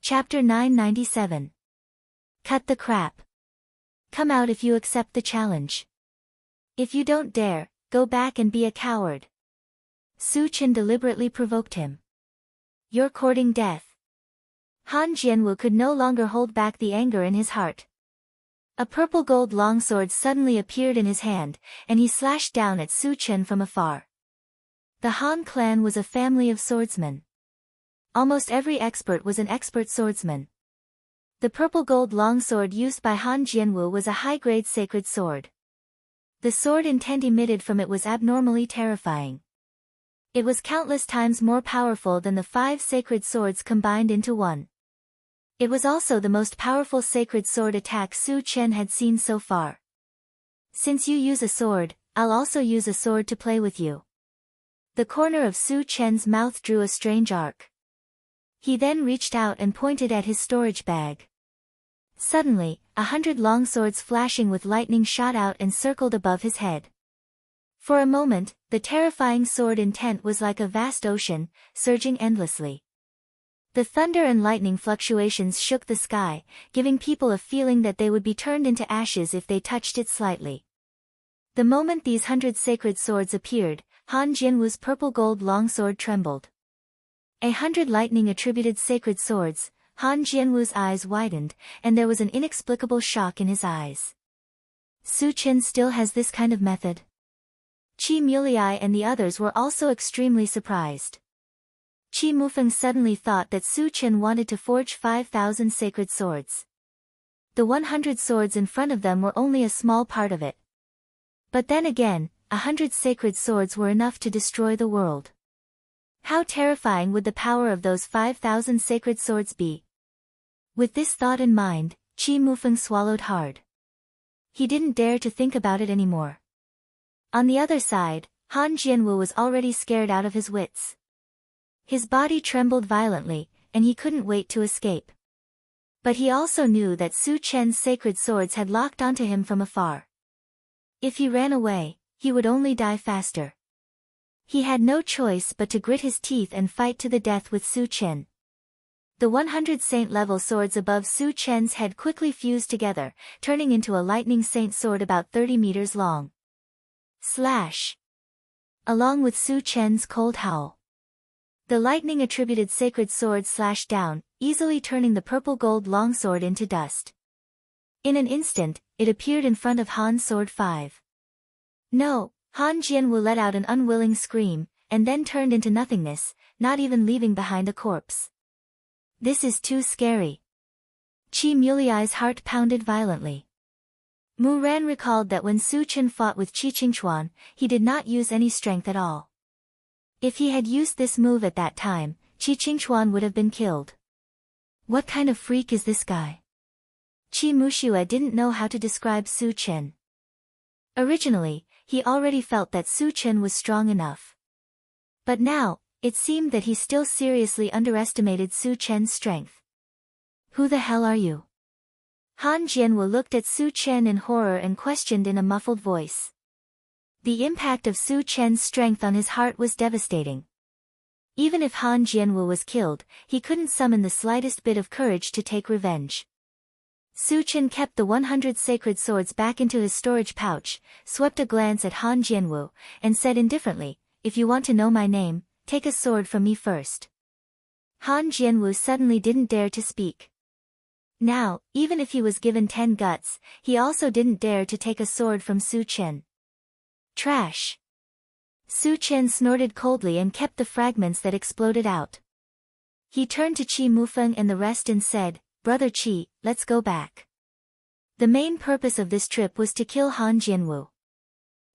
Chapter 997. Cut the crap. Come out if you accept the challenge. If you don't dare, go back and be a coward. Su Chen deliberately provoked him. You're courting death. Han Jianwu could no longer hold back the anger in his heart. A purple gold longsword suddenly appeared in his hand, and he slashed down at Su Chen from afar. The Han clan was a family of swordsmen. Almost every expert was an expert swordsman. The purple gold longsword used by Han Jianwu was a high-grade sacred sword. The sword intent emitted from it was abnormally terrifying. It was countless times more powerful than the 5 sacred swords combined into one. It was also the most powerful sacred sword attack Su Chen had seen so far. Since you use a sword, I'll also use a sword to play with you. The corner of Su Chen's mouth drew a strange arc. He then reached out and pointed at his storage bag. Suddenly, 100 long swords flashing with lightning shot out and circled above his head. For a moment, the terrifying sword intent was like a vast ocean, surging endlessly. The thunder and lightning fluctuations shook the sky, giving people a feeling that they would be turned into ashes if they touched it slightly. The moment these 100 sacred swords appeared, Han Jianwu's purple gold longsword trembled. 100 lightning-attributed sacred swords. Han Jianwu's eyes widened, and there was an inexplicable shock in his eyes. Su Chen still has this kind of method? Qi Mulei and the others were also extremely surprised. Qi Mufeng suddenly thought that Su Chen wanted to forge 5,000 sacred swords. The 100 swords in front of them were only a small part of it. But then again, 100 sacred swords were enough to destroy the world. How terrifying would the power of those 5,000 sacred swords be? With this thought in mind, Qi Mufeng swallowed hard. He didn't dare to think about it anymore. On the other side, Han Jianwu was already scared out of his wits. His body trembled violently, and he couldn't wait to escape. But he also knew that Su Chen's sacred swords had locked onto him from afar. If he ran away, he would only die faster. He had no choice but to grit his teeth and fight to the death with Su Chen. The 100 saint-level swords above Su Chen's head quickly fused together, turning into a lightning saint sword about 30 meters long. Slash! Along with Su Chen's cold howl. The lightning-attributed sacred sword slashed down, easily turning the purple gold longsword into dust. In an instant, it appeared in front of Han's sword 5. No! Han Jianwu let out an unwilling scream, and then turned into nothingness, not even leaving behind a corpse. This is too scary. Qi Mulei's heart pounded violently. Mu Ran recalled that when Su Chen fought with Qi Qingchuan, he did not use any strength at all. If he had used this move at that time, Qi Qingchuan would have been killed. What kind of freak is this guy? Qi Muxue didn't know how to describe Su Chen. Originally, he already felt that Su Chen was strong enough. But now, it seemed that he still seriously underestimated Su Chen's strength. Who the hell are you? Han Jianwu looked at Su Chen in horror and questioned in a muffled voice. The impact of Su Chen's strength on his heart was devastating. Even if Han Jianwu was killed, he couldn't summon the slightest bit of courage to take revenge. Su Chen kept the 100 sacred swords back into his storage pouch, swept a glance at Han Jianwu, and said indifferently, "If you want to know my name, take a sword from me first." Han Jianwu suddenly didn't dare to speak. Now, even if he was given 10 guts, he also didn't dare to take a sword from Su Chen. Trash! Su Chen snorted coldly and kept the fragments that exploded out. He turned to Qi Mufeng and the rest and said, "Brother Qi, let's go back." The main purpose of this trip was to kill Han Jianwu.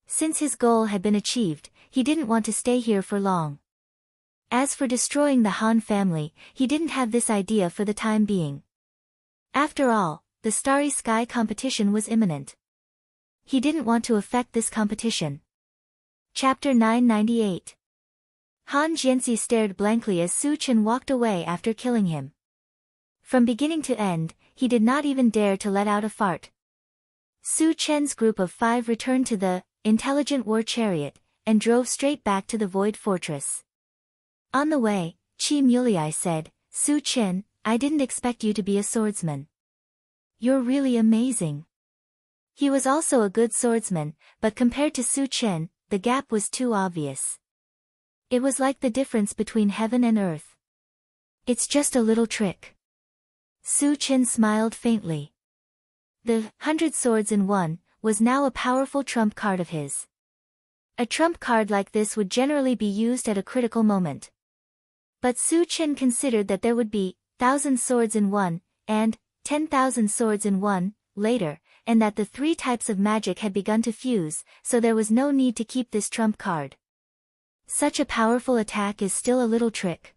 Since his goal had been achieved, he didn't want to stay here for long. As for destroying the Han family, he didn't have this idea for the time being. After all, the Starry Sky competition was imminent. He didn't want to affect this competition. Chapter 998. Han Jianxi stared blankly as Su Chen walked away after killing him. From beginning to end, he did not even dare to let out a fart. Su Chen's group of 5 returned to the intelligent war chariot, and drove straight back to the Void Fortress. On the way, Qi Mulei said, "Su Chen, I didn't expect you to be a swordsman. You're really amazing. He was also a good swordsman, but compared to Su Chen, the gap was too obvious. It was like the difference between heaven and earth. It's just a little trick. Su Chen smiled faintly. The 100 swords in one was now a powerful trump card of his. A trump card like this would generally be used at a critical moment. But Su Chen considered that there would be 1,000 swords in one, and 10,000 swords in one, later, and that the three types of magic had begun to fuse, so there was no need to keep this trump card. Such a powerful attack is still a little trick.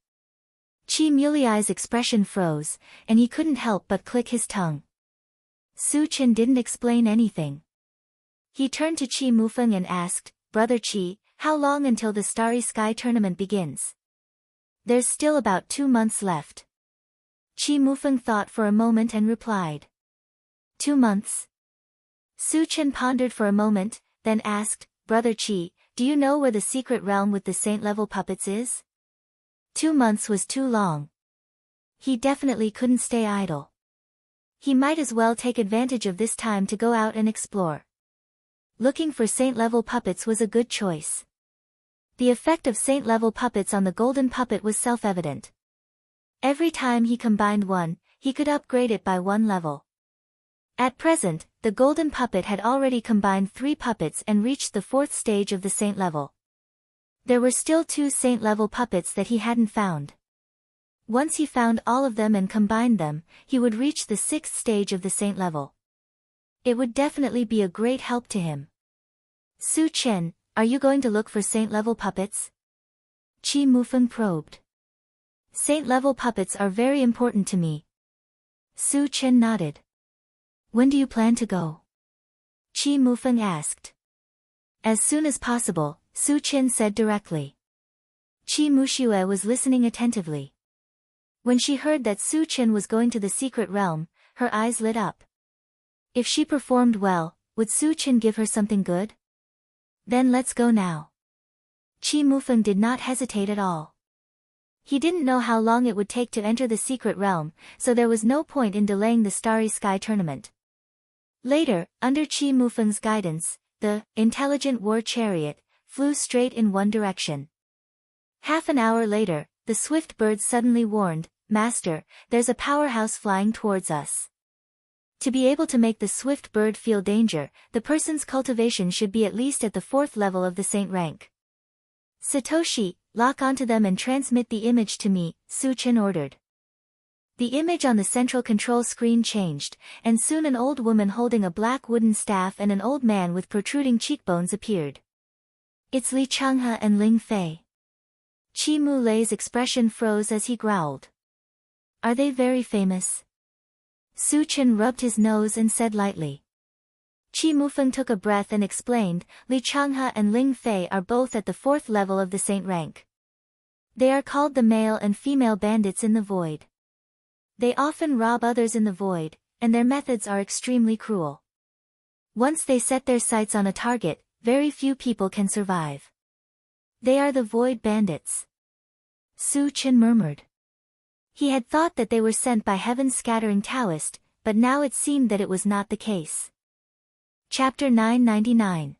Qi Muliai's expression froze, and he couldn't help but click his tongue. Su Chen didn't explain anything. He turned to Qi Mufeng and asked, Brother Qi, how long until the Starry Sky tournament begins? There's still about 2 months left. Qi Mufeng thought for a moment and replied. 2 months? Su Chen pondered for a moment, then asked, Brother Qi, do you know where the secret realm with the saint-level puppets is? 2 months was too long. He definitely couldn't stay idle. He might as well take advantage of this time to go out and explore. Looking for saint-level puppets was a good choice. The effect of saint-level puppets on the golden puppet was self-evident. Every time he combined one, he could upgrade it by 1 level. At present, the golden puppet had already combined 3 puppets and reached the 4th stage of the saint level. There were still 2 saint-level puppets that he hadn't found. Once he found all of them and combined them, he would reach the 6th stage of the saint level. It would definitely be a great help to him. Su Chen, are you going to look for saint-level puppets? Qi Mufeng probed. Saint-level puppets are very important to me. Su Chen nodded. When do you plan to go? Qi Mufeng asked. As soon as possible, Su Chen said directly. Qi Muxue was listening attentively. When she heard that Su Chen was going to the secret realm, her eyes lit up. If she performed well, would Su Chen give her something good? Then let's go now. Qi Mufeng did not hesitate at all. He didn't know how long it would take to enter the secret realm, so there was no point in delaying the Starry Sky tournament. Later, under Qi Mufeng's guidance, the intelligent war chariot flew straight in one direction. Half an hour later, the swift bird suddenly warned, Master, there's a powerhouse flying towards us. To be able to make the swift bird feel danger, the person's cultivation should be at least at the 4th level of the saint rank. Satoshi, lock onto them and transmit the image to me, Su Chen ordered. The image on the central control screen changed, and soon an old woman holding a black wooden staff and an old man with protruding cheekbones appeared. It's Li Changhe and Ling Fei. Qi Muliai's expression froze as he growled. Are they very famous? Su Chen rubbed his nose and said lightly. Qi Mufeng took a breath and explained, Li Changhe and Ling Fei are both at the 4th level of the saint rank. They are called the male and female bandits in the void. They often rob others in the void, and their methods are extremely cruel. Once they set their sights on a target, very few people can survive. They are the void bandits. Su Chen murmured. He had thought that they were sent by Heaven's scattering Taoist, but now it seemed that it was not the case. Chapter 999.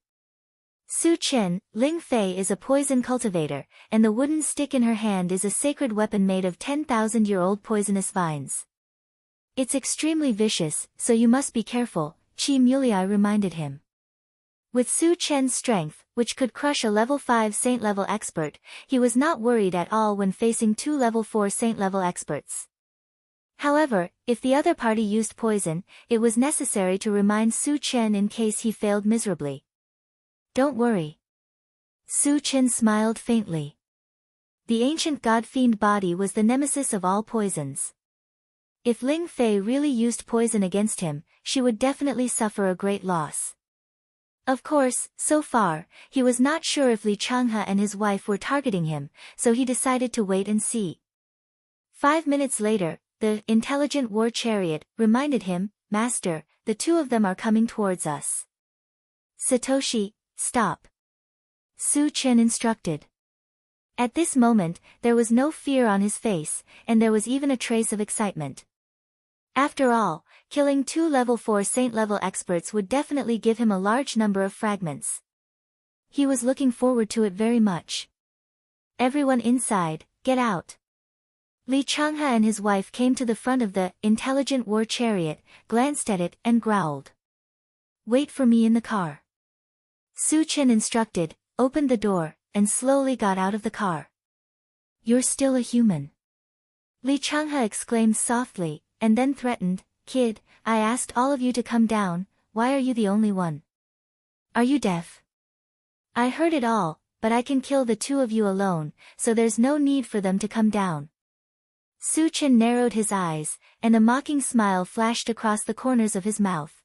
Su Chen, Ling Fei is a poison cultivator, and the wooden stick in her hand is a sacred weapon made of 10,000-year-old poisonous vines. It's extremely vicious, so you must be careful, Qi Muliai reminded him. With Su Chen's strength, which could crush a level 5 saint-level expert, he was not worried at all when facing 2 level 4 saint-level experts. However, if the other party used poison, it was necessary to remind Su Chen in case he failed miserably. Don't worry. Su Chen smiled faintly. The ancient god-fiend body was the nemesis of all poisons. If Ling Fei really used poison against him, she would definitely suffer a great loss. Of course, so far, he was not sure if Li Changhe and his wife were targeting him, so he decided to wait and see. 5 minutes later, the intelligent war chariot reminded him, Master, the 2 of them are coming towards us. Satoshi, stop. Su Chen instructed. At this moment, there was no fear on his face, and there was even a trace of excitement. After all, killing 2 level 4 saint-level experts would definitely give him a large number of fragments. He was looking forward to it very much. Everyone inside, get out. Li Changhe and his wife came to the front of the intelligent war chariot, glanced at it, and growled. Wait for me in the car. Su Chen instructed, opened the door, and slowly got out of the car. You're still a human. Li Changhe exclaimed softly, and then threatened, Kid, I asked all of you to come down, why are you the only one? Are you deaf? I heard it all, but I can kill the 2 of you alone, so there's no need for them to come down. Su Chen narrowed his eyes, and a mocking smile flashed across the corners of his mouth.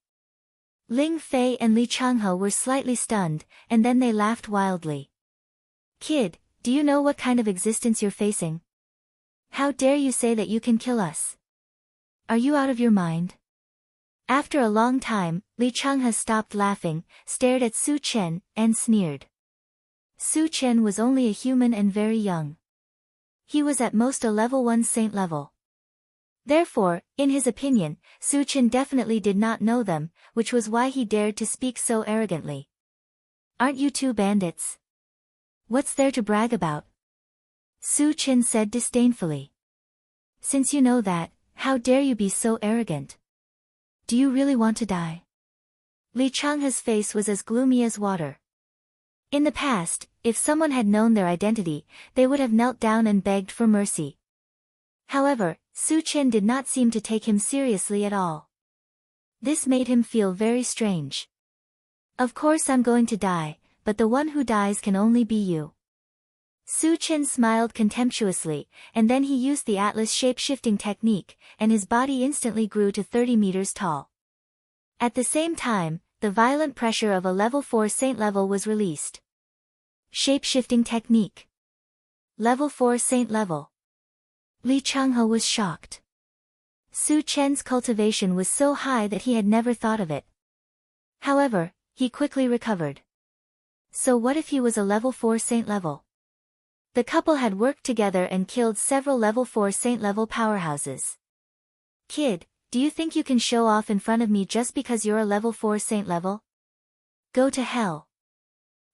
Ling Fei and Li Changhe were slightly stunned, and then they laughed wildly. Kid, do you know what kind of existence you're facing? How dare you say that you can kill us? Are you out of your mind? After a long time, Li Changhe stopped laughing, stared at Su Chen, and sneered. Su Chen was only a human and very young. He was at most a level 1 saint level. Therefore, in his opinion, Su Chen definitely did not know them, which was why he dared to speak so arrogantly. Aren't you 2 bandits? What's there to brag about? Su Chen said disdainfully. Since you know that, how dare you be so arrogant? Do you really want to die? Li Changhe's face was as gloomy as water. In the past, if someone had known their identity, they would have knelt down and begged for mercy. However, Su Chen did not seem to take him seriously at all. This made him feel very strange. Of course I'm going to die, but the one who dies can only be you. Su Chen smiled contemptuously, and then he used the Atlas shape-shifting technique, and his body instantly grew to 30 meters tall. At the same time, the violent pressure of a level 4 saint level was released. Shape-shifting technique. Level 4 saint level. Li Changhe was shocked. Su Chen's cultivation was so high that he had never thought of it. However, he quickly recovered. So what if he was a level 4 saint level? The couple had worked together and killed several level 4 saint level powerhouses. Kid, do you think you can show off in front of me just because you're a level 4 saint level? Go to hell.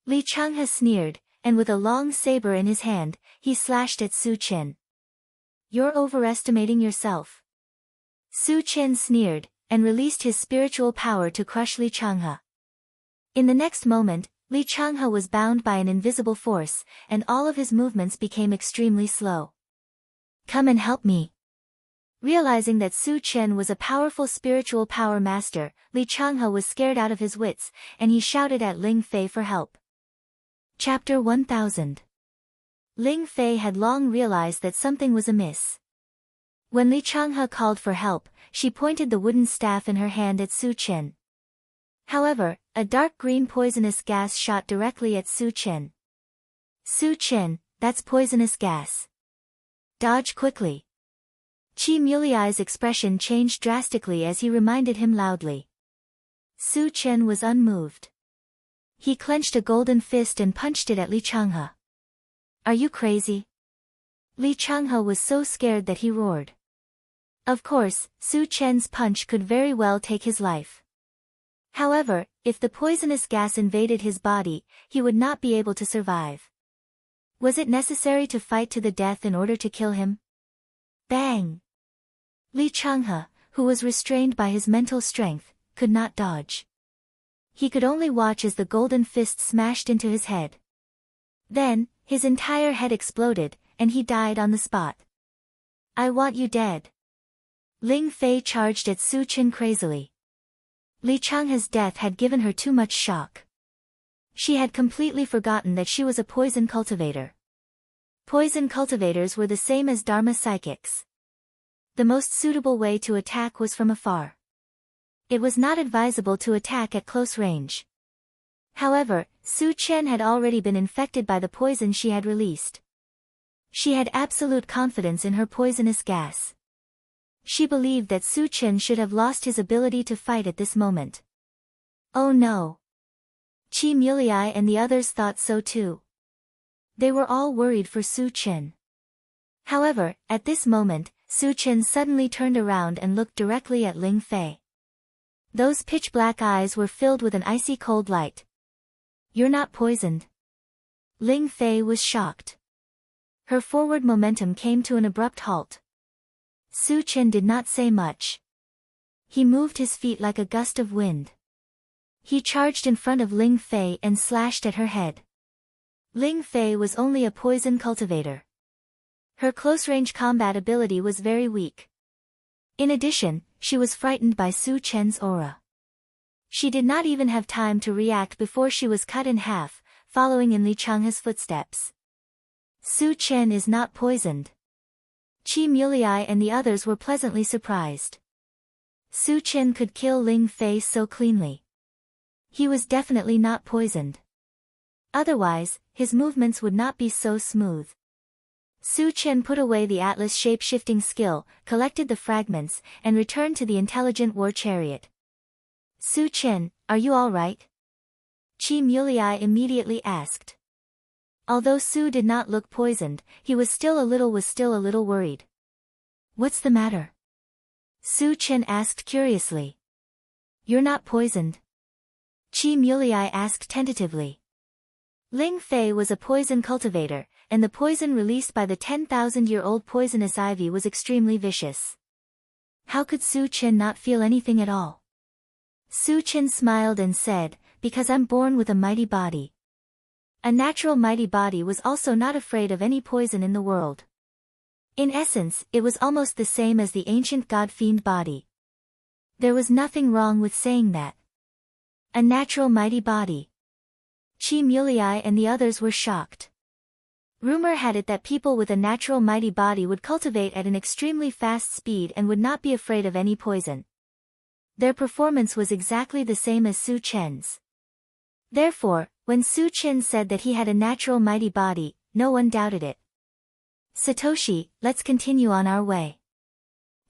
Li Changhe sneered, and with a long saber in his hand, he slashed at Su Chen. You're overestimating yourself. Su Chen sneered, and released his spiritual power to crush Li Changhe. In the next moment, Li Changhe was bound by an invisible force, and all of his movements became extremely slow. Come and help me. Realizing that Su Chen was a powerful spiritual power master, Li Changhe was scared out of his wits, and he shouted at Ling Fei for help. Chapter 1000. Ling Fei had long realized that something was amiss. When Li Changhe called for help, she pointed the wooden staff in her hand at Su Chen. However, a dark green poisonous gas shot directly at Su Chen. Su Chen, that's poisonous gas. Dodge quickly. Qi Muliai's expression changed drastically as he reminded him loudly. Su Chen was unmoved. He clenched a golden fist and punched it at Li Changhe. Are you crazy? Li Changhe was so scared that he roared. Of course, Su Chen's punch could very well take his life. However, if the poisonous gas invaded his body, he would not be able to survive. Was it necessary to fight to the death in order to kill him? Bang! Li Changhe, who was restrained by his mental strength, could not dodge. He could only watch as the golden fist smashed into his head. Then, his entire head exploded, and he died on the spot. I want you dead. Ling Fei charged at Su Chen crazily. Li Changhe's death had given her too much shock. She had completely forgotten that she was a poison cultivator. Poison cultivators were the same as Dharma psychics. The most suitable way to attack was from afar. It was not advisable to attack at close range. However, Su Chen had already been infected by the poison she had released. She had absolute confidence in her poisonous gas. She believed that Su Chen should have lost his ability to fight at this moment. Oh no! Qi Muliai and the others thought so too. They were all worried for Su Chen. However, at this moment, Su Chen suddenly turned around and looked directly at Ling Fei. Those pitch-black eyes were filled with an icy cold light. "You're not poisoned?" Ling Fei was shocked. Her forward momentum came to an abrupt halt. Su Chen did not say much. He moved his feet like a gust of wind. He charged in front of Ling Fei and slashed at her head. Ling Fei was only a poison cultivator. Her close-range combat ability was very weak. In addition, she was frightened by Su Chen's aura. She did not even have time to react before she was cut in half, following in Li Changhe's footsteps. Su Chen is not poisoned. Qi Mulei and the others were pleasantly surprised. Su Chen could kill Ling Fei so cleanly. He was definitely not poisoned. Otherwise, his movements would not be so smooth. Su Chen put away the Atlas shape-shifting skill, collected the fragments, and returned to the intelligent war chariot. "Su Chen, are you all right?" Qi Mulei immediately asked. Although Su did not look poisoned, he was still a little worried. "What's the matter?" Su Chen asked curiously. "You're not poisoned?" Qi Mulei asked tentatively. Ling Fei was a poison cultivator, and the poison released by the 10,000-year-old poisonous ivy was extremely vicious. How could Su Chen not feel anything at all? Su Chen smiled and said, "Because I'm born with a mighty body." A natural mighty body was also not afraid of any poison in the world. In essence, it was almost the same as the ancient god-fiend body. There was nothing wrong with saying that. A natural mighty body. Qi Mulei and the others were shocked. Rumor had it that people with a natural mighty body would cultivate at an extremely fast speed and would not be afraid of any poison. Their performance was exactly the same as Su Chen's. Therefore, when Su Chen said that he had a natural mighty body, no one doubted it. "Satoshi, let's continue on our way."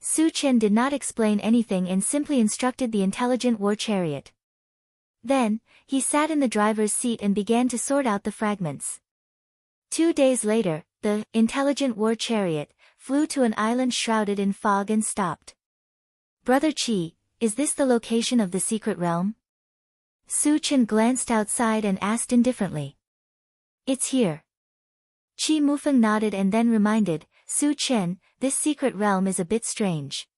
Su Chen did not explain anything and simply instructed the intelligent war chariot. Then, he sat in the driver's seat and began to sort out the fragments. 2 days later, the intelligent war chariot flew to an island shrouded in fog and stopped. "Brother Qi, is this the location of the secret realm?" Su Chen glanced outside and asked indifferently. "It's here." Qi Mufeng nodded and then reminded, "Su Chen, this secret realm is a bit strange.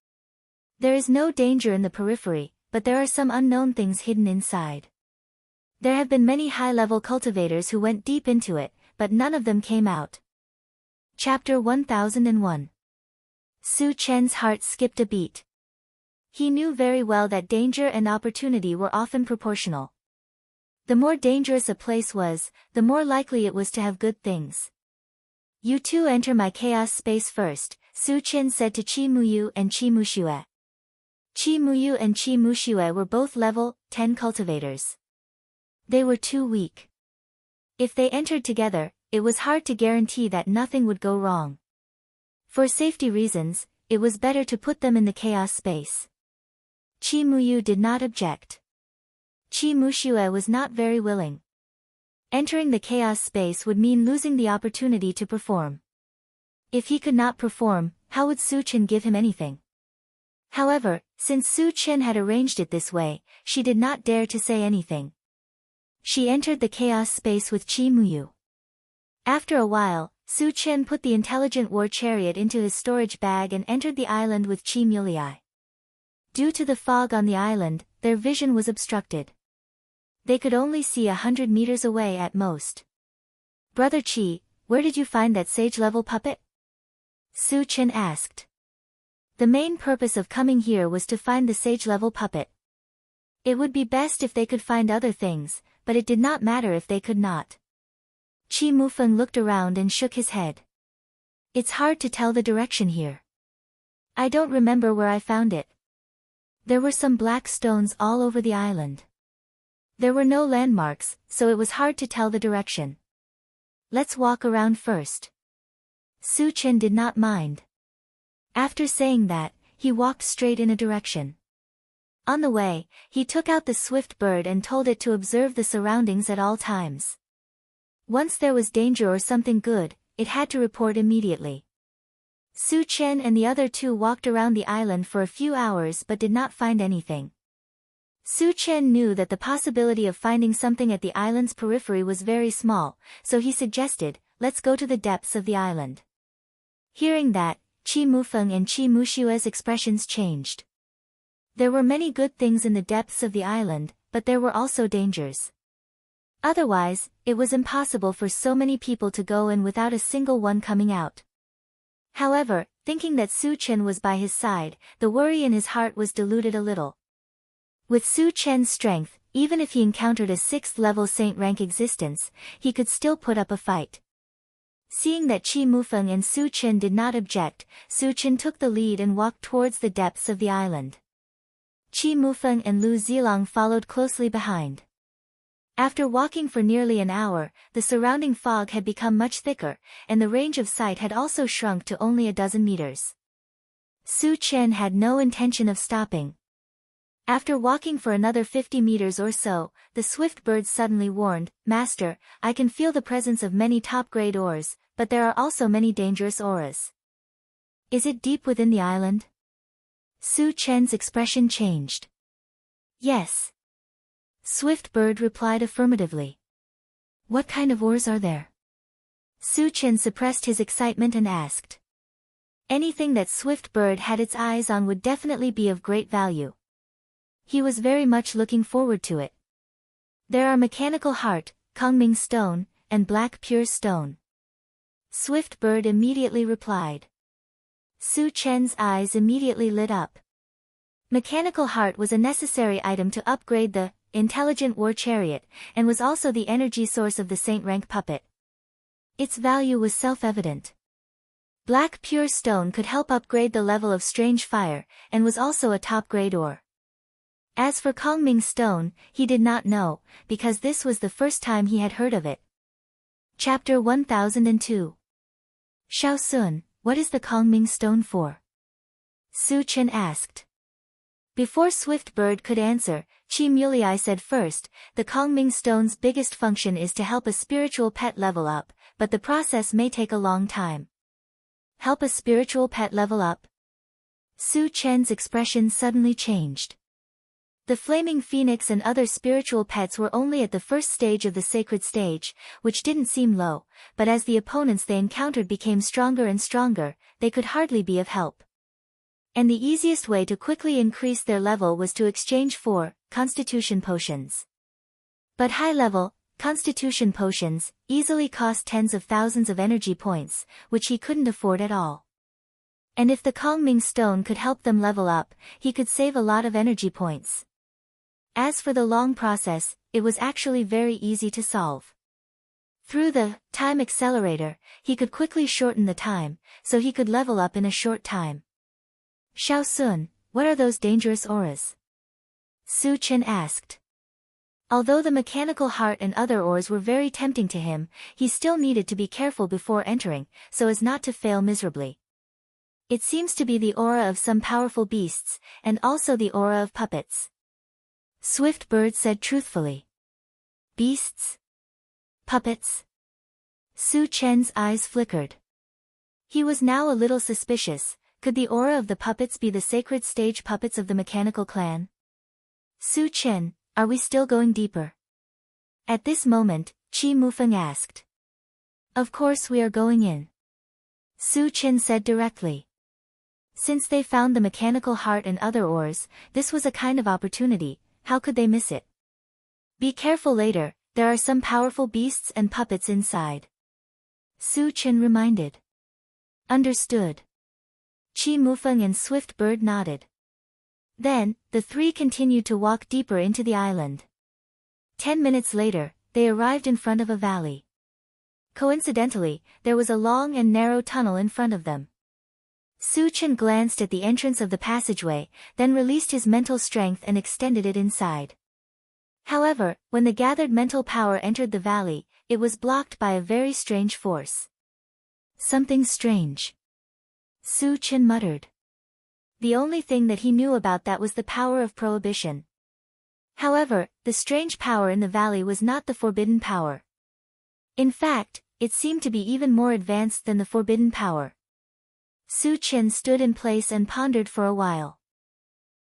There is no danger in the periphery, but there are some unknown things hidden inside. There have been many high-level cultivators who went deep into it, but none of them came out." Chapter 1001. Su Chen's heart skipped a beat. He knew very well that danger and opportunity were often proportional. The more dangerous a place was, the more likely it was to have good things. "You two enter my chaos space first," Su Chen said to Qi Muyu and Qi Muxue. Qi Muyu and Qi Muxue were both level 10 cultivators. They were too weak. If they entered together, it was hard to guarantee that nothing would go wrong. For safety reasons, it was better to put them in the chaos space. Qi Muyu did not object. Qi Muxue was not very willing. Entering the chaos space would mean losing the opportunity to perform. If he could not perform, how would Su Chen give him anything? However, since Su Chen had arranged it this way, she did not dare to say anything. She entered the chaos space with Qi Muyu. After a while, Su Chen put the intelligent war chariot into his storage bag and entered the island with Qi Mulei. Due to the fog on the island, their vision was obstructed. They could only see 100 meters away at most. "Brother Qi, where did you find that sage-level puppet?" Su Chen asked. The main purpose of coming here was to find the sage-level puppet. It would be best if they could find other things, but it did not matter if they could not. Qi Mufeng looked around and shook his head. "It's hard to tell the direction here. I don't remember where I found it. There were some black stones all over the island. There were no landmarks, so it was hard to tell the direction. Let's walk around first." Su Chen did not mind. After saying that, he walked straight in a direction. On the way, he took out the swift bird and told it to observe the surroundings at all times. Once there was danger or something good, it had to report immediately. Su Chen and the other two walked around the island for a few hours but did not find anything. Su Chen knew that the possibility of finding something at the island's periphery was very small, so he suggested, let's go to the depths of the island. Hearing that, Qi Mufeng and Qi Mushua's expressions changed. There were many good things in the depths of the island, but there were also dangers. Otherwise, it was impossible for so many people to go in without a single one coming out. However, thinking that Su Chen was by his side, the worry in his heart was diluted a little. With Su Chen's strength, even if he encountered a 6th-level saint rank existence, he could still put up a fight. Seeing that Qi Mufeng and Su Chen did not object, Su Chen took the lead and walked towards the depths of the island. Qi Mufeng and Lu Zilong followed closely behind. After walking for nearly an hour, the surrounding fog had become much thicker, and the range of sight had also shrunk to only a dozen meters. Su Chen had no intention of stopping. After walking for another 50 meters or so, the swift bird suddenly warned, "Master, I can feel the presence of many top-grade ores, but there are also many dangerous auras. Is it deep within the island?" Su Chen's expression changed. "Yes." Swift Bird replied affirmatively. "What kind of ores are there?" Su Chen suppressed his excitement and asked. Anything that Swift Bird had its eyes on would definitely be of great value. He was very much looking forward to it. "There are mechanical heart, Kongming stone, and black pure stone." Swift Bird immediately replied. Su Chen's eyes immediately lit up. Mechanical heart was a necessary item to upgrade the intelligent war chariot, and was also the energy source of the saint rank puppet. Its value was self-evident. Black pure stone could help upgrade the level of strange fire, and was also a top-grade ore. As for Kongming stone, he did not know, because this was the first time he had heard of it. Chapter 1002. Xiao Sun, what is the Kongming stone for? Su Chen asked. Before Swift Bird could answer, Qi Mulei said first, the Kongming stone's biggest function is to help a spiritual pet level up, but the process may take a long time. Help a spiritual pet level up? Su Chen's expression suddenly changed. The flaming phoenix and other spiritual pets were only at the first stage of the sacred stage, which didn't seem low, but as the opponents they encountered became stronger and stronger, they could hardly be of help. And the easiest way to quickly increase their level was to exchange 4 constitution potions. But high-level constitution potions easily cost tens of thousands of energy points, which he couldn't afford at all. And if the Kongming stone could help them level up, he could save a lot of energy points. As for the long process, it was actually very easy to solve. Through the time accelerator, he could quickly shorten the time, so he could level up in a short time. Xiao Sun, what are those dangerous auras? Su Chen asked. Although the mechanical heart and other ores were very tempting to him, he still needed to be careful before entering, so as not to fail miserably. It seems to be the aura of some powerful beasts, and also the aura of puppets. Swift Bird said truthfully. Beasts? Puppets? Su Chen's eyes flickered. He was now a little suspicious. Could the aura of the puppets be the sacred stage puppets of the mechanical clan? Su Chen, are we still going deeper? At this moment, Qi Mufeng asked. Of course we are going in. Su Chen said directly. Since they found the mechanical heart and other ores, this was a kind of opportunity, how could they miss it? Be careful later, there are some powerful beasts and puppets inside. Su Chen reminded. Understood. Qi Mufeng and Swift Bird nodded. Then, the three continued to walk deeper into the island. 10 minutes later, they arrived in front of a valley. Coincidentally, there was a long and narrow tunnel in front of them. Su Chen glanced at the entrance of the passageway, then released his mental strength and extended it inside. However, when the gathered mental power entered the valley, it was blocked by a very strange force. Something strange. Su Chen muttered. The only thing that he knew about that was the power of prohibition. However, the strange power in the valley was not the forbidden power. In fact, it seemed to be even more advanced than the forbidden power. Su Chen stood in place and pondered for a while.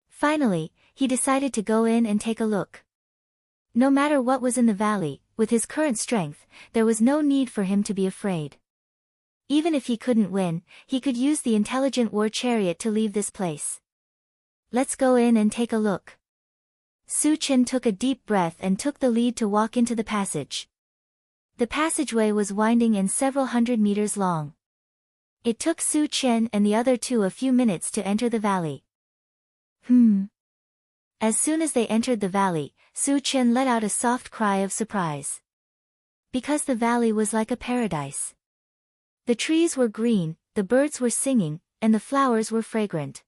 Finally, he decided to go in and take a look. No matter what was in the valley, with his current strength, there was no need for him to be afraid. Even if he couldn't win, he could use the intelligent war chariot to leave this place. Let's go in and take a look. Su Chen took a deep breath and took the lead to walk into the passage. The passageway was winding and several hundred meters long. It took Su Chen and the other two a few minutes to enter the valley. As soon as they entered the valley, Su Chen let out a soft cry of surprise. Because the valley was like a paradise. The trees were green, the birds were singing, and the flowers were fragrant.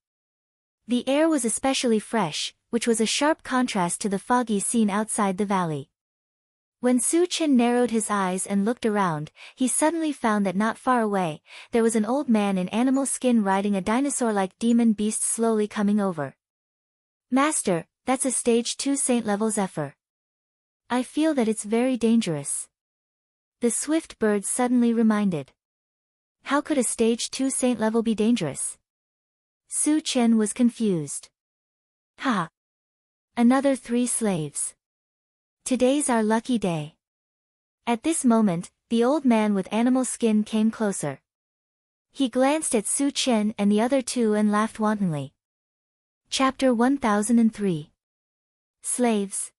The air was especially fresh, which was a sharp contrast to the foggy scene outside the valley. When Su Chen narrowed his eyes and looked around, he suddenly found that not far away, there was an old man in animal skin riding a dinosaur-like demon beast slowly coming over. Master, that's a stage 2 saint-level Zephyr. I feel that it's very dangerous. The swift bird suddenly reminded. How could a stage 2 saint-level be dangerous? Su Chen was confused. Ha! Another 3 slaves. Today's our lucky day. At this moment, the old man with animal skin came closer. He glanced at Su Chen and the other two and laughed wantonly. Chapter 1003. Slaves.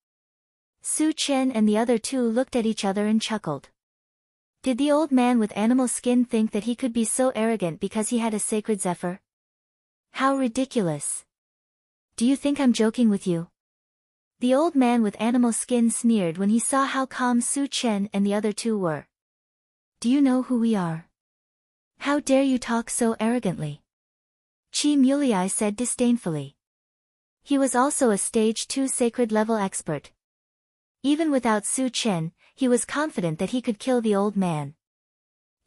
Su Chen and the other two looked at each other and chuckled. Did the old man with animal skin think that he could be so arrogant because he had a sacred Zephyr? How ridiculous. Do you think I'm joking with you? The old man with animal skin sneered when he saw how calm Su Chen and the other two were. Do you know who we are? How dare you talk so arrogantly? Chi Mulei said disdainfully. He was also a stage 2 sacred level expert. Even without Su Chen, he was confident that he could kill the old man.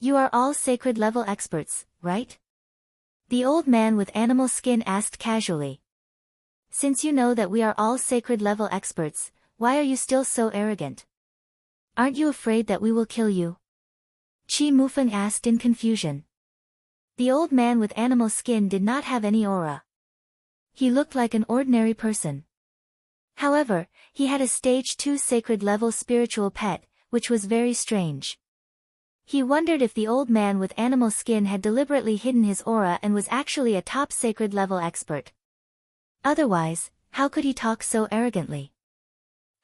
You are all sacred level experts, right? The old man with animal skin asked casually. Since you know that we are all sacred level experts, why are you still so arrogant? Aren't you afraid that we will kill you? Chi Mufeng asked in confusion. The old man with animal skin did not have any aura. He looked like an ordinary person. However, he had a stage 2 sacred level spiritual pet, which was very strange. He wondered if the old man with animal skin had deliberately hidden his aura and was actually a top sacred level expert. Otherwise, how could he talk so arrogantly?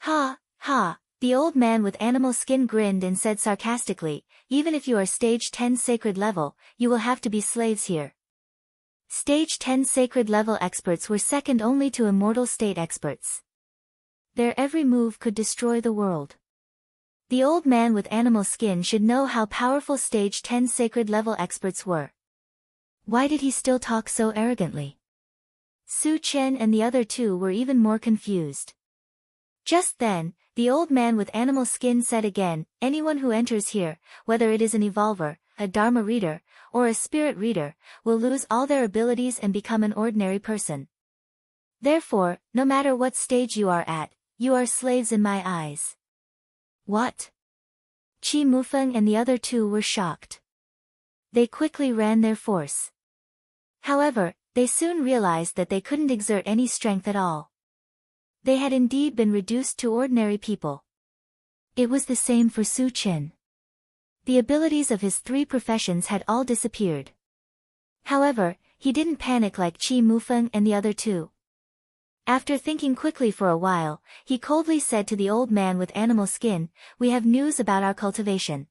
Ha, ha, the old man with animal skin grinned and said sarcastically, even if you are stage 10 sacred level, you will have to be slaves here. Stage 10 sacred level experts were second only to immortal state experts. Their every move could destroy the world. The old man with animal skin should know how powerful stage 10 sacred level experts were. Why did he still talk so arrogantly? Su Chen and the other two were even more confused. Just then, the old man with animal skin said again, anyone who enters here, whether it is an evolver, a Dharma reader, or a spirit reader, will lose all their abilities and become an ordinary person. Therefore, no matter what stage you are at, you are slaves in my eyes. What? Chi Mufeng and the other two were shocked. They quickly ran their force. However, they soon realized that they couldn't exert any strength at all. They had indeed been reduced to ordinary people. It was the same for Su Chen. The abilities of his 3 professions had all disappeared. However, he didn't panic like Chi Mufeng and the other two. After thinking quickly for a while, he coldly said to the old man with animal skin, we have news about our cultivation.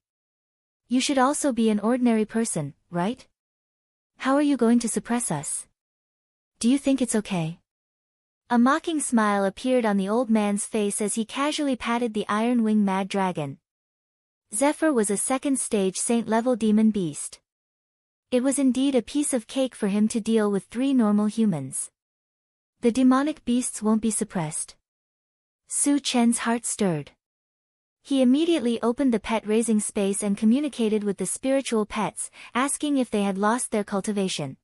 You should also be an ordinary person, right? How are you going to suppress us? Do you think it's okay? A mocking smile appeared on the old man's face as he casually patted the Iron Wing Mad Dragon. Zephyr was a second stage saint-level demon beast. It was indeed a piece of cake for him to deal with 3 normal humans. The demonic beasts won't be suppressed. Su Chen's heart stirred. He immediately opened the pet raising space and communicated with the spiritual pets, asking if they had lost their cultivation.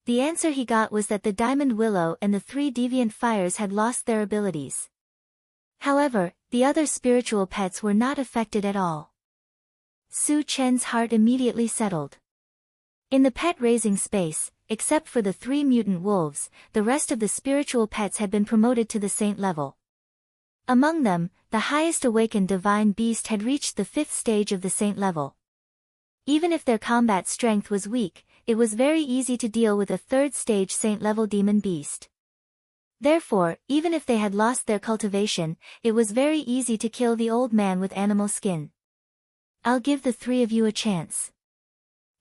The answer he got was that the Diamond Willow and the 3 Deviant Fires had lost their abilities. However, the other spiritual pets were not affected at all. Su Chen's heart immediately settled. In the pet-raising space, except for the 3 mutant wolves, the rest of the spiritual pets had been promoted to the saint level. Among them, the highest awakened divine beast had reached the 5th stage of the saint level. Even if their combat strength was weak, it was very easy to deal with a 3rd stage saint-level demon beast. Therefore, even if they had lost their cultivation, it was very easy to kill the old man with animal skin. I'll give the 3 of you a chance.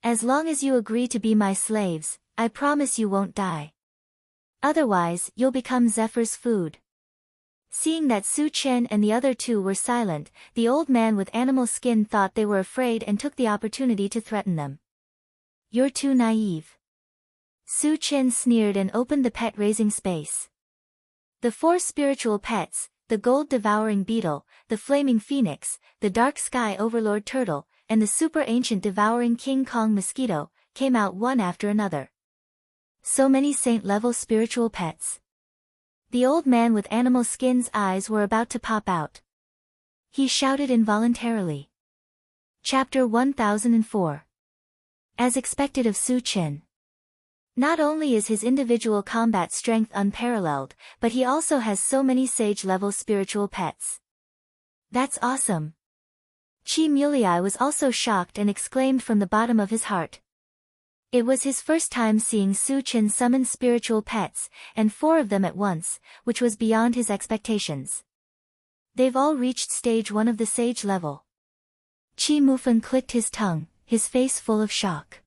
As long as you agree to be my slaves, I promise you won't die. Otherwise, you'll become Zephyr's food. Seeing that Su Chen and the other 2 were silent, the old man with animal skin thought they were afraid and took the opportunity to threaten them. You're too naive. Su Chen sneered and opened the pet-raising space. The 4 spiritual pets, the gold-devouring beetle, the flaming phoenix, the dark sky overlord turtle, and the super-ancient devouring King Kong mosquito, came out one after another. So many saint-level spiritual pets. The old man with animal skin's eyes were about to pop out. He shouted involuntarily. Chapter 1004. As expected of Su Chen. Not only is his individual combat strength unparalleled, but he also has so many sage-level spiritual pets. That's awesome. Chi Mulei was also shocked and exclaimed from the bottom of his heart. It was his first time seeing Su Chen summon spiritual pets, and 4 of them at once, which was beyond his expectations. They've all reached stage 1 of the sage level. Chi Mufeng clicked his tongue, his face full of shock.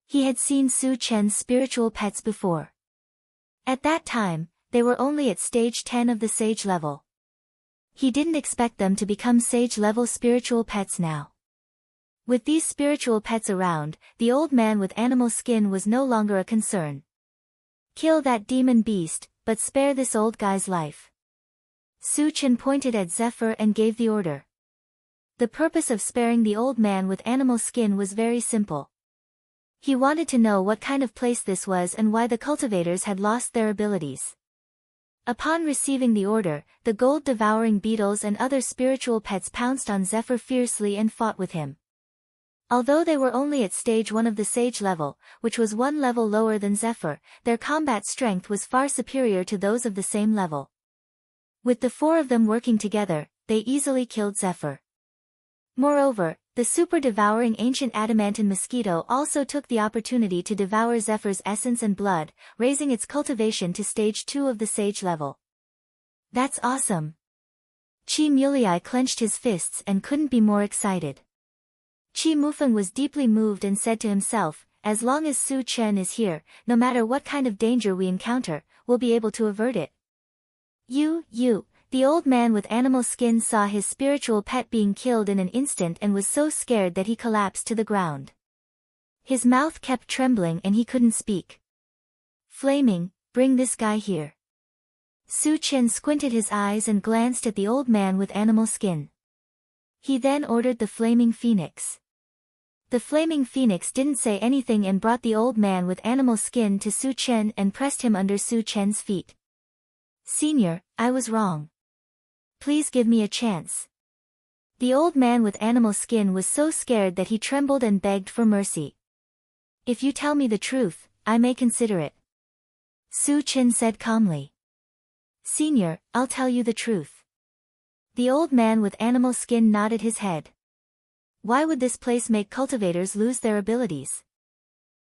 He had seen Su Chen's spiritual pets before. At that time, they were only at stage 10 of the sage level. He didn't expect them to become sage-level spiritual pets now. With these spiritual pets around, the old man with animal skin was no longer a concern. Kill that demon beast, but spare this old guy's life. Su Chen pointed at Zephyr and gave the order. The purpose of sparing the old man with animal skin was very simple. He wanted to know what kind of place this was and why the cultivators had lost their abilities. Upon receiving the order, the gold-devouring beetles and other spiritual pets pounced on Zephyr fiercely and fought with him. Although they were only at stage 1 of the sage level, which was 1 level lower than Zephyr, their combat strength was far superior to those of the same level. With the 4 of them working together, they easily killed Zephyr. Moreover, the super-devouring ancient adamantine mosquito also took the opportunity to devour Zephyr's essence and blood, raising its cultivation to stage 2 of the sage level. That's awesome. Chi Mulei clenched his fists and couldn't be more excited. Chi Mufeng was deeply moved and said to himself, as long as Su Chen is here, no matter what kind of danger we encounter, we'll be able to avert it. The old man with animal skin saw his spiritual pet being killed in an instant and was so scared that he collapsed to the ground. His mouth kept trembling and he couldn't speak. Flaming, bring this guy here. Su Chen squinted his eyes and glanced at the old man with animal skin. He then ordered the flaming phoenix. The flaming phoenix didn't say anything and brought the old man with animal skin to Su Chen and pressed him under Su Chen's feet. Senior, I was wrong. Please give me a chance. The old man with animal skin was so scared that he trembled and begged for mercy. If you tell me the truth, I may consider it. Su Chen said calmly. Senior, I'll tell you the truth. The old man with animal skin nodded his head. Why would this place make cultivators lose their abilities?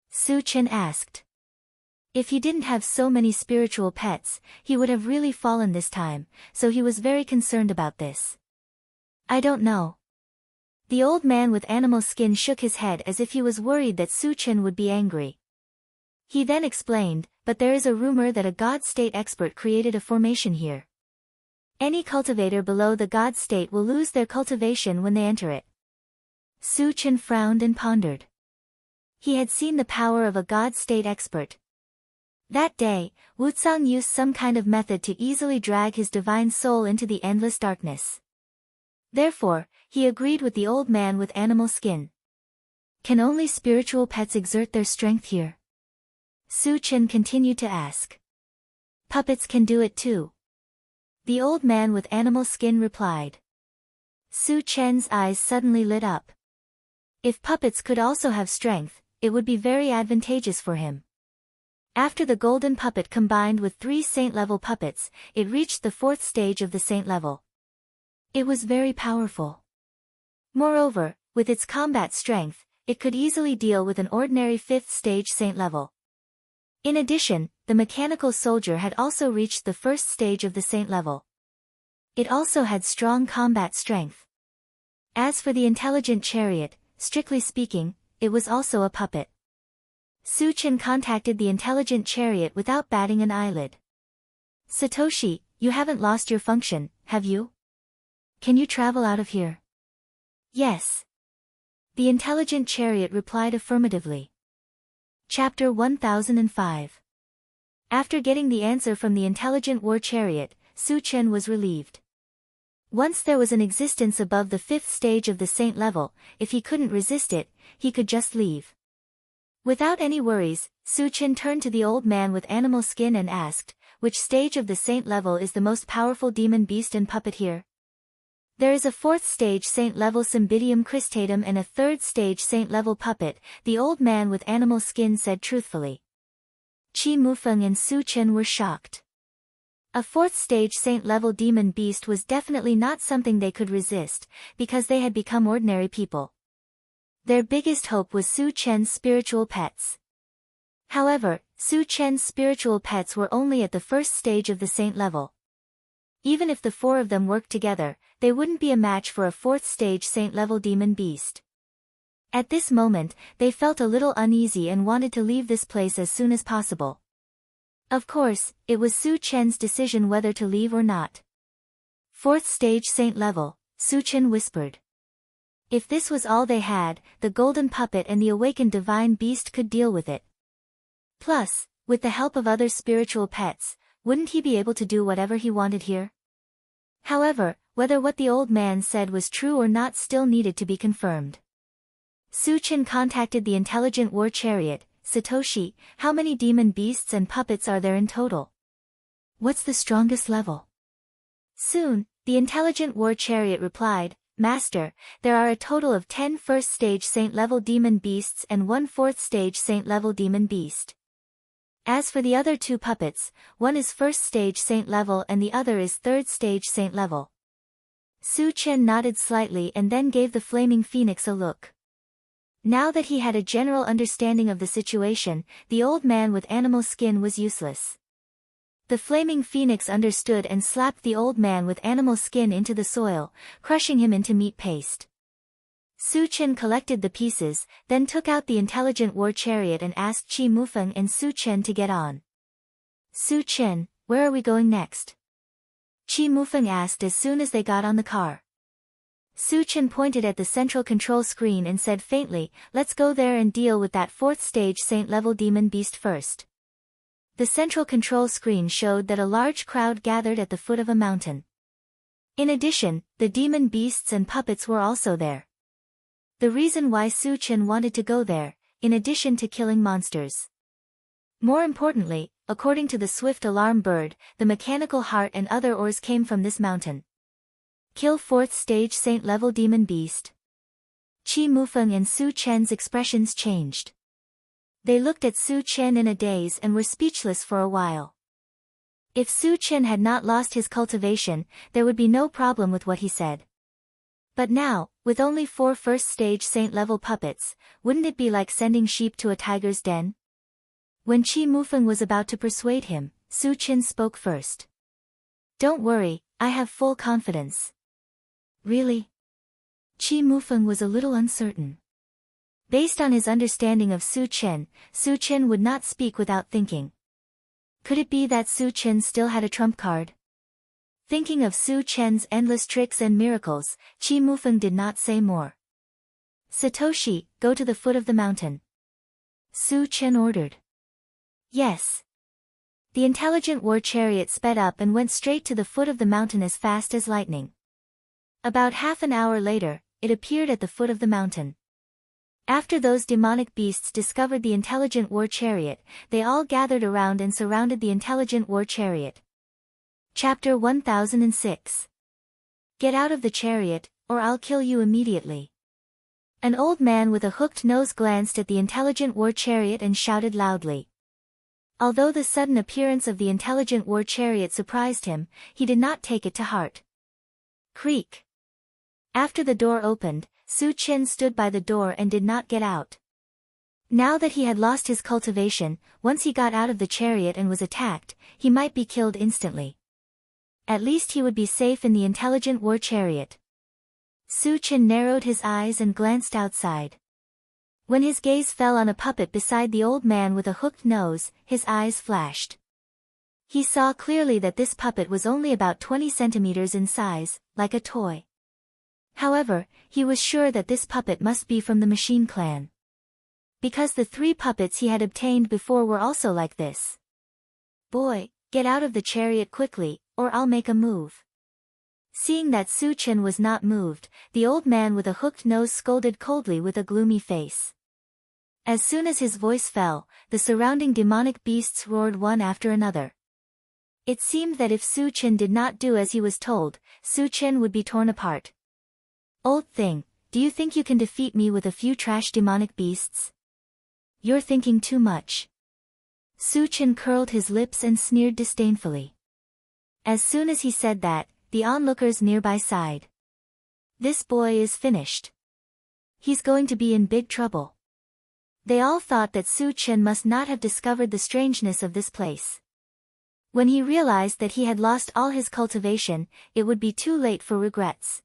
Su Chen asked. If he didn't have so many spiritual pets, he would have really fallen this time, so he was very concerned about this. I don't know. The old man with animal skin shook his head as if he was worried that Su Chen would be angry. He then explained, but there is a rumor that a God State expert created a formation here. Any cultivator below the God State will lose their cultivation when they enter it. Su Chen frowned and pondered. He had seen the power of a God State expert. That day, Wucang used some kind of method to easily drag his divine soul into the endless darkness. Therefore, he agreed with the old man with animal skin. Can only spiritual pets exert their strength here? Su Chen continued to ask. Puppets can do it too. The old man with animal skin replied. Su Chen's eyes suddenly lit up. If puppets could also have strength, it would be very advantageous for him. After the golden puppet combined with 3 saint-level puppets, it reached the 4th stage of the saint level. It was very powerful. Moreover, with its combat strength, it could easily deal with an ordinary 5th stage saint level. In addition, the mechanical soldier had also reached the 1st stage of the saint level. It also had strong combat strength. As for the intelligent chariot, strictly speaking, it was also a puppet. Su Chen contacted the intelligent chariot without batting an eyelid. Satoshi, you haven't lost your function, have you? Can you travel out of here? Yes. The intelligent chariot replied affirmatively. Chapter 1005. After getting the answer from the intelligent war chariot, Su Chen was relieved. Once there was an existence above the 5th stage of the saint level, if he couldn't resist it, he could just leave. Without any worries, Su Chen turned to the old man with animal skin and asked, which stage of the saint level is the most powerful demon beast and puppet here? There is a 4th stage saint level Cymbidium cristatum and a 3rd stage saint level puppet, the old man with animal skin said truthfully. Qi Mufeng and Su Chen were shocked. A 4th stage saint level demon beast was definitely not something they could resist, because they had become ordinary people. Their biggest hope was Su Chen's spiritual pets. However, Su Chen's spiritual pets were only at the 1st stage of the saint level. Even if the 4 of them worked together, they wouldn't be a match for a 4th stage saint level demon beast. At this moment, they felt a little uneasy and wanted to leave this place as soon as possible. Of course, it was Su Chen's decision whether to leave or not. 4th stage saint level, Su Chen whispered. If this was all they had, the golden puppet and the awakened divine beast could deal with it. Plus, with the help of other spiritual pets, wouldn't he be able to do whatever he wanted here? However, whether what the old man said was true or not still needed to be confirmed. Su Chen contacted the intelligent war chariot, Satoshi, how many demon beasts and puppets are there in total? What's the strongest level? Soon, the intelligent war chariot replied, Master, there are a total of 10 1st stage saint level demon beasts and 1 4th stage saint level demon beast. As for the other 2 puppets, one is 1st stage saint level and the other is 3rd stage saint level. Su Chen nodded slightly and then gave the flaming phoenix a look. Now that he had a general understanding of the situation, the old man with animal skin was useless. The flaming phoenix understood and slapped the old man with animal skin into the soil, crushing him into meat paste. Su Chen collected the pieces, then took out the intelligent war chariot and asked Qi Mufeng and Su Chen to get on. Su Chen, where are we going next? Qi Mufeng asked as soon as they got on the car. Su Chen pointed at the central control screen and said faintly, let's go there and deal with that 4th stage saint level demon beast first. The central control screen showed that a large crowd gathered at the foot of a mountain. In addition, the demon beasts and puppets were also there. The reason why Su Chen wanted to go there, in addition to killing monsters. More importantly, according to the swift alarm bird, the mechanical heart and other ores came from this mountain. Kill 4th stage saint level demon beast. Qi Mufeng and Su Chen's expressions changed. They looked at Su Chen in a daze and were speechless for a while. If Su Chen had not lost his cultivation, there would be no problem with what he said. But now, with only 4 1st stage saint level puppets, wouldn't it be like sending sheep to a tiger's den? When Qi Mufeng was about to persuade him, Su Chen spoke first. Don't worry, I have full confidence. Really? Qi Mufeng was a little uncertain. Based on his understanding of Su Chen would not speak without thinking. Could it be that Su Chen still had a trump card? Thinking of Su Chen's endless tricks and miracles, Qi Mufeng did not say more. Satoshi, go to the foot of the mountain. Su Chen ordered. Yes. The intelligent war chariot sped up and went straight to the foot of the mountain as fast as lightning. About half an hour later, it appeared at the foot of the mountain. After those demonic beasts discovered the intelligent war chariot, they all gathered around and surrounded the intelligent war chariot. Chapter 1006. Get out of the chariot, or I'll kill you immediately. An old man with a hooked nose glanced at the intelligent war chariot and shouted loudly. Although the sudden appearance of the intelligent war chariot surprised him, he did not take it to heart. Creak. After the door opened, Su Qian stood by the door and did not get out. Now that he had lost his cultivation, once he got out of the chariot and was attacked, he might be killed instantly. At least he would be safe in the intelligent war chariot. Su Qian narrowed his eyes and glanced outside. When his gaze fell on a puppet beside the old man with a hooked nose, his eyes flashed. He saw clearly that this puppet was only about 20 centimeters in size, like a toy. However, he was sure that this puppet must be from the Machine Clan. Because the 3 puppets he had obtained before were also like this. Boy, get out of the chariot quickly, or I'll make a move. Seeing that Su Qian was not moved, the old man with a hooked nose scolded coldly with a gloomy face. As soon as his voice fell, the surrounding demonic beasts roared one after another. It seemed that if Su Qian did not do as he was told, Su Qian would be torn apart. Old thing, do you think you can defeat me with a few trash demonic beasts? You're thinking too much. Su Qian curled his lips and sneered disdainfully. As soon as he said that, the onlookers nearby sighed. This boy is finished. He's going to be in big trouble. They all thought that Su Qian must not have discovered the strangeness of this place. When he realized that he had lost all his cultivation, it would be too late for regrets.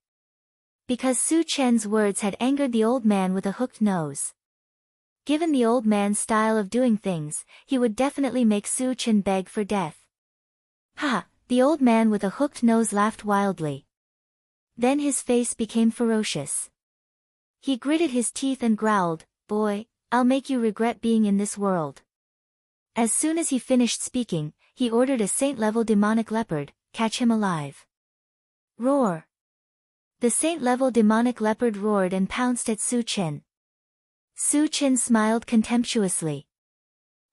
Because Su Qian's words had angered the old man with a hooked nose. Given the old man's style of doing things, he would definitely make Su Qian beg for death. Ha! The old man with a hooked nose laughed wildly. Then his face became ferocious. He gritted his teeth and growled, "Boy, I'll make you regret being in this world." As soon as he finished speaking, he ordered a saint-level demonic leopard, catch him alive. Roar! The saint-level demonic leopard roared and pounced at Su Qian. Su Qian smiled contemptuously.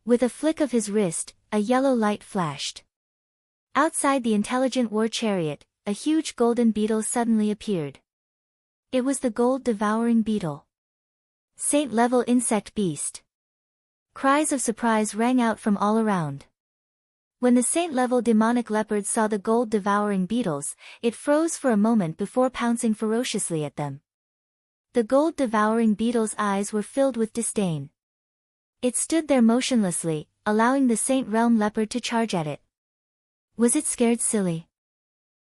With a flick of his wrist, a yellow light flashed. Outside the intelligent war chariot, a huge golden beetle suddenly appeared. It was the gold-devouring beetle. Saint-level insect beast. Cries of surprise rang out from all around. When the saint-level demonic leopard saw the gold-devouring beetles, it froze for a moment before pouncing ferociously at them. The gold-devouring beetle's eyes were filled with disdain. It stood there motionlessly, allowing the Saint Realm leopard to charge at it. Was it scared silly?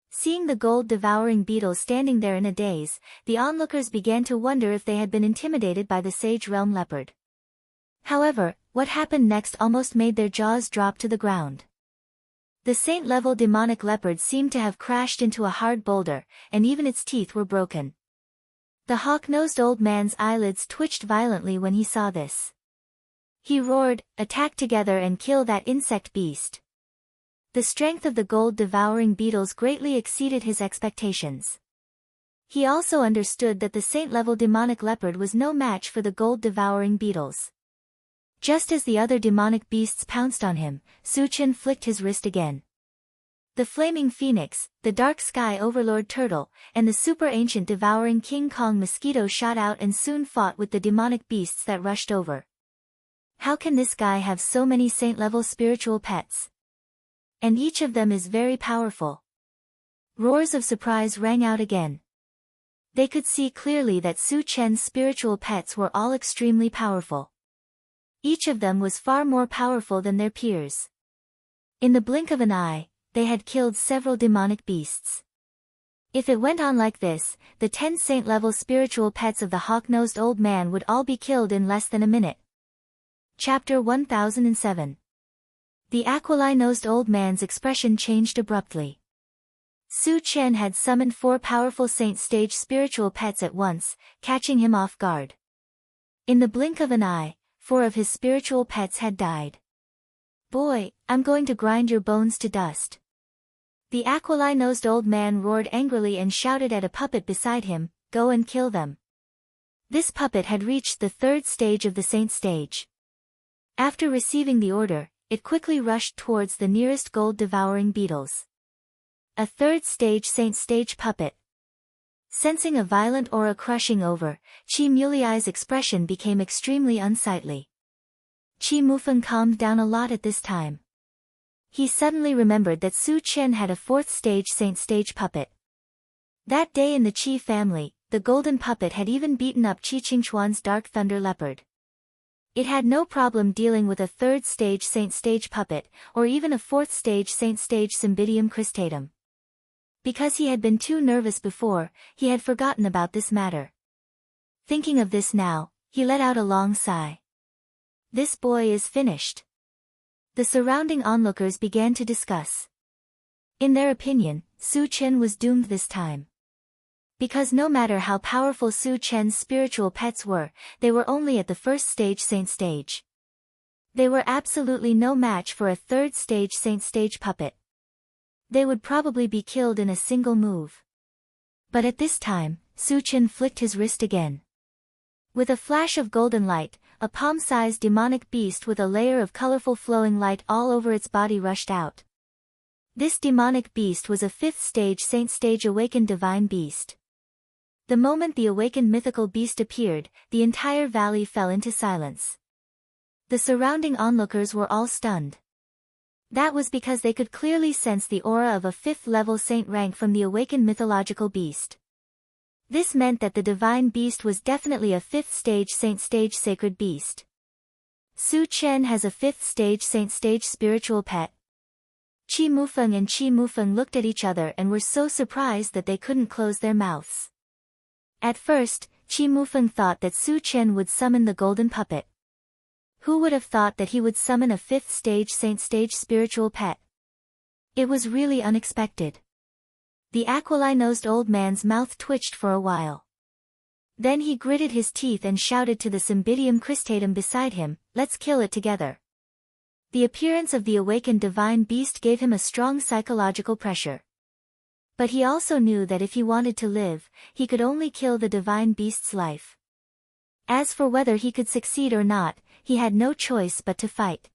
Seeing the gold-devouring beetle standing there in a daze, the onlookers began to wonder if they had been intimidated by the Sage Realm leopard. However, what happened next almost made their jaws drop to the ground. The saint-level demonic leopard seemed to have crashed into a hard boulder, and even its teeth were broken. The hawk-nosed old man's eyelids twitched violently when he saw this. He roared, "Attack together and kill that insect beast." The strength of the gold-devouring beetles greatly exceeded his expectations. He also understood that the saint-level demonic leopard was no match for the gold-devouring beetles. Just as the other demonic beasts pounced on him, Su Qian flicked his wrist again. The flaming phoenix, the dark sky overlord turtle, and the super-ancient devouring King Kong mosquito shot out and soon fought with the demonic beasts that rushed over. How can this guy have so many saint-level spiritual pets? And each of them is very powerful. Roars of surprise rang out again. They could see clearly that Su Qian's spiritual pets were all extremely powerful. Each of them was far more powerful than their peers. In the blink of an eye, they had killed several demonic beasts. If it went on like this, the 10 saint-level spiritual pets of the hawk-nosed old man would all be killed in less than a minute. Chapter 1007. The aquiline-nosed old man's expression changed abruptly. Su Qian had summoned 4 powerful saint-stage spiritual pets at once, catching him off guard. In the blink of an eye, 4 of his spiritual pets had died. "Boy, I'm going to grind your bones to dust." The aquiline-nosed old man roared angrily and shouted at a puppet beside him, "Go and kill them." This puppet had reached the 3rd stage of the saint stage. After receiving the order, it quickly rushed towards the nearest gold-devouring beetles. A 3rd stage saint stage puppet. Sensing a violent aura crushing over, Chi Muliai's expression became extremely unsightly. Chi Mufeng calmed down a lot at this time. He suddenly remembered that Su Chen had a 4th stage saint stage puppet. That day in the Qi family, the golden puppet had even beaten up Qi Qingchuan's Dark Thunder Leopard. It had no problem dealing with a 3rd stage saint stage puppet, or even a 4th stage saint stage Cymbidium cristatum. Because he had been too nervous before, he had forgotten about this matter. Thinking of this now, he let out a long sigh. This boy is finished. The surrounding onlookers began to discuss. In their opinion, Su Chen was doomed this time. Because no matter how powerful Su Chen's spiritual pets were, they were only at the 1st stage saint stage. They were absolutely no match for a 3rd stage saint stage puppet. They would probably be killed in a single move. But at this time, Su Chen flicked his wrist again. With a flash of golden light, a palm-sized demonic beast with a layer of colorful flowing light all over its body rushed out. This demonic beast was a 5th stage saint stage awakened divine beast. The moment the awakened mythical beast appeared, the entire valley fell into silence. The surrounding onlookers were all stunned. That was because they could clearly sense the aura of a 5th level saint rank from the awakened mythological beast. This meant that the divine beast was definitely a 5th stage saint stage sacred beast. Su Chen has a 5th stage saint stage spiritual pet. Qi Mufeng and Qi Mufeng looked at each other and were so surprised that they couldn't close their mouths. At first, Qi Mufeng thought that Su Chen would summon the golden puppet. Who would have thought that he would summon a 5th stage saint stage spiritual pet? It was really unexpected. The aquiline-nosed old man's mouth twitched for a while. Then he gritted his teeth and shouted to the Cymbidium cristatum beside him, "Let's kill it together." The appearance of the awakened divine beast gave him a strong psychological pressure. But he also knew that if he wanted to live, he could only kill the divine beast's life. As for whether he could succeed or not, he had no choice but to fight.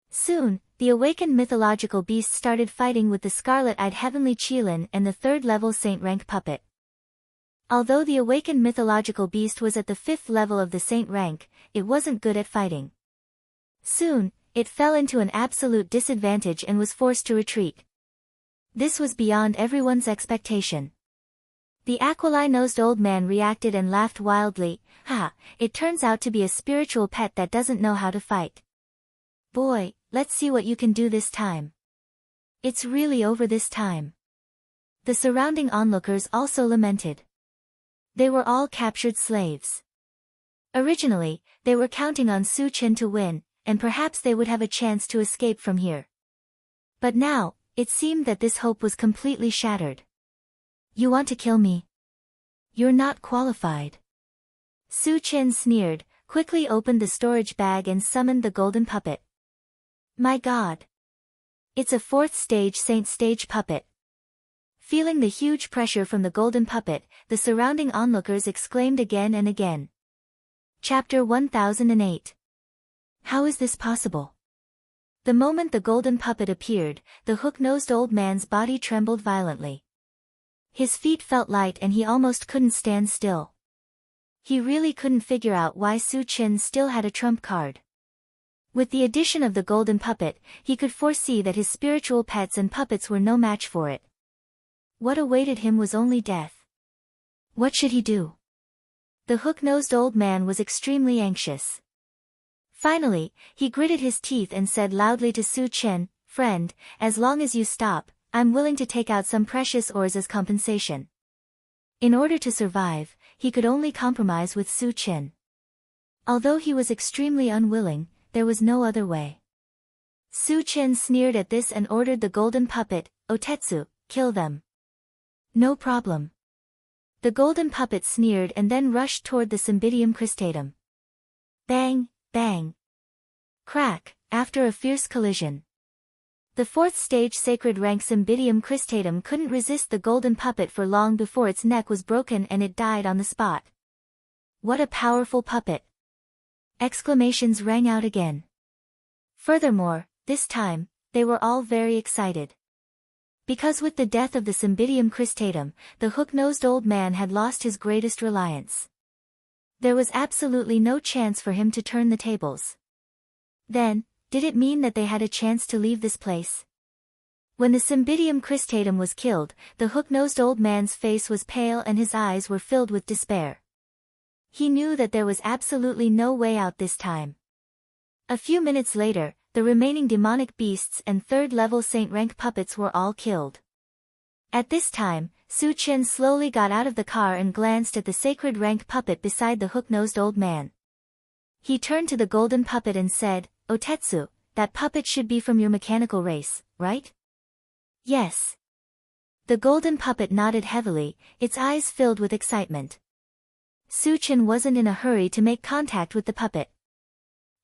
Soon, the awakened mythological beast started fighting with the scarlet-eyed heavenly Qilin and the 3rd level saint rank puppet. Although the awakened mythological beast was at the 5th level of the saint rank, it wasn't good at fighting. Soon, it fell into an absolute disadvantage and was forced to retreat. This was beyond everyone's expectation. The aquiline-nosed old man reacted and laughed wildly. "Ha, it turns out to be a spiritual pet that doesn't know how to fight. Boy, let's see what you can do this time. It's really over this time." The surrounding onlookers also lamented. They were all captured slaves. Originally, they were counting on Su Chen to win, and perhaps they would have a chance to escape from here. But now, it seemed that this hope was completely shattered. "You want to kill me? You're not qualified." Su Chen sneered, quickly opened the storage bag and summoned the golden puppet. My God! It's a 4th stage saint stage puppet. Feeling the huge pressure from the golden puppet, the surrounding onlookers exclaimed again and again. Chapter 1008. How is this possible? The moment the golden puppet appeared, the hook-nosed old man's body trembled violently. His feet felt light and he almost couldn't stand still. He really couldn't figure out why Su Chen still had a trump card. With the addition of the golden puppet, he could foresee that his spiritual pets and puppets were no match for it. What awaited him was only death. What should he do? The hook-nosed old man was extremely anxious. Finally, he gritted his teeth and said loudly to Su Chen, "Friend, as long as you stop, I'm willing to take out some precious ores as compensation." In order to survive, he could only compromise with Su Chen. Although he was extremely unwilling, there was no other way. Su Chen sneered at this and ordered the golden puppet, "Otetsu, kill them." "No problem." The golden puppet sneered and then rushed toward the Cymbidium cristatum. Bang, bang. Crack, after a fierce collision. The 4th stage sacred rank Cymbidium cristatum couldn't resist the golden puppet for long before its neck was broken and it died on the spot. What a powerful puppet! Exclamations rang out again. Furthermore, this time, they were all very excited. Because with the death of the Cymbidium cristatum, the hook-nosed old man had lost his greatest reliance. There was absolutely no chance for him to turn the tables. Then, did it mean that they had a chance to leave this place? When the Cymbidium cristatum was killed, the hook-nosed old man's face was pale and his eyes were filled with despair. He knew that there was absolutely no way out this time. A few minutes later, the remaining demonic beasts and third-level saint rank puppets were all killed. At this time, Su Chen slowly got out of the car and glanced at the sacred rank puppet beside the hook-nosed old man. He turned to the golden puppet and said, "Otetsu, that puppet should be from your mechanical race, right?" "Yes." The golden puppet nodded heavily, its eyes filled with excitement. Su Chen wasn't in a hurry to make contact with the puppet.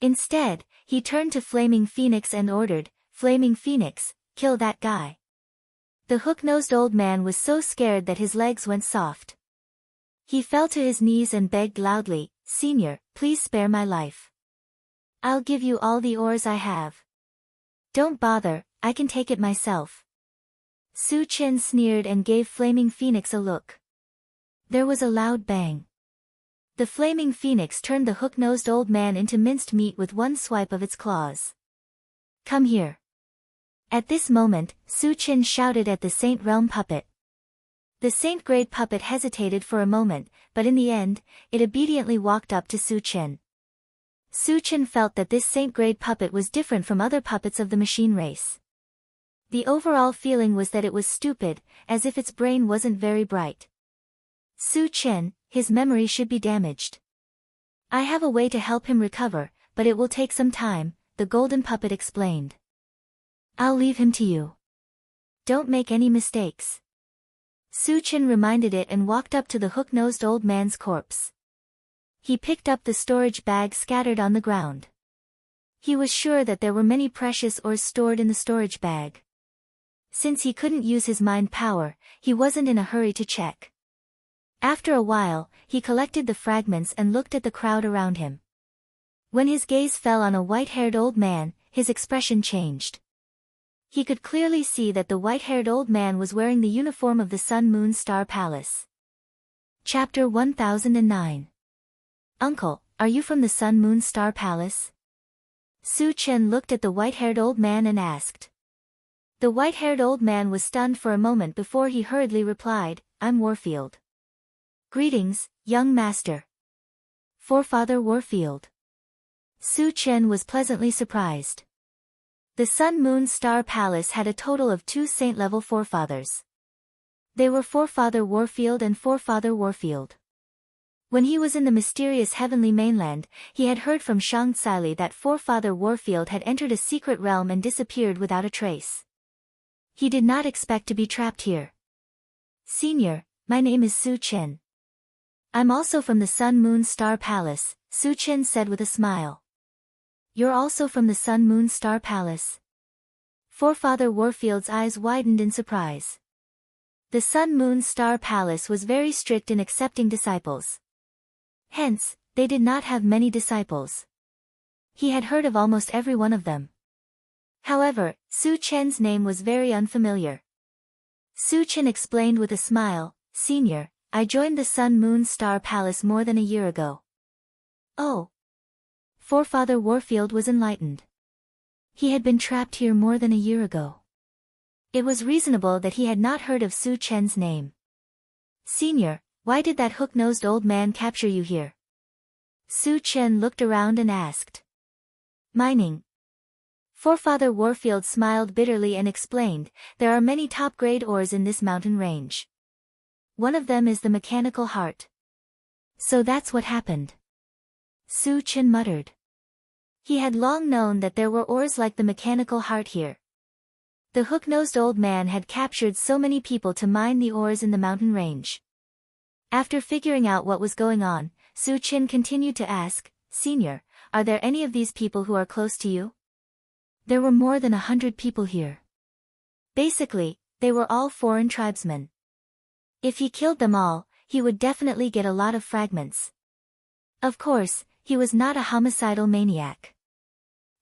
Instead, he turned to Flaming Phoenix and ordered, "Flaming Phoenix, kill that guy." The hook-nosed old man was so scared that his legs went soft. He fell to his knees and begged loudly, "Senior, please spare my life. I'll give you all the ores I have." "Don't bother, I can take it myself." Su Chen sneered and gave Flaming Phoenix a look. There was a loud bang. The Flaming Phoenix turned the hook-nosed old man into minced meat with one swipe of its claws. "Come here." At this moment, Su Chen shouted at the Saint Realm puppet. The Saint Grade puppet hesitated for a moment, but in the end, it obediently walked up to Su Chen. Su Chen felt that this Saint Grade puppet was different from other puppets of the machine race. The overall feeling was that it was stupid, as if its brain wasn't very bright. Su Chen, his memory should be damaged. "I have a way to help him recover, but it will take some time," the golden puppet explained. "I'll leave him to you. Don't make any mistakes." Su Chen reminded it and walked up to the hook-nosed old man's corpse. He picked up the storage bag scattered on the ground. He was sure that there were many precious ores stored in the storage bag. Since he couldn't use his mind power, he wasn't in a hurry to check. After a while, he collected the fragments and looked at the crowd around him. When his gaze fell on a white-haired old man, his expression changed. He could clearly see that the white-haired old man was wearing the uniform of the Sun Moon Star Palace. Chapter 1009. "Uncle, are you from the Sun Moon Star Palace?" Su Chen looked at the white-haired old man and asked. The white-haired old man was stunned for a moment before he hurriedly replied, "I'm Warfield." "Greetings, young master." "Forefather Warfield." Su Chen was pleasantly surprised. The Sun Moon Star Palace had a total of 2 saint-level forefathers. They were Forefather Warfield and Forefather Warfield. When he was in the mysterious heavenly mainland, he had heard from Shang Tsili that Forefather Warfield had entered a secret realm and disappeared without a trace. He did not expect to be trapped here. "Senior, my name is Su Chen. I'm also from the Sun Moon Star Palace," Su Chen said with a smile. "You're also from the Sun Moon Star Palace?" Forefather Warfield's eyes widened in surprise. The Sun Moon Star Palace was very strict in accepting disciples. Hence, they did not have many disciples. He had heard of almost every one of them. However, Su Chen's name was very unfamiliar. Su Chen explained with a smile, "Senior, I joined the Sun Moon Star Palace more than a year ago." "Oh." Forefather Warfield was enlightened. He had been trapped here more than a year ago. It was reasonable that he had not heard of Su Chen's name. "Senior, why did that hook-nosed old man capture you here?" Su Chen looked around and asked. "Mining." Forefather Warfield smiled bitterly and explained, "There are many top-grade ores in this mountain range. One of them is the mechanical heart." "So that's what happened." Su Chen muttered. He had long known that there were ores like the mechanical heart here. The hook-nosed old man had captured so many people to mine the ores in the mountain range. After figuring out what was going on, Su Chen continued to ask, "Senior, are there any of these people who are close to you?" There were more than 100 people here. Basically, they were all foreign tribesmen. If he killed them all, he would definitely get a lot of fragments. Of course, he was not a homicidal maniac.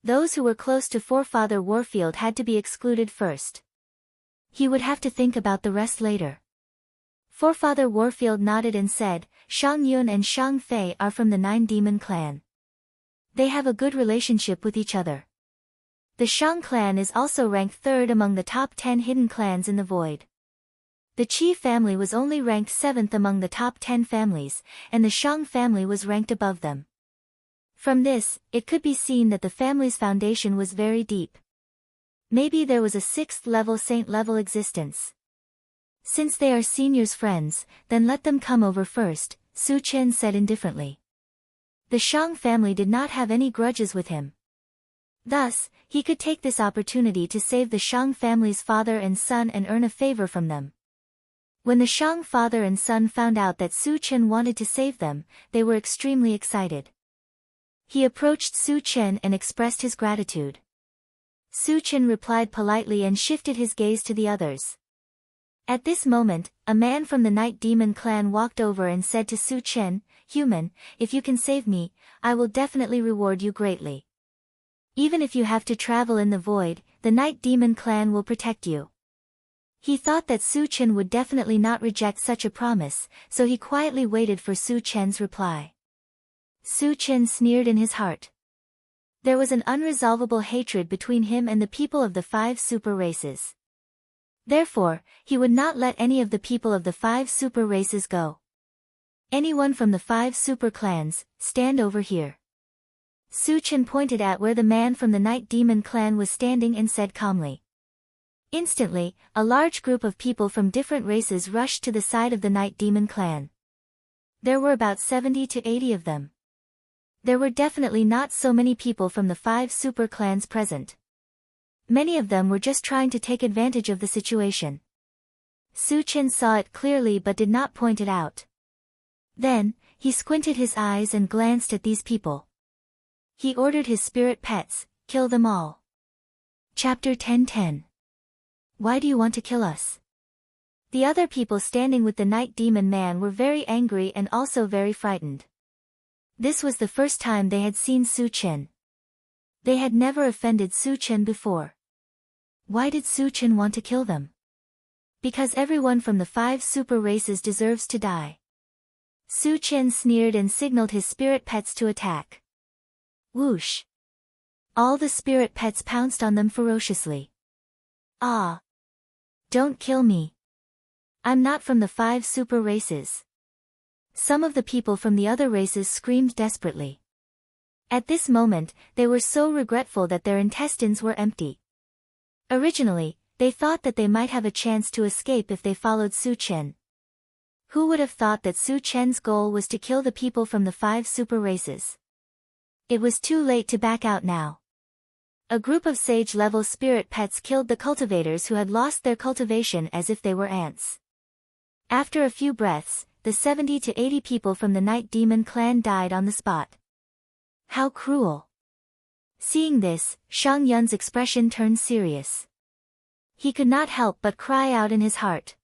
Those who were close to Forefather Warfield had to be excluded first. He would have to think about the rest later. Forefather Warfield nodded and said, Shang Yun and Shang Fei are from the Nine Demon clan. They have a good relationship with each other. The Shang clan is also ranked third among the top 10 hidden clans in the void. The Qi family was only ranked 7th among the top 10 families, and the Shang family was ranked above them. From this, it could be seen that the family's foundation was very deep. Maybe there was a 6th level saint level existence. Since they are seniors' friends, then let them come over first, Su Chen said indifferently. The Shang family did not have any grudges with him. Thus, he could take this opportunity to save the Shang family's father and son and earn a favor from them. When the Shang father and son found out that Su Chen wanted to save them, they were extremely excited. He approached Su Chen and expressed his gratitude. Su Chen replied politely and shifted his gaze to the others. At this moment, a man from the Night Demon clan walked over and said to Su Chen, Human, if you can save me, I will definitely reward you greatly. Even if you have to travel in the void, the Night Demon clan will protect you. He thought that Su Chen would definitely not reject such a promise, so he quietly waited for Su Chen's reply. Su Chen sneered in his heart. There was an unresolvable hatred between him and the people of the 5 super races. Therefore, he would not let any of the people of the 5 super races go. Anyone from the 5 super clans, stand over here. Su Chen pointed at where the man from the Night Demon clan was standing and said calmly. Instantly, a large group of people from different races rushed to the side of the Night Demon clan. There were about 70 to 80 of them. There were definitely not so many people from the 5 super clans present. Many of them were just trying to take advantage of the situation. Su Chen saw it clearly but did not point it out. Then, he squinted his eyes and glanced at these people. He ordered his spirit pets, kill them all. Chapter 10:10. Why do you want to kill us? The other people standing with the Night Demon man were very angry and also very frightened. This was the first time they had seen Su Chen. They had never offended Su Chen before. Why did Su Chen want to kill them? Because everyone from the 5 super races deserves to die. Su Chen sneered and signaled his spirit pets to attack. Whoosh! All the spirit pets pounced on them ferociously. Ah! Don't kill me. I'm not from the 5 super races. Some of the people from the other races screamed desperately. At this moment, they were so regretful that their intestines were empty. Originally, they thought that they might have a chance to escape if they followed Su Chen. Who would have thought that Su Chen's goal was to kill the people from the 5 super races? It was too late to back out now. A group of sage-level spirit pets killed the cultivators who had lost their cultivation as if they were ants. After a few breaths, the 70 to 80 people from the Night Demon clan died on the spot. How cruel! Seeing this, Shang Yun's expression turned serious. He could not help but cry out in his heart.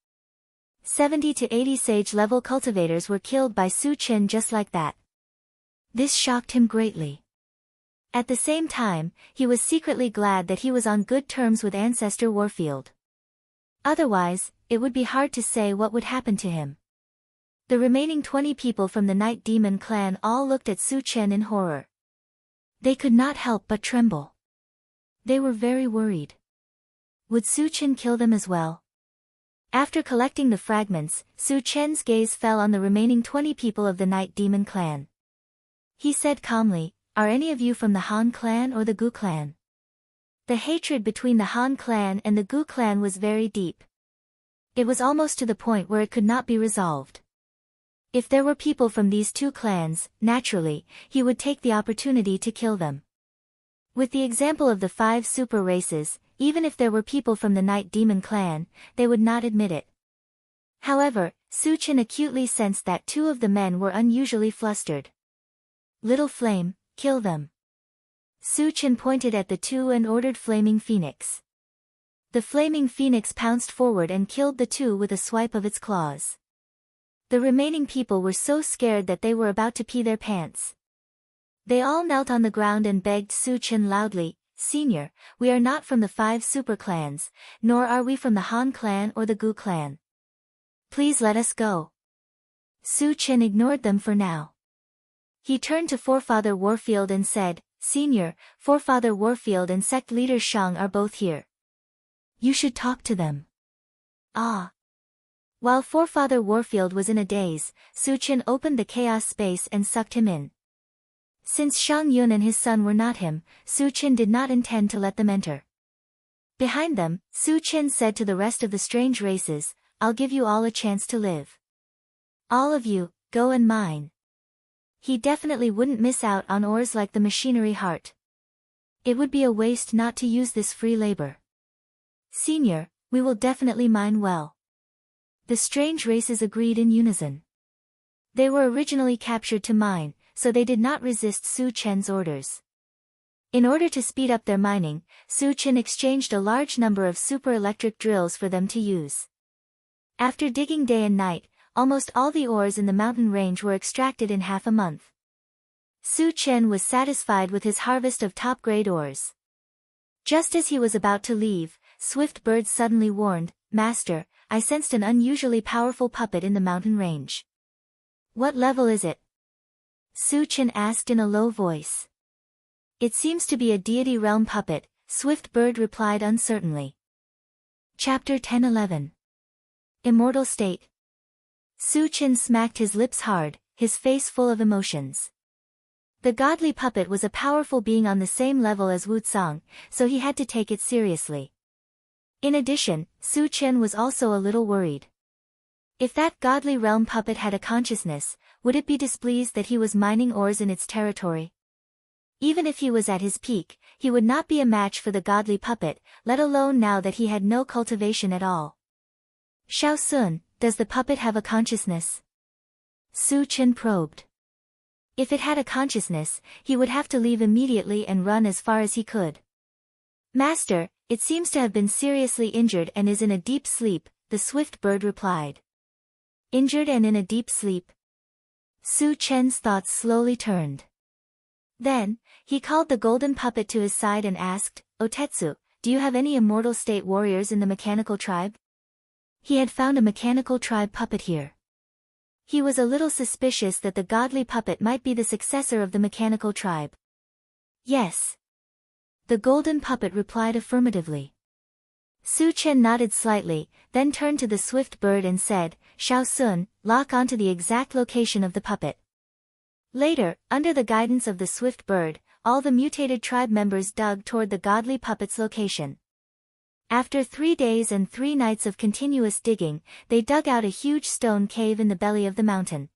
70 to 80 sage-level cultivators were killed by Su Chen just like that. This shocked him greatly. At the same time, he was secretly glad that he was on good terms with Ancestor Warfield. Otherwise, it would be hard to say what would happen to him. The remaining 20 people from the Night Demon clan all looked at Su Chen in horror. They could not help but tremble. They were very worried. Would Su Chen kill them as well? After collecting the fragments, Su Chen's gaze fell on the remaining 20 people of the Night Demon clan. He said calmly, Are any of you from the Han clan or the Gu clan? The hatred between the Han clan and the Gu clan was very deep. It was almost to the point where it could not be resolved. If there were people from these 2 clans, naturally, he would take the opportunity to kill them. With the example of the 5 super races, even if there were people from the Night Demon clan, they would not admit it. However, Su Chen acutely sensed that 2 of the men were unusually flustered. Little Flame, kill them. Su Chen pointed at the 2 and ordered Flaming Phoenix. The Flaming Phoenix pounced forward and killed the 2 with a swipe of its claws. The remaining people were so scared that they were about to pee their pants. They all knelt on the ground and begged Su Chen loudly, Senior, we are not from the 5 super clans, nor are we from the Han clan or the Gu clan. Please let us go. Su Chen ignored them for now. He turned to Forefather Warfield and said, Senior, Forefather Warfield and sect leader Shang are both here. You should talk to them. Ah. While Forefather Warfield was in a daze, Su Chen opened the chaos space and sucked him in. Since Shang Yun and his son were not him, Su Chen did not intend to let them enter. Behind them, Su Chen said to the rest of the strange races, I'll give you all a chance to live. All of you, go and mine. He definitely wouldn't miss out on ores like the machinery heart. It would be a waste not to use this free labor. Senior, we will definitely mine well. The strange races agreed in unison. They were originally captured to mine, so they did not resist Su Chen's orders. In order to speed up their mining, Su Chen exchanged a large number of super electric drills for them to use. After digging day and night, almost all the ores in the mountain range were extracted in half a month. Su Chen was satisfied with his harvest of top-grade ores. Just as he was about to leave, Swift Bird suddenly warned, Master, I sensed an unusually powerful puppet in the mountain range. What level is it? Su Chen asked in a low voice. It seems to be a deity realm puppet, Swift Bird replied uncertainly. Chapter 10-11. Immortal State. Su Chen smacked his lips hard, his face full of emotions. The godly puppet was a powerful being on the same level as Wu Cang, so he had to take it seriously. In addition, Su Chen was also a little worried. If that godly realm puppet had a consciousness, would it be displeased that he was mining ores in its territory? Even if he was at his peak, he would not be a match for the godly puppet, let alone now that he had no cultivation at all. Xiao Sun, does the puppet have a consciousness? Su Chen probed. If it had a consciousness, he would have to leave immediately and run as far as he could. Master, it seems to have been seriously injured and is in a deep sleep, the Swift Bird replied. Injured and in a deep sleep? Su Chen's thoughts slowly turned. Then, he called the golden puppet to his side and asked, Otetsu, do you have any immortal state warriors in the mechanical tribe? He had found a mechanical tribe puppet here. He was a little suspicious that the godly puppet might be the successor of the mechanical tribe. Yes. The golden puppet replied affirmatively. Su Chen nodded slightly, then turned to the Swift Bird and said, Xiao Sun, lock onto the exact location of the puppet. Later, under the guidance of the Swift Bird, all the mutated tribe members dug toward the godly puppet's location. After 3 days and 3 nights of continuous digging, they dug out a huge stone cave in the belly of the mountain.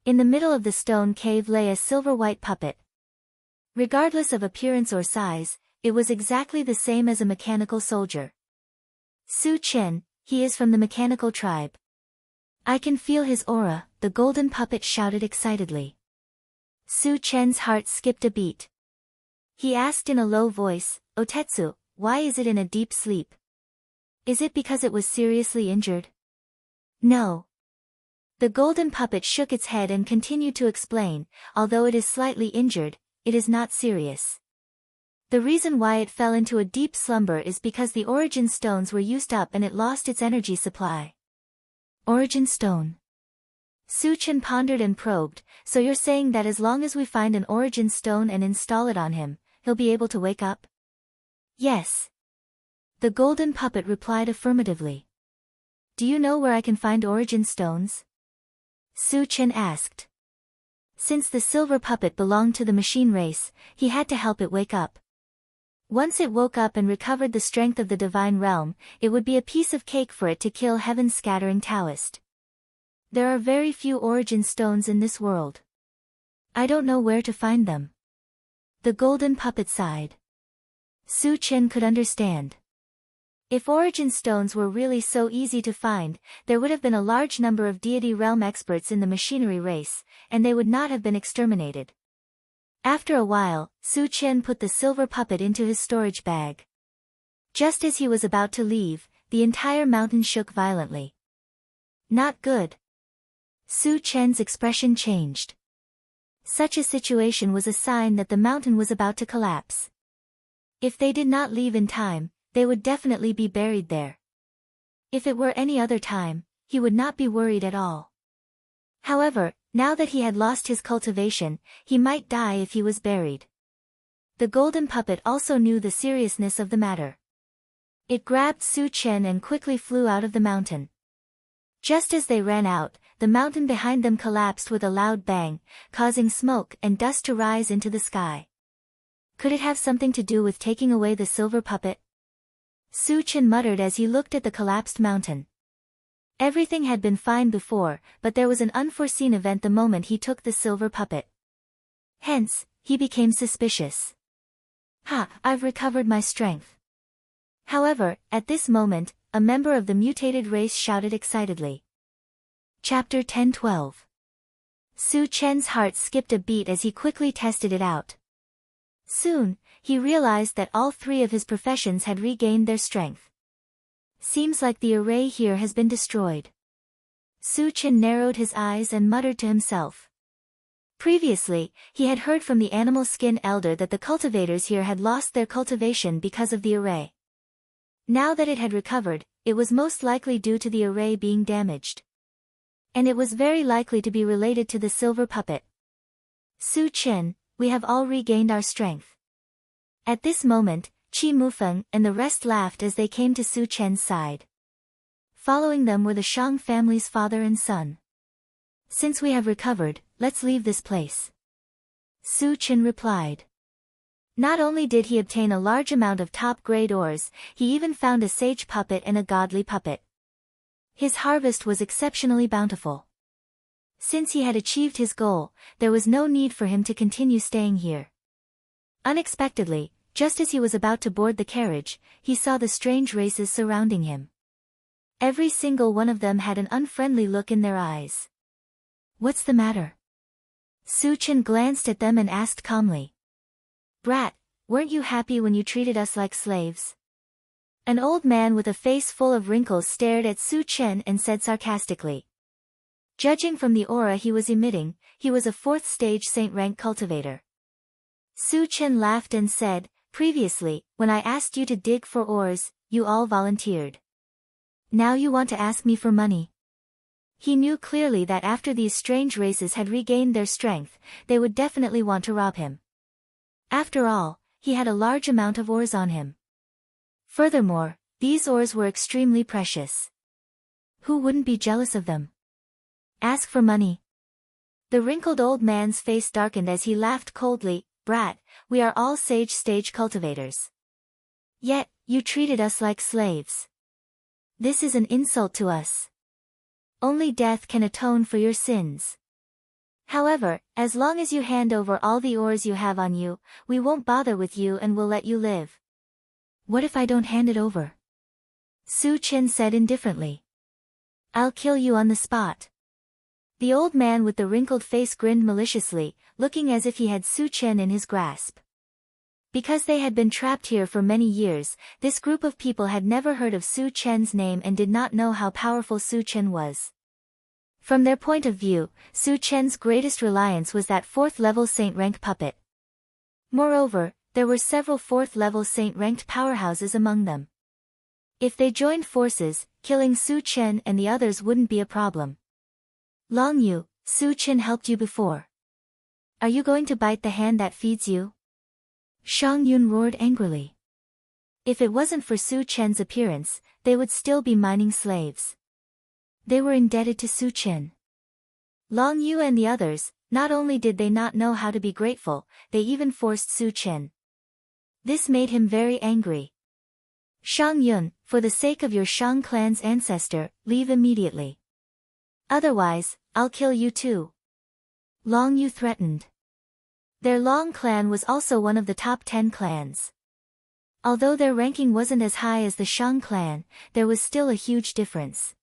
In the middle of the stone cave lay a silver-white puppet. Regardless of appearance or size, it was exactly the same as a mechanical soldier. Su Chen, he is from the mechanical tribe. I can feel his aura, the golden puppet shouted excitedly. Su Chen's heart skipped a beat. He asked in a low voice, Otetsu, why is it in a deep sleep? Is it because it was seriously injured? No. The golden puppet shook its head and continued to explain, although it is slightly injured, it is not serious. The reason why it fell into a deep slumber is because the origin stones were used up and it lost its energy supply. Origin stone. Su Chen pondered and probed, so you're saying that as long as we find an origin stone and install it on him, he'll be able to wake up? Yes. The golden puppet replied affirmatively. Do you know where I can find origin stones? Su Chen asked. Since the silver puppet belonged to the machine race, he had to help it wake up. Once it woke up and recovered the strength of the divine realm, it would be a piece of cake for it to kill heaven's scattering Taoist. There are very few origin stones in this world. I don't know where to find them. The golden puppet sighed. Su Chen could understand. If origin stones were really so easy to find, there would have been a large number of deity realm experts in the machinery race, and they would not have been exterminated. After a while, Su Chen put the silver puppet into his storage bag. Just as he was about to leave, the entire mountain shook violently. Not good. Su Chen's expression changed. Such a situation was a sign that the mountain was about to collapse. If they did not leave in time, they would definitely be buried there. If it were any other time, he would not be worried at all. However, now that he had lost his cultivation, he might die if he was buried. The golden puppet also knew the seriousness of the matter. It grabbed Su Chen and quickly flew out of the mountain. Just as they ran out, the mountain behind them collapsed with a loud bang, causing smoke and dust to rise into the sky. Could it have something to do with taking away the silver puppet? Su Chen muttered as he looked at the collapsed mountain. Everything had been fine before, but there was an unforeseen event the moment he took the silver puppet. Hence, he became suspicious. I've recovered my strength. However, at this moment, a member of the mutated race shouted excitedly. Chapter 10-12. Su Chen's heart skipped a beat as he quickly tested it out. Soon, he realized that all three of his professions had regained their strength. Seems like the array here has been destroyed. Su Chen narrowed his eyes and muttered to himself. Previously, he had heard from the animal skin elder that the cultivators here had lost their cultivation because of the array. Now that it had recovered, it was most likely due to the array being damaged. And it was very likely to be related to the silver puppet. Su Chen, we have all regained our strength. At this moment, Qi Mufeng and the rest laughed as they came to Su Chen's side. Following them were the Shang family's father and son. Since we have recovered, let's leave this place. Su Chen replied. Not only did he obtain a large amount of top-grade ores, he even found a sage puppet and a godly puppet. His harvest was exceptionally bountiful. Since he had achieved his goal, there was no need for him to continue staying here. Unexpectedly, just as he was about to board the carriage, he saw the strange races surrounding him. Every single one of them had an unfriendly look in their eyes. What's the matter? Su Chen glanced at them and asked calmly. Brat, weren't you happy when you treated us like slaves? An old man with a face full of wrinkles stared at Su Chen and said sarcastically. Judging from the aura he was emitting, he was a 4th stage saint rank cultivator. Su Chen laughed and said, previously, when I asked you to dig for ores, you all volunteered. Now you want to ask me for money. He knew clearly that after these strange races had regained their strength, they would definitely want to rob him. After all, he had a large amount of ores on him. Furthermore, these ores were extremely precious. Who wouldn't be jealous of them? Ask for money. The wrinkled old man's face darkened as he laughed coldly. Brat, we are all sage stage cultivators. Yet, you treated us like slaves. This is an insult to us. Only death can atone for your sins. However, as long as you hand over all the ores you have on you, we won't bother with you and will let you live. What if I don't hand it over? Su Chen said indifferently. I'll kill you on the spot. The old man with the wrinkled face grinned maliciously, looking as if he had Su Chen in his grasp. Because they had been trapped here for many years, this group of people had never heard of Su Chen's name and did not know how powerful Su Chen was. From their point of view, Su Chen's greatest reliance was that 4th-level saint-ranked puppet. Moreover, there were several 4th-level saint-ranked powerhouses among them. If they joined forces, killing Su Chen and the others wouldn't be a problem. Long Yu, Su Chen helped you before. Are you going to bite the hand that feeds you? Shang Yun roared angrily. If it wasn't for Su Chen's appearance, they would still be mining slaves. They were indebted to Su Chen. Long Yu and the others, not only did they not know how to be grateful, they even forced Su Chen. This made him very angry. Shang Yun, for the sake of your Shang clan's ancestor, leave immediately. Otherwise, I'll kill you too. Long Yu threatened. Their Long clan was also one of the top 10 clans. Although their ranking wasn't as high as the Shang clan, there was still a huge difference.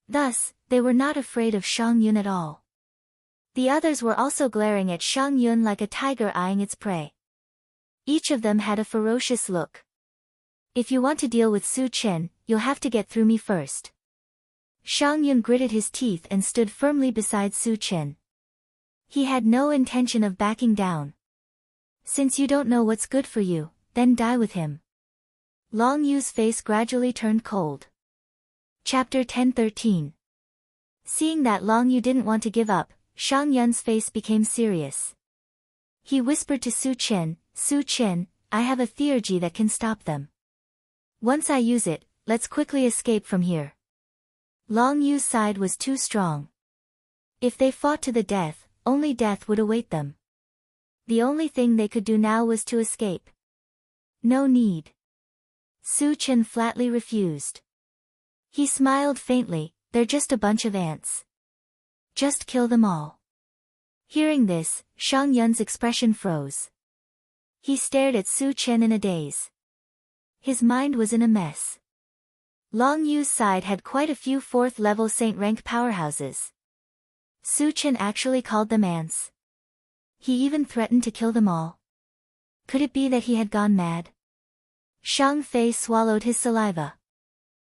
Thus, they were not afraid of Shang Yun at all. The others were also glaring at Shang Yun like a tiger eyeing its prey. Each of them had a ferocious look. If you want to deal with Su Chen, you'll have to get through me first. Shang Yun gritted his teeth and stood firmly beside Su Chen. He had no intention of backing down. Since you don't know what's good for you, then die with him. Long Yu's face gradually turned cold. Chapter 10:13. Seeing that Long Yu didn't want to give up, Shang Yun's face became serious. He whispered to Su Qin, I have a theurgy that can stop them. Once I use it, let's quickly escape from here. Long Yu's side was too strong. If they fought to the death, only death would await them. The only thing they could do now was to escape. No need. Su Qin flatly refused. He smiled faintly, they're just a bunch of ants. Just kill them all. Hearing this, Shang Yun's expression froze. He stared at Su Qin in a daze. His mind was in a mess. Long Yu's side had quite a few 4th level saint rank powerhouses. Su Qin actually called them ants. He even threatened to kill them all. Could it be that he had gone mad? Shang Fei swallowed his saliva.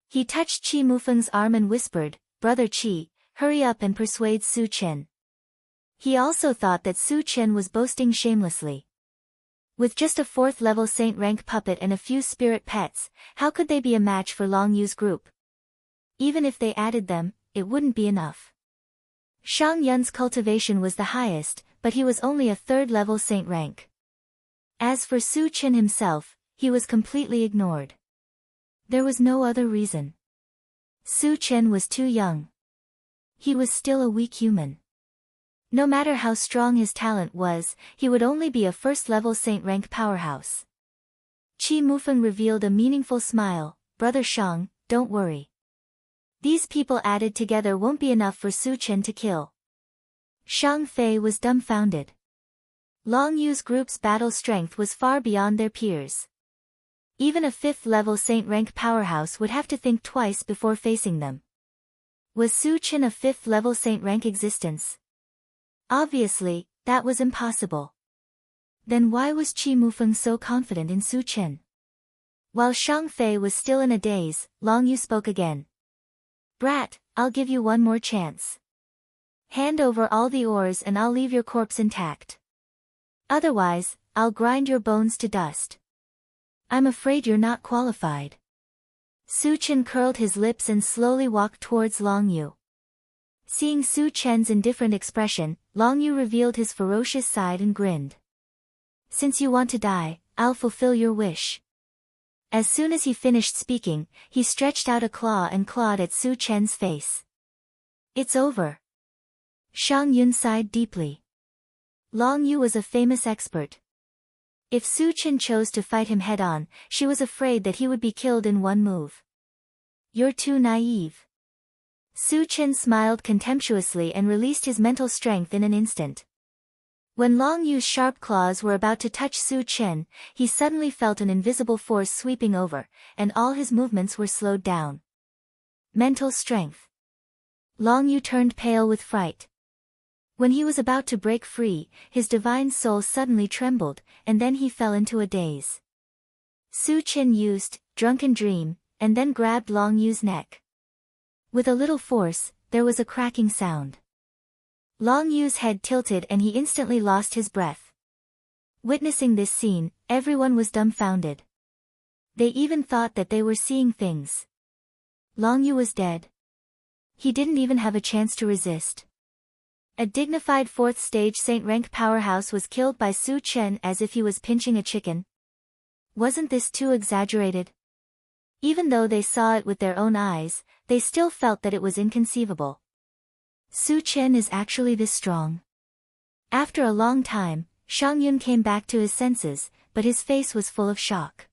He touched Qi Mufeng's arm and whispered, Brother Qi, hurry up and persuade Su Qin. He also thought that Su Qin was boasting shamelessly. With just a 4th level saint rank puppet and a few spirit pets, how could they be a match for Long Yu's group? Even if they added them, it wouldn't be enough. Shang Yun's cultivation was the highest, but he was only a 3rd level saint rank. As for Su Qin himself, he was completely ignored. There was no other reason. Su Qin was too young. He was still a weak human. No matter how strong his talent was, he would only be a 1st level saint rank powerhouse. Qi Mufeng revealed a meaningful smile, Brother Shang, don't worry. These people added together won't be enough for Su Qin to kill. Shang Fei was dumbfounded. Long Yu's group's battle strength was far beyond their peers. Even a 5th level saint rank powerhouse would have to think twice before facing them. Was Su Qin a 5th level saint rank existence? Obviously, that was impossible. Then why was Qi Mufeng so confident in Su Qin? While Shang Fei was still in a daze, Long Yu spoke again. Brat, I'll give you one more chance. Hand over all the ores and I'll leave your corpse intact. Otherwise, I'll grind your bones to dust. I'm afraid you're not qualified. Su Qin curled his lips and slowly walked towards Long Yu. Seeing Su Qin's indifferent expression, Long Yu revealed his ferocious side and grinned. Since you want to die, I'll fulfill your wish. As soon as he finished speaking, he stretched out a claw and clawed at Su Qin's face. It's over. Shang Yun sighed deeply. Long Yu was a famous expert. If Su Qin chose to fight him head-on, she was afraid that he would be killed in one move. You're too naive. Su Qin smiled contemptuously and released his mental strength in an instant. When Long Yu's sharp claws were about to touch Su Qin, he suddenly felt an invisible force sweeping over, and all his movements were slowed down. Mental strength. Long Yu turned pale with fright. When he was about to break free, his divine soul suddenly trembled, and then he fell into a daze. Su Qin used Drunken Dream, and then grabbed Long Yu's neck. With a little force, there was a cracking sound. Long Yu's head tilted and he instantly lost his breath. Witnessing this scene, everyone was dumbfounded. They even thought that they were seeing things. Long Yu was dead. He didn't even have a chance to resist. A dignified 4th stage saint rank powerhouse was killed by Su Qin as if he was pinching a chicken. Wasn't this too exaggerated? Even though they saw it with their own eyes, they still felt that it was inconceivable. Su Qin is actually this strong. After a long time, Shang Yun came back to his senses, but his face was full of shock.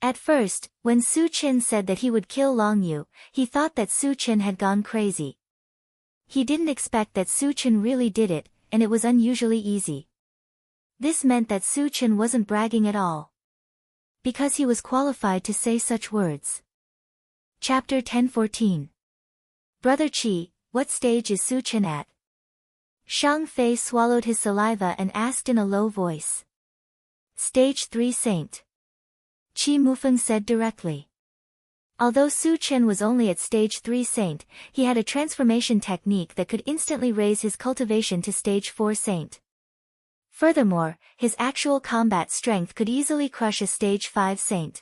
At first, when Su Qin said that he would kill Long Yu, he thought that Su Qin had gone crazy. He didn't expect that Su Qin really did it, and it was unusually easy. This meant that Su Qin wasn't bragging at all. Because he was qualified to say such words. Chapter 10:14. Brother Qi, what stage is Su Qin at? Shang Fei swallowed his saliva and asked in a low voice. Stage 3 Saint. Qi Mufeng said directly. Although Su Qin was only at stage 3 Saint, he had a transformation technique that could instantly raise his cultivation to stage 4 Saint. Furthermore, his actual combat strength could easily crush a stage 5 saint.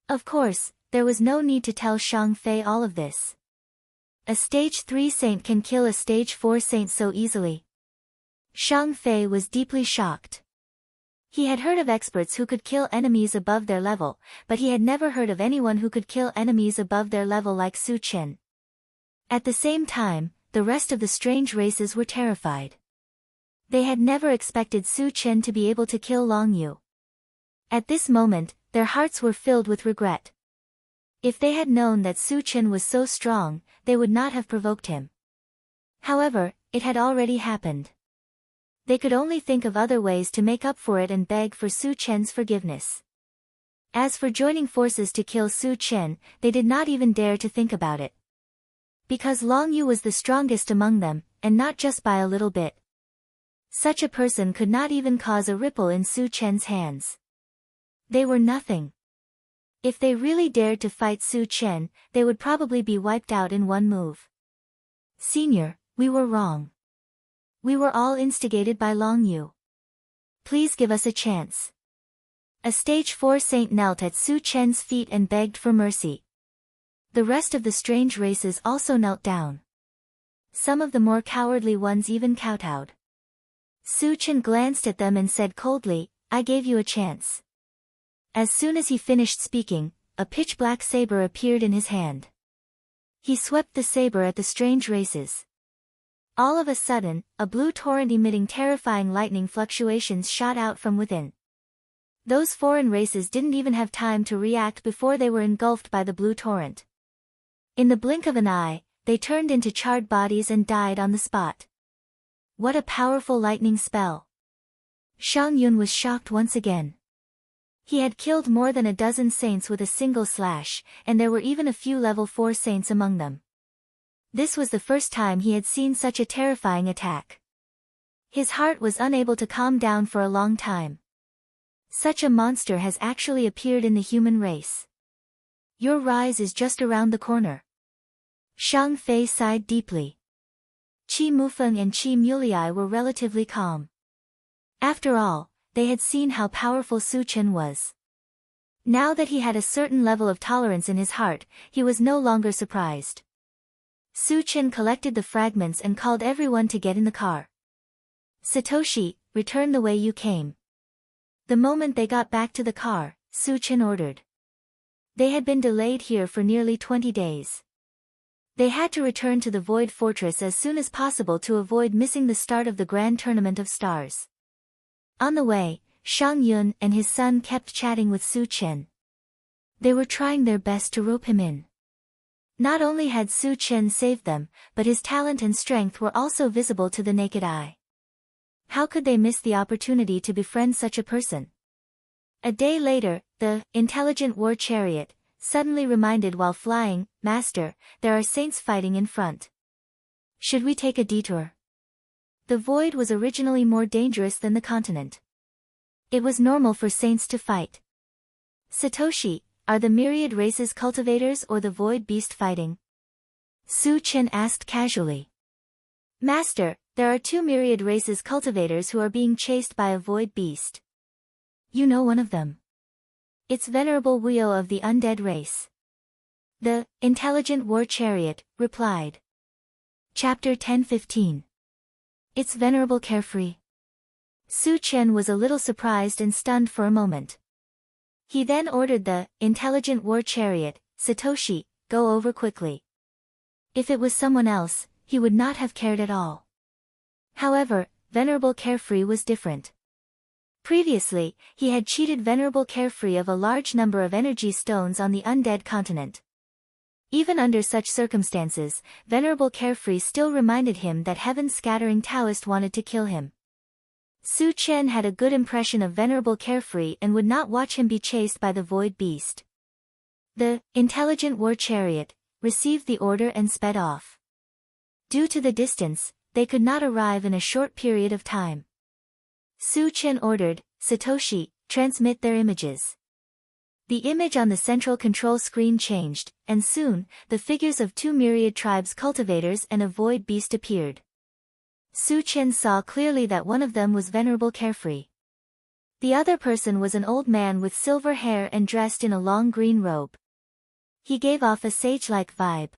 Of course, there was no need to tell Shang Fei all of this. A stage 3 saint can kill a stage 4 saint so easily. Shang Fei was deeply shocked. He had heard of experts who could kill enemies above their level, but he had never heard of anyone who could kill enemies above their level like Su Chen. At the same time, the rest of the strange races were terrified. They had never expected Su Chen to be able to kill Long Yu. At this moment, their hearts were filled with regret. If they had known that Su Chen was so strong, they would not have provoked him. However, it had already happened. They could only think of other ways to make up for it and beg for Su Chen's forgiveness. As for joining forces to kill Su Chen, they did not even dare to think about it. Because Long Yu was the strongest among them, and not just by a little bit. Such a person could not even cause a ripple in Su Chen's hands. They were nothing. If they really dared to fight Su Chen, they would probably be wiped out in one move. Senior, we were wrong. We were all instigated by Long Yu. Please give us a chance. A stage 4 saint knelt at Su Chen's feet and begged for mercy. The rest of the strange races also knelt down. Some of the more cowardly ones even kowtowed. Su Chen glanced at them and said coldly, I gave you a chance. As soon as he finished speaking, a pitch-black saber appeared in his hand. He swept the saber at the strange races. All of a sudden, a blue torrent emitting terrifying lightning fluctuations shot out from within. Those foreign races didn't even have time to react before they were engulfed by the blue torrent. In the blink of an eye, they turned into charred bodies and died on the spot. What a powerful lightning spell! Shang Yun was shocked once again. He had killed more than a dozen saints with a single slash, and there were even a few level 4 saints among them. This was the first time he had seen such a terrifying attack. His heart was unable to calm down for a long time. Such a monster has actually appeared in the human race. Your rise is just around the corner. Shang Fei sighed deeply. Qi Mufeng and Qi Mulei were relatively calm. After all, they had seen how powerful Su Chen was. Now that he had a certain level of tolerance in his heart, he was no longer surprised. Su Chen collected the fragments and called everyone to get in the car. Satoshi, return the way you came. The moment they got back to the car, Su Chen ordered. They had been delayed here for nearly 20 days. They had to return to the Void Fortress as soon as possible to avoid missing the start of the Grand Tournament of Stars. On the way, Shang Yun and his son kept chatting with Su Chen. They were trying their best to rope him in. Not only had Su Chen saved them, but his talent and strength were also visible to the naked eye. How could they miss the opportunity to befriend such a person? A day later, the intelligent war chariot suddenly reminded while flying, Master, there are saints fighting in front. Should we take a detour? The void was originally more dangerous than the continent. It was normal for saints to fight. Satoshi, are the myriad races cultivators or the void beast fighting? Su Chen asked casually. Master, there are 2 myriad races cultivators who are being chased by a void beast. You know one of them. It's Venerable Wuyo of the undead race. The intelligent war chariot replied. Chapter 10:15. It's Venerable Carefree. Su Chen was a little surprised and stunned for a moment. He then ordered the intelligent war chariot, Satoshi, go over quickly. If it was someone else, he would not have cared at all. However, Venerable Carefree was different. Previously, he had cheated Venerable Carefree of a large number of energy stones on the undead continent. Even under such circumstances, Venerable Carefree still reminded him that Heaven's Scattering Taoist wanted to kill him. Su Chen had a good impression of Venerable Carefree and would not watch him be chased by the void beast. The intelligent war chariot received the order and sped off. Due to the distance, they could not arrive in a short period of time. Su Chen ordered, Satoshi, transmit their images. The image on the central control screen changed, and soon, the figures of 2 myriad tribes cultivators and a void beast appeared. Su Chen saw clearly that one of them was Venerable Carefree. The other person was an old man with silver hair and dressed in a long green robe. He gave off a sage-like vibe.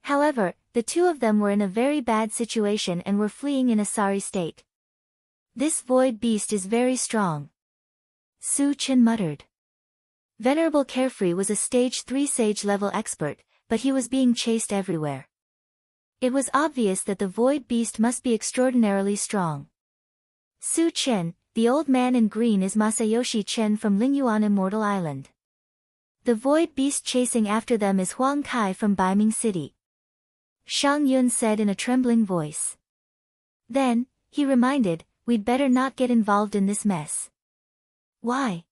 However, the two of them were in a very bad situation and were fleeing in a sorry state. This void beast is very strong, Su Chen muttered. Venerable Carefree was a stage 3 sage-level expert, but he was being chased everywhere. It was obvious that the void beast must be extraordinarily strong. Su Chen, the old man in green, is Masayoshi Chen from Lingyuan Immortal Island. The void beast chasing after them is Huang Kai from Baiming City, Shang Yun said in a trembling voice. Then, he reminded, we'd better not get involved in this mess. Why?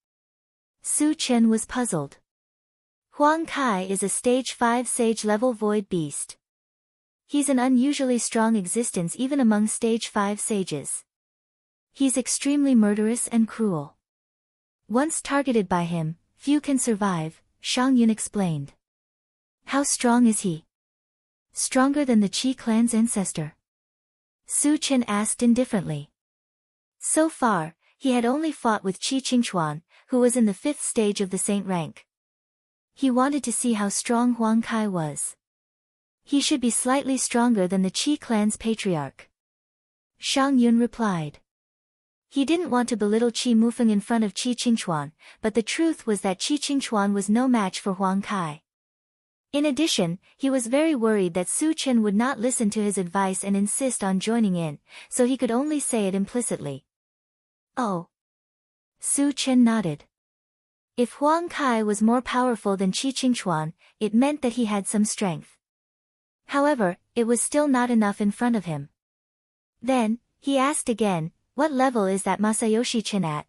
Su Chen was puzzled. Huang Kai is a stage 5 sage-level void beast. He's an unusually strong existence even among stage 5 sages. He's extremely murderous and cruel. Once targeted by him, few can survive, Shang Yun explained. How strong is he? Stronger than the Qi clan's ancestor? Su Chen asked indifferently. So far, he had only fought with Qi Qingchuan, who was in the 5th stage of the saint rank. He wanted to see how strong Huang Kai was. He should be slightly stronger than the Qi clan's patriarch, Shang Yun replied. He didn't want to belittle Qi Mufeng in front of Qi Qingchuan, but the truth was that Qi Qingchuan was no match for Huang Kai. In addition, he was very worried that Su Chen would not listen to his advice and insist on joining in, so he could only say it implicitly. Oh. Su Chen nodded. If Huang Kai was more powerful than Qi Qingchuan, it meant that he had some strength. However, it was still not enough in front of him. Then, he asked again, what level is that Masayoshi Chen at?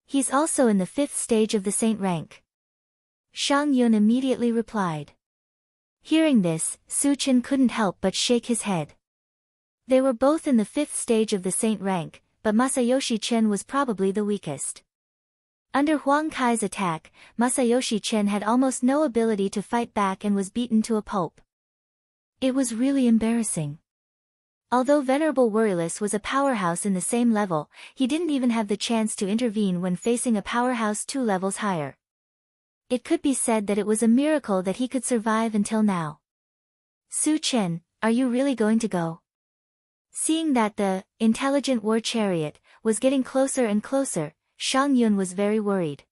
He's also in the 5th stage of the saint rank, Shang Yun immediately replied. Hearing this, Su Chen couldn't help but shake his head. They were both in the 5th stage of the saint rank, but Masayoshi Chen was probably the weakest. Under Huang Kai's attack, Masayoshi Chen had almost no ability to fight back and was beaten to a pulp. It was really embarrassing. Although Venerable Worryless was a powerhouse in the same level, he didn't even have the chance to intervene when facing a powerhouse 2 levels higher. It could be said that it was a miracle that he could survive until now. Su Chen, are you really going to go? Seeing that the intelligent war chariot was getting closer and closer, Shang Yun was very worried.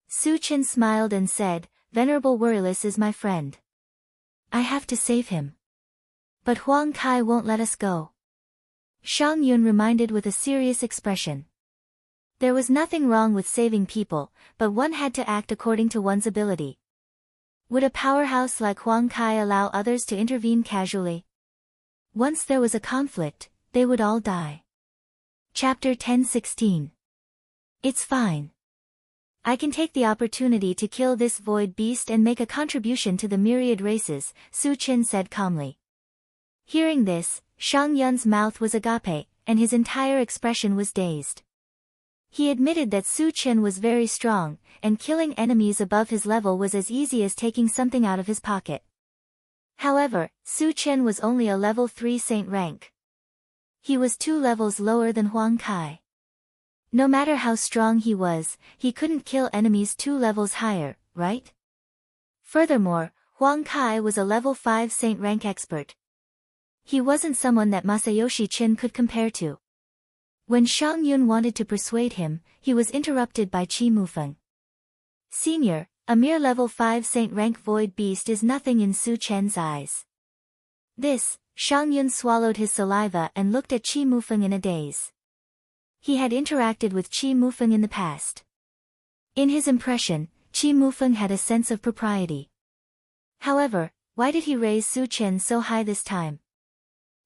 Su Chen smiled and said, Venerable Worryless is my friend. I have to save him. But Huang Kai won't let us go, Shang Yun reminded with a serious expression. There was nothing wrong with saving people, but one had to act according to one's ability. Would a powerhouse like Huang Kai allow others to intervene casually? Once there was a conflict, they would all die. Chapter 1016. It's fine. I can take the opportunity to kill this void beast and make a contribution to the myriad races, Su Chen said calmly. Hearing this, Shang Yun's mouth was agape, and his entire expression was dazed. He admitted that Su Chen was very strong, and killing enemies above his level was as easy as taking something out of his pocket. However, Su Chen was only a level 3 saint rank. He was 2 levels lower than Huang Kai. No matter how strong he was, he couldn't kill enemies 2 levels higher, right? Furthermore, Huang Kai was a level 5 saint rank expert. He wasn't someone that Masayoshi Chen could compare to. When Shang Yun wanted to persuade him, he was interrupted by Qi Mufeng. Senior, a mere level 5 saint rank void beast is nothing in Su Chen's eyes. This, Shang Yun swallowed his saliva and looked at Qi Mufeng in a daze. He had interacted with Qi Mufeng in the past. In his impression, Qi Mufeng had a sense of propriety. However, why did he raise Su Chen so high this time?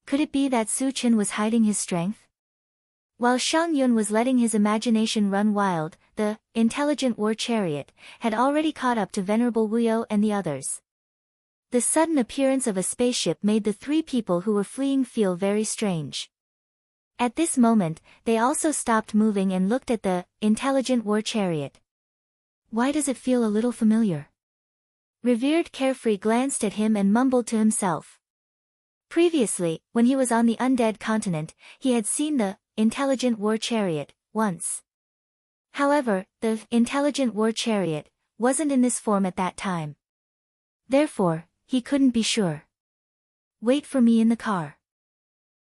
Could it be that Su Chen was hiding his strength? While Shang Yun was letting his imagination run wild, the intelligent war chariot had already caught up to Venerable Wuyo and the others. The sudden appearance of a spaceship made the 3 people who were fleeing feel very strange. At this moment, they also stopped moving and looked at the intelligent war chariot. Why does it feel a little familiar? Revered Carefree glanced at him and mumbled to himself. Previously, when he was on the undead continent, he had seen the intelligent war chariot once. However, the intelligent war chariot wasn't in this form at that time. Therefore, he couldn't be sure. Wait for me in the car.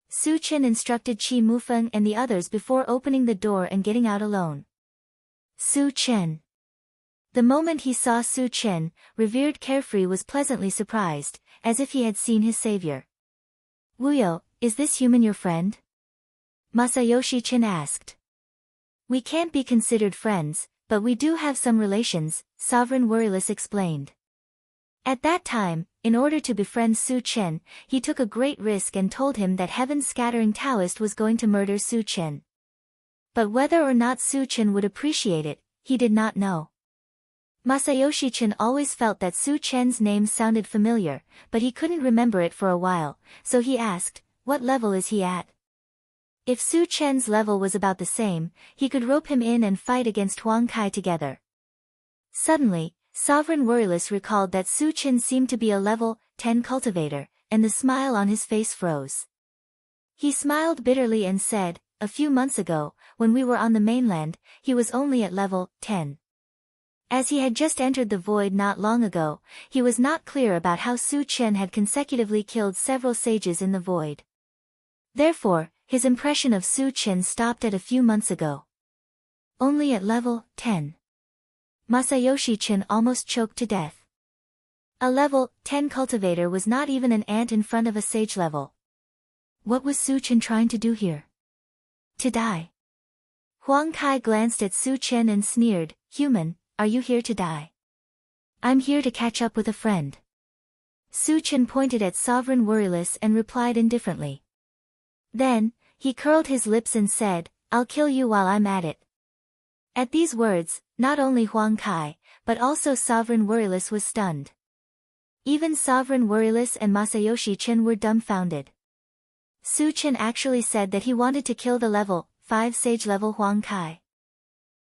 Su Chen instructed Qi Mufeng and the others before opening the door and getting out alone. Su Chen. The moment he saw Su Chen, revered Carefree was pleasantly surprised, as if he had seen his savior. Wuyo, is this human your friend? Masayoshi Chen asked. We can't be considered friends, but we do have some relations, Sovereign Worryless explained. At that time, in order to befriend Su Chen, he took a great risk and told him that Heaven's Scattering Taoist was going to murder Su Chen. But whether or not Su Chen would appreciate it, he did not know. Masayoshi Chen always felt that Su Chen's name sounded familiar, but he couldn't remember it for a while, so he asked, what level is he at? If Su Chen's level was about the same, he could rope him in and fight against Huang Kai together. Suddenly, Sovereign Worryless recalled that Su Chen seemed to be a level 10 cultivator, and the smile on his face froze. He smiled bitterly and said, a few months ago, when we were on the mainland, he was only at level 10. As he had just entered the void not long ago, he was not clear about how Su Chen had consecutively killed several sages in the void. Therefore, his impression of Su Chen stopped at a few months ago. Only at level 10. Masayoshi Chen almost choked to death. A level 10 cultivator was not even an ant in front of a sage level. What was Su Chen trying to do here? To die. Huang Kai glanced at Su Chen and sneered, human, are you here to die? I'm here to catch up with a friend. Su Chen pointed at Sovereign Worryless and replied indifferently. Then, he curled his lips and said, I'll kill you while I'm at it. At these words, not only Huang Kai, but also Sovereign Worryless was stunned. Even Sovereign Worryless and Masayoshi Chen were dumbfounded. Su Chen actually said that he wanted to kill the level 5 sage level Huang Kai.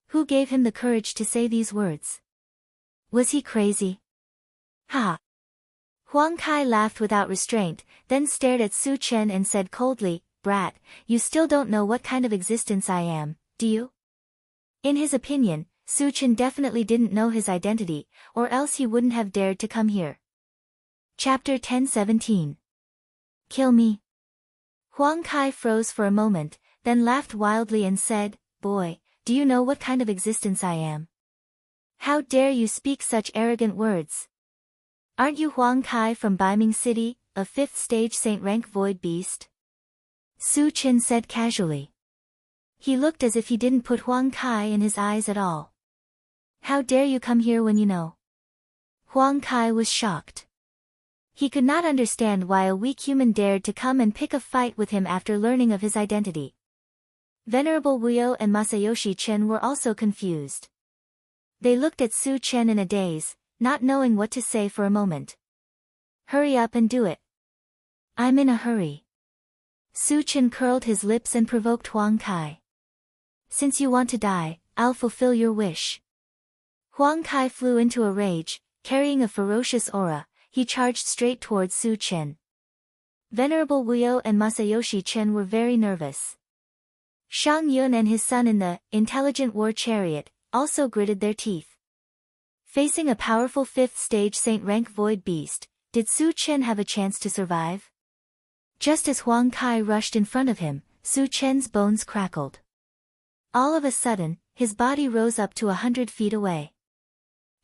Who gave him the courage to say these words? Was he crazy? Ha! Huang Kai laughed without restraint, then stared at Su Chen and said coldly, brat, you still don't know what kind of existence I am, do you? In his opinion, Su Chen definitely didn't know his identity, or else he wouldn't have dared to come here. Chapter 10:17. Kill me. Huang Kai froze for a moment, then laughed wildly and said, boy, do you know what kind of existence I am? How dare you speak such arrogant words? Aren't you Huang Kai from Baiming City, a 5th stage Saint rank void beast? Su Chen said casually. He looked as if he didn't put Huang Kai in his eyes at all. How dare you come here when you know? Huang Kai was shocked. He could not understand why a weak human dared to come and pick a fight with him after learning of his identity. Venerable Wuyo and Masayoshi Chen were also confused. They looked at Su Chen in a daze, not knowing what to say for a moment. Hurry up and do it. I'm in a hurry. Su Chen curled his lips and provoked Huang Kai. Since you want to die, I'll fulfill your wish. Huang Kai flew into a rage, carrying a ferocious aura, he charged straight towards Su Chen. Venerable Wuyo and Masayoshi Chen were very nervous. Shang Yun and his son in the intelligent war chariot also gritted their teeth. Facing a powerful 5th stage Saint rank void beast, did Su Chen have a chance to survive? Just as Huang Kai rushed in front of him, Su Chen's bones crackled. All of a sudden, his body rose up to 100 feet away.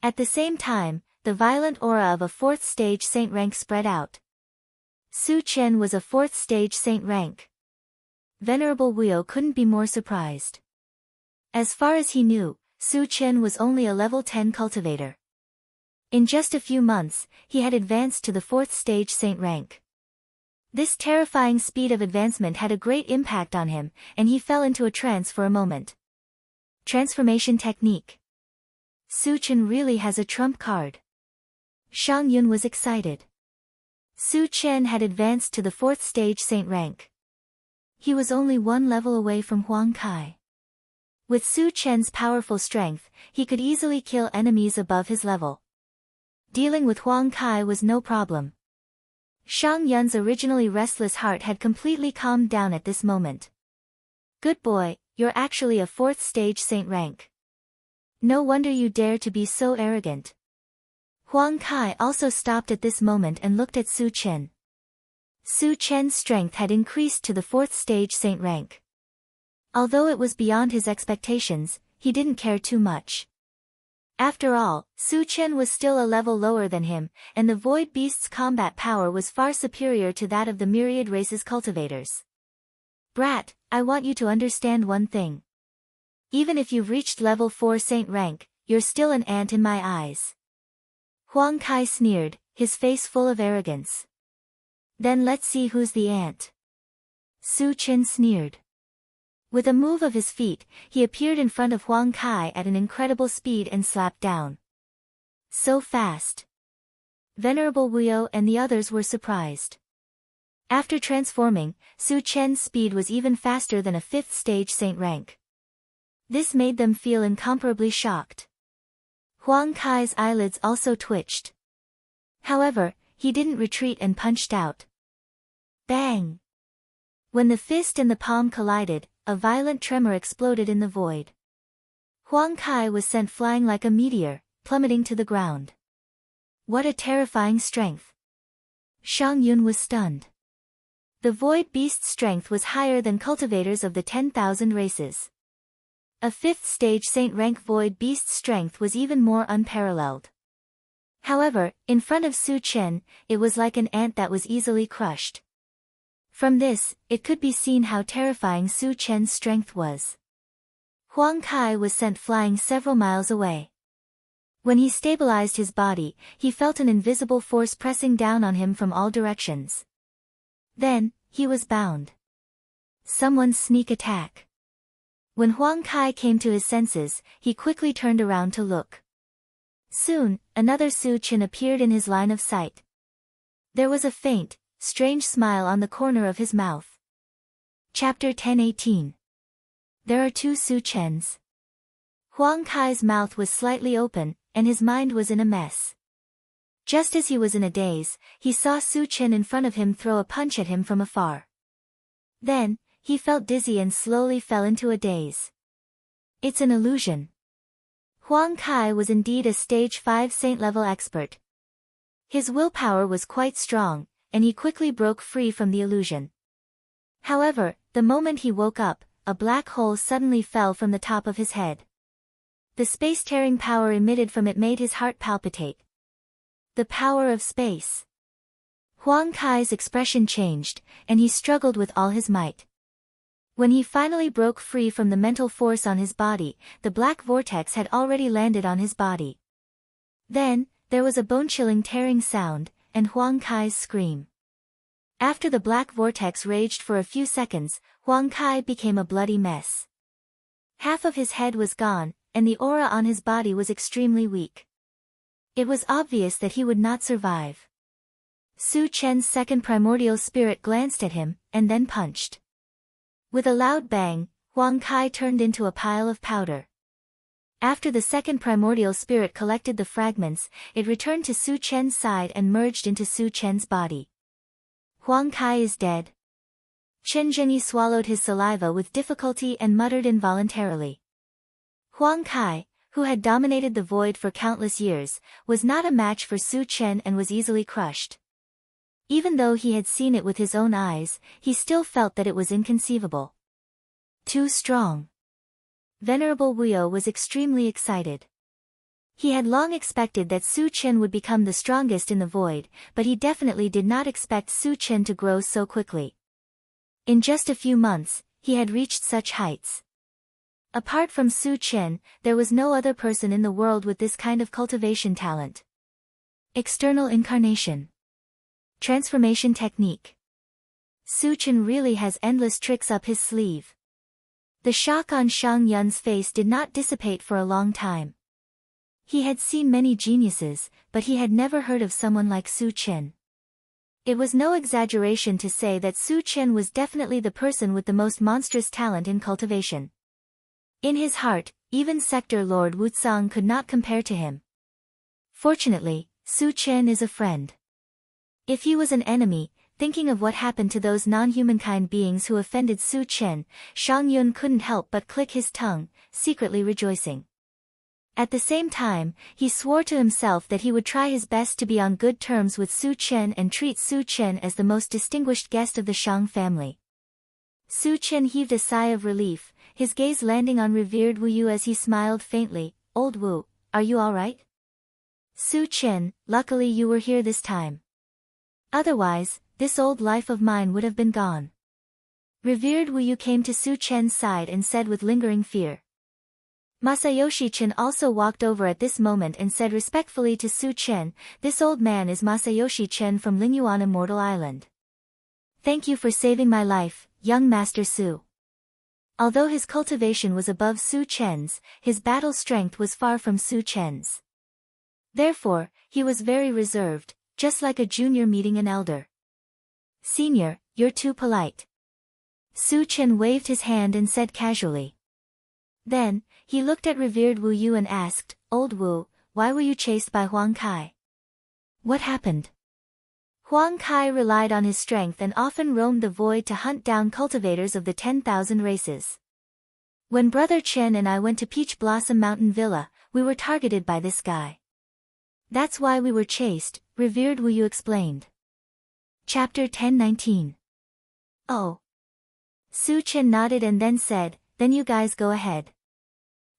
At the same time, the violent aura of a 4th stage Saint rank spread out. Su Chen was a 4th stage Saint rank. Venerable Wuyo couldn't be more surprised. As far as he knew, Su Chen was only a level 10 cultivator. In just a few months, he had advanced to the 4th stage Saint rank. This terrifying speed of advancement had a great impact on him, and he fell into a trance for a moment. Transformation technique. Su Chen really has a trump card. Shang Yun was excited. Su Chen had advanced to the 4th stage Saint rank. He was only one level away from Huang Kai. With Su Chen's powerful strength, he could easily kill enemies above his level. Dealing with Huang Kai was no problem. Shang Yun's originally restless heart had completely calmed down at this moment. Good boy, you're actually a 4th stage saint rank. No wonder you dare to be so arrogant. Huang Kai also stopped at this moment and looked at Su Chen. Su Chen's strength had increased to the 4th stage saint rank. Although it was beyond his expectations, he didn't care too much. After all, Su Chen was still a level lower than him, and the Void Beast's combat power was far superior to that of the myriad races cultivators. Brat, I want you to understand one thing. Even if you've reached level 4 saint rank, you're still an ant in my eyes. Huang Kai sneered, his face full of arrogance. Then let's see who's the ant. Su Chen sneered. With a move of his feet, he appeared in front of Huang Kai at an incredible speed and slapped down. So fast. Venerable Wuyo and the others were surprised. After transforming, Su Chen's speed was even faster than a 5th stage saint rank. This made them feel incomparably shocked. Huang Kai's eyelids also twitched. However, he didn't retreat and punched out. Bang! When the fist and the palm collided, a violent tremor exploded in the void. Huang Kai was sent flying like a meteor, plummeting to the ground. What a terrifying strength! Shang Yun was stunned. The Void Beast's strength was higher than cultivators of the 10,000 races. A 5th stage saint rank Void Beast's strength was even more unparalleled. However, in front of Su Chen, it was like an ant that was easily crushed. From this, it could be seen how terrifying Su Chen's strength was. Huang Kai was sent flying several miles away. When he stabilized his body, he felt an invisible force pressing down on him from all directions. Then, he was bound. Someone's sneak attack. When Huang Kai came to his senses, he quickly turned around to look. Soon, another Su Chen appeared in his line of sight. There was a faint, strange smile on the corner of his mouth. Chapter 10:18. There are 2 Su Chens. Huang Kai's mouth was slightly open, and his mind was in a mess. Just as he was in a daze, he saw Su Chen in front of him throw a punch at him from afar. Then, he felt dizzy and slowly fell into a daze. It's an illusion. Huang Kai was indeed a stage 5 saint-level expert. His willpower was quite strong, and he quickly broke free from the illusion. However, the moment he woke up, a black hole suddenly fell from the top of his head. The space-tearing power emitted from it made his heart palpitate. The power of space. Huang Kai's expression changed, and he struggled with all his might. When he finally broke free from the mental force on his body, the black vortex had already landed on his body. Then, there was a bone-chilling tearing sound, and Huang Kai's scream. After the black vortex raged for a few seconds, Huang Kai became a bloody mess. Half of his head was gone, and the aura on his body was extremely weak. It was obvious that he would not survive. Su Chen's second primordial spirit glanced at him, and then punched. With a loud bang, Huang Kai turned into a pile of powder. After the second primordial spirit collected the fragments, it returned to Su Chen's side and merged into Su Chen's body. Huang Kai is dead. Chen Zhenyi swallowed his saliva with difficulty and muttered involuntarily. Huang Kai, who had dominated the void for countless years, was not a match for Su Chen and was easily crushed. Even though he had seen it with his own eyes, he still felt that it was inconceivable. Too strong. Venerable Wuyo was extremely excited. He had long expected that Su Chen would become the strongest in the void, but he definitely did not expect Su Chen to grow so quickly. In just a few months, he had reached such heights. Apart from Su Chen, there was no other person in the world with this kind of cultivation talent. External incarnation. Transformation technique. Su Chen really has endless tricks up his sleeve. The shock on Shang Yun's face did not dissipate for a long time. He had seen many geniuses, but he had never heard of someone like Su Chen. It was no exaggeration to say that Su Chen was definitely the person with the most monstrous talent in cultivation. In his heart, even Sector Lord Wutsang could not compare to him. Fortunately, Su Chen is a friend. If he was an enemy, thinking of what happened to those non-humankind beings who offended Su Chen, Shang Yun couldn't help but click his tongue, secretly rejoicing. At the same time, he swore to himself that he would try his best to be on good terms with Su Chen and treat Su Chen as the most distinguished guest of the Shang family. Su Chen heaved a sigh of relief, his gaze landing on revered Wu Yu as he smiled faintly. "Old Wu, are you all right?" "Su Chen, luckily you were here this time. Otherwise, this old life of mine would have been gone." Revered Wu Yu came to Su Chen's side and said with lingering fear. Masayoshi Chen also walked over at this moment and said respectfully to Su Chen, "This old man is Masayoshi Chen from Lingyuan Immortal Island. Thank you for saving my life, young Master Su." Although his cultivation was above Su Chen's, his battle strength was far from Su Chen's. Therefore, he was very reserved, just like a junior meeting an elder. "Senior, you're too polite." Su Chen waved his hand and said casually. Then, he looked at revered Wu Yu and asked, "Old Wu, why were you chased by Huang Kai? What happened?" Huang Kai relied on his strength and often roamed the void to hunt down cultivators of the 10,000 races. When Brother Chen and I went to Peach Blossom Mountain Villa, we were targeted by this guy. That's why we were chased, revered Wu Yu explained. Chapter 10:19. Oh. Su Chen nodded and then said, "Then you guys go ahead.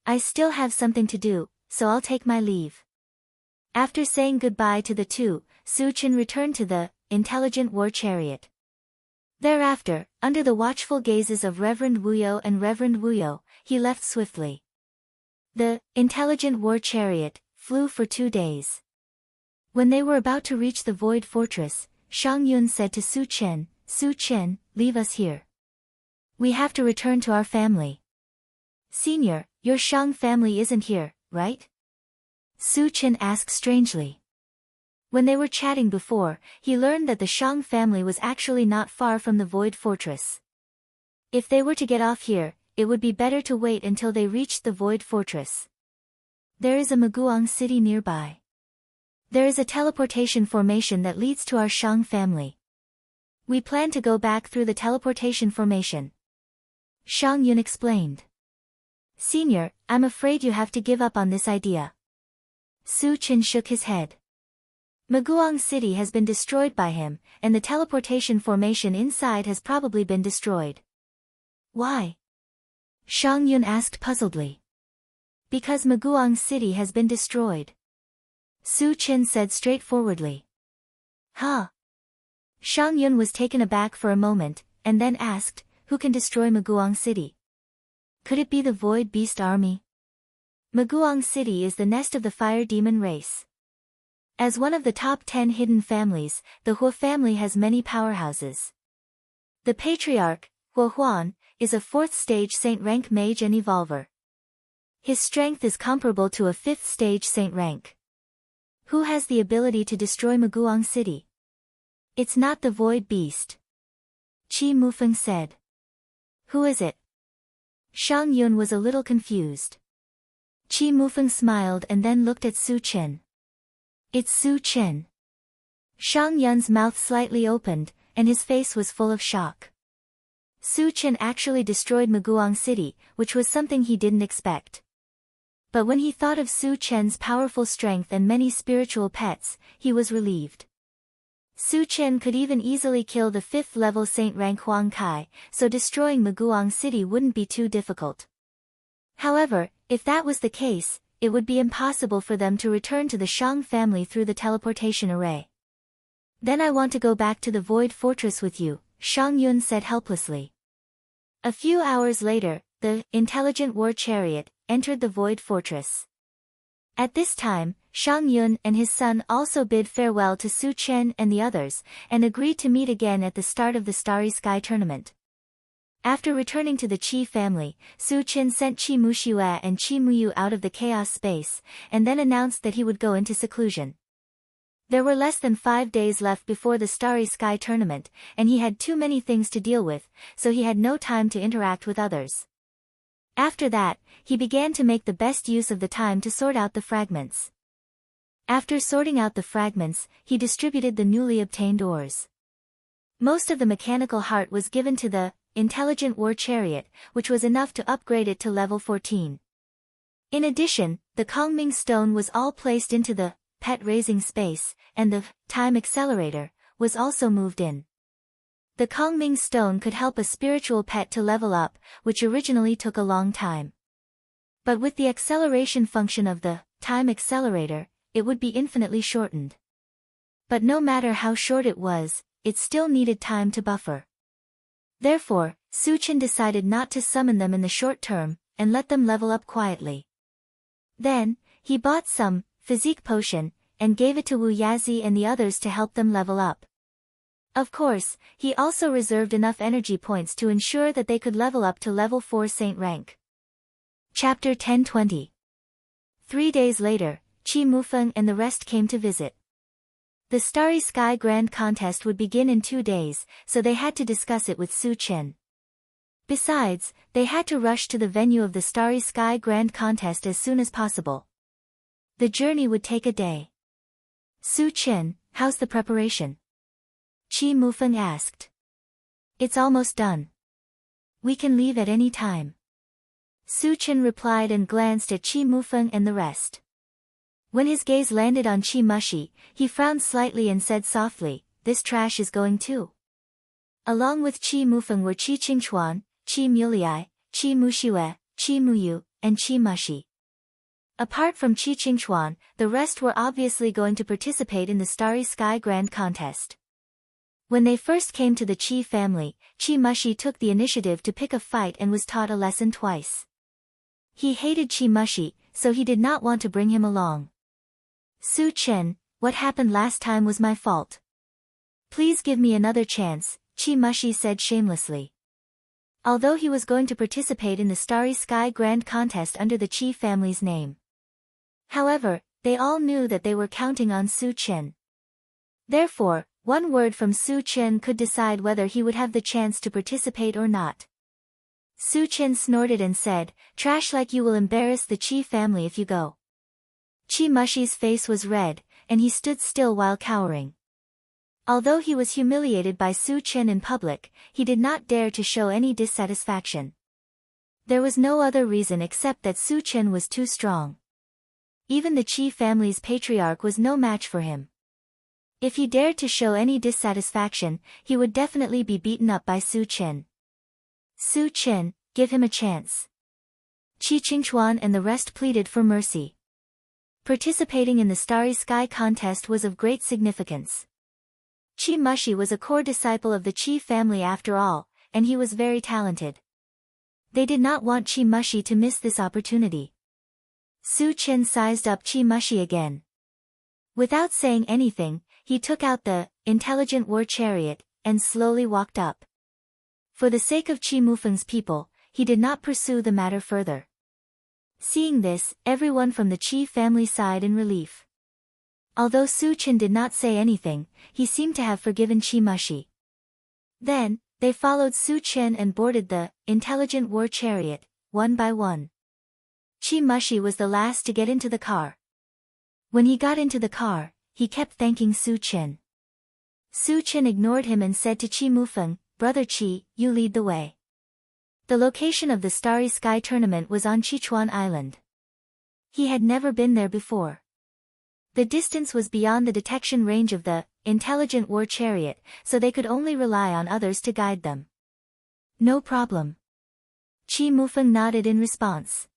I still have something to do, so I'll take my leave." After saying goodbye to the two, Su Chen returned to the intelligent war chariot. Thereafter, under the watchful gazes of Reverend Wuyo and Reverend Wuyo, he left swiftly. The intelligent war chariot flew for 2 days. When they were about to reach the Void Fortress, Shang Yun said to Su Chen, "Su Chen, leave us here. We have to return to our family." "Senior, your Shang family isn't here, right?" Su Chen asked strangely. When they were chatting before, he learned that the Shang family was actually not far from the Void Fortress. If they were to get off here, it would be better to wait until they reached the Void Fortress. There is a Maguang city nearby. There is a teleportation formation that leads to our Shang family. We plan to go back through the teleportation formation. Shang Yun explained. "Senior, I'm afraid you have to give up on this idea." Su Chen shook his head. Maguang City has been destroyed by him, and the teleportation formation inside has probably been destroyed. "Why?" Shang Yun asked puzzledly. "Because Maguang City has been destroyed," Su Chen said straightforwardly. "Huh?" Shang Yun was taken aback for a moment, and then asked, "Who can destroy Maguang City? Could it be the Void Beast Army?" Maguang City is the nest of the fire demon race. As one of the top 10 hidden families, the Hua family has many powerhouses. The patriarch, Hua Huan, is a 4th stage saint rank mage and evolver. His strength is comparable to a 5th stage saint rank. Who has the ability to destroy Maguang City? It's not the Void Beast. Qi Mufeng said. Who is it? Shang Yun was a little confused. Qi Mufeng smiled and then looked at Su Chen. It's Su Chen. Shang Yun's mouth slightly opened, and his face was full of shock. Su Chen actually destroyed Maguang City, which was something he didn't expect. But when he thought of Su Chen's powerful strength and many spiritual pets, he was relieved. Su Chen could even easily kill the 5th level saint rank Huang Kai, so destroying Maguang City wouldn't be too difficult. However, if that was the case, it would be impossible for them to return to the Shang family through the teleportation array. Then I want to go back to the Void Fortress with you, Shang Yun said helplessly. A few hours later, the intelligent war chariot entered the Void Fortress. At this time, Shang Yun and his son also bid farewell to Su Chen and the others, and agreed to meet again at the start of the Starry Sky tournament. After returning to the Qi family, Su Chen sent Qi Muxue and Qi Muyu out of the chaos space, and then announced that he would go into seclusion. There were less than 5 days left before the Starry Sky tournament, and he had too many things to deal with, so he had no time to interact with others. After that, he began to make the best use of the time to sort out the fragments. After sorting out the fragments, he distributed the newly obtained ores. Most of the mechanical heart was given to the intelligent war chariot, which was enough to upgrade it to level 14. In addition, the Kongming stone was all placed into the pet raising space, and the time accelerator was also moved in. The Kongming stone could help a spiritual pet to level up, which originally took a long time. But with the acceleration function of the time accelerator, it would be infinitely shortened. But no matter how short it was, it still needed time to buffer. Therefore, Su Chen decided not to summon them in the short term, and let them level up quietly. Then, he bought some physique potion, and gave it to Wu Yazi and the others to help them level up. Of course, he also reserved enough energy points to ensure that they could level up to level 4 saint rank. Chapter 1020. 3 days later, Qi Mufeng and the rest came to visit. The Starry Sky Grand Contest would begin in 2 days, so they had to discuss it with Su Chen. Besides, they had to rush to the venue of the Starry Sky Grand Contest as soon as possible. The journey would take a day. Su Chen, how's the preparation? Qi Mufeng asked. It's almost done. We can leave at any time. Su Chen replied and glanced at Qi Mufeng and the rest. When his gaze landed on Qi Mushi, he frowned slightly and said softly, this trash is going too. Along with Qi Mufeng were Qi Qingchuan, Qi Muliai, Qi Muxiwe, Qi Muyu, and Qi Mushi. Apart from Qi Qingchuan, the rest were obviously going to participate in the Starry Sky Grand Contest. When they first came to the Qi family, Qi Mushi took the initiative to pick a fight and was taught a lesson twice. He hated Qi Mushi, so he did not want to bring him along. Su Chen, what happened last time was my fault. Please give me another chance, Qi Mushi said shamelessly. Although he was going to participate in the Starry Sky Grand Contest under the Qi family's name. However, they all knew that they were counting on Su Chen. Therefore, one word from Su Chen could decide whether he would have the chance to participate or not. Su Chen snorted and said, trash like you will embarrass the Qi family if you go. Qi Mushi's face was red, and he stood still while cowering. Although he was humiliated by Su Chen in public, he did not dare to show any dissatisfaction. There was no other reason except that Su Chen was too strong. Even the Qi family's patriarch was no match for him. If he dared to show any dissatisfaction, he would definitely be beaten up by Su Chen. Su Chen, give him a chance. Qi Qingchuan and the rest pleaded for mercy. Participating in the Starry Sky Contest was of great significance. Qi Mushi was a core disciple of the Qi family after all, and he was very talented. They did not want Qi Mushi to miss this opportunity. Su Chen sized up Qi Mushi again. Without saying anything, he took out the intelligent war chariot, and slowly walked up. For the sake of Qi Mufeng's people, he did not pursue the matter further. Seeing this, everyone from the Qi family sighed in relief. Although Su Chen did not say anything, he seemed to have forgiven Qi Mushi. Then, they followed Su Chen and boarded the intelligent war chariot, one by one. Qi Mushi was the last to get into the car. When he got into the car, he kept thanking Su Chen. Su Chen ignored him and said to Qi Mufeng, Brother Qi, you lead the way. The location of the Starry Sky tournament was on Qichuan Island. He had never been there before. The distance was beyond the detection range of the intelligent war chariot, so they could only rely on others to guide them. No problem. Qi Mufeng nodded in response.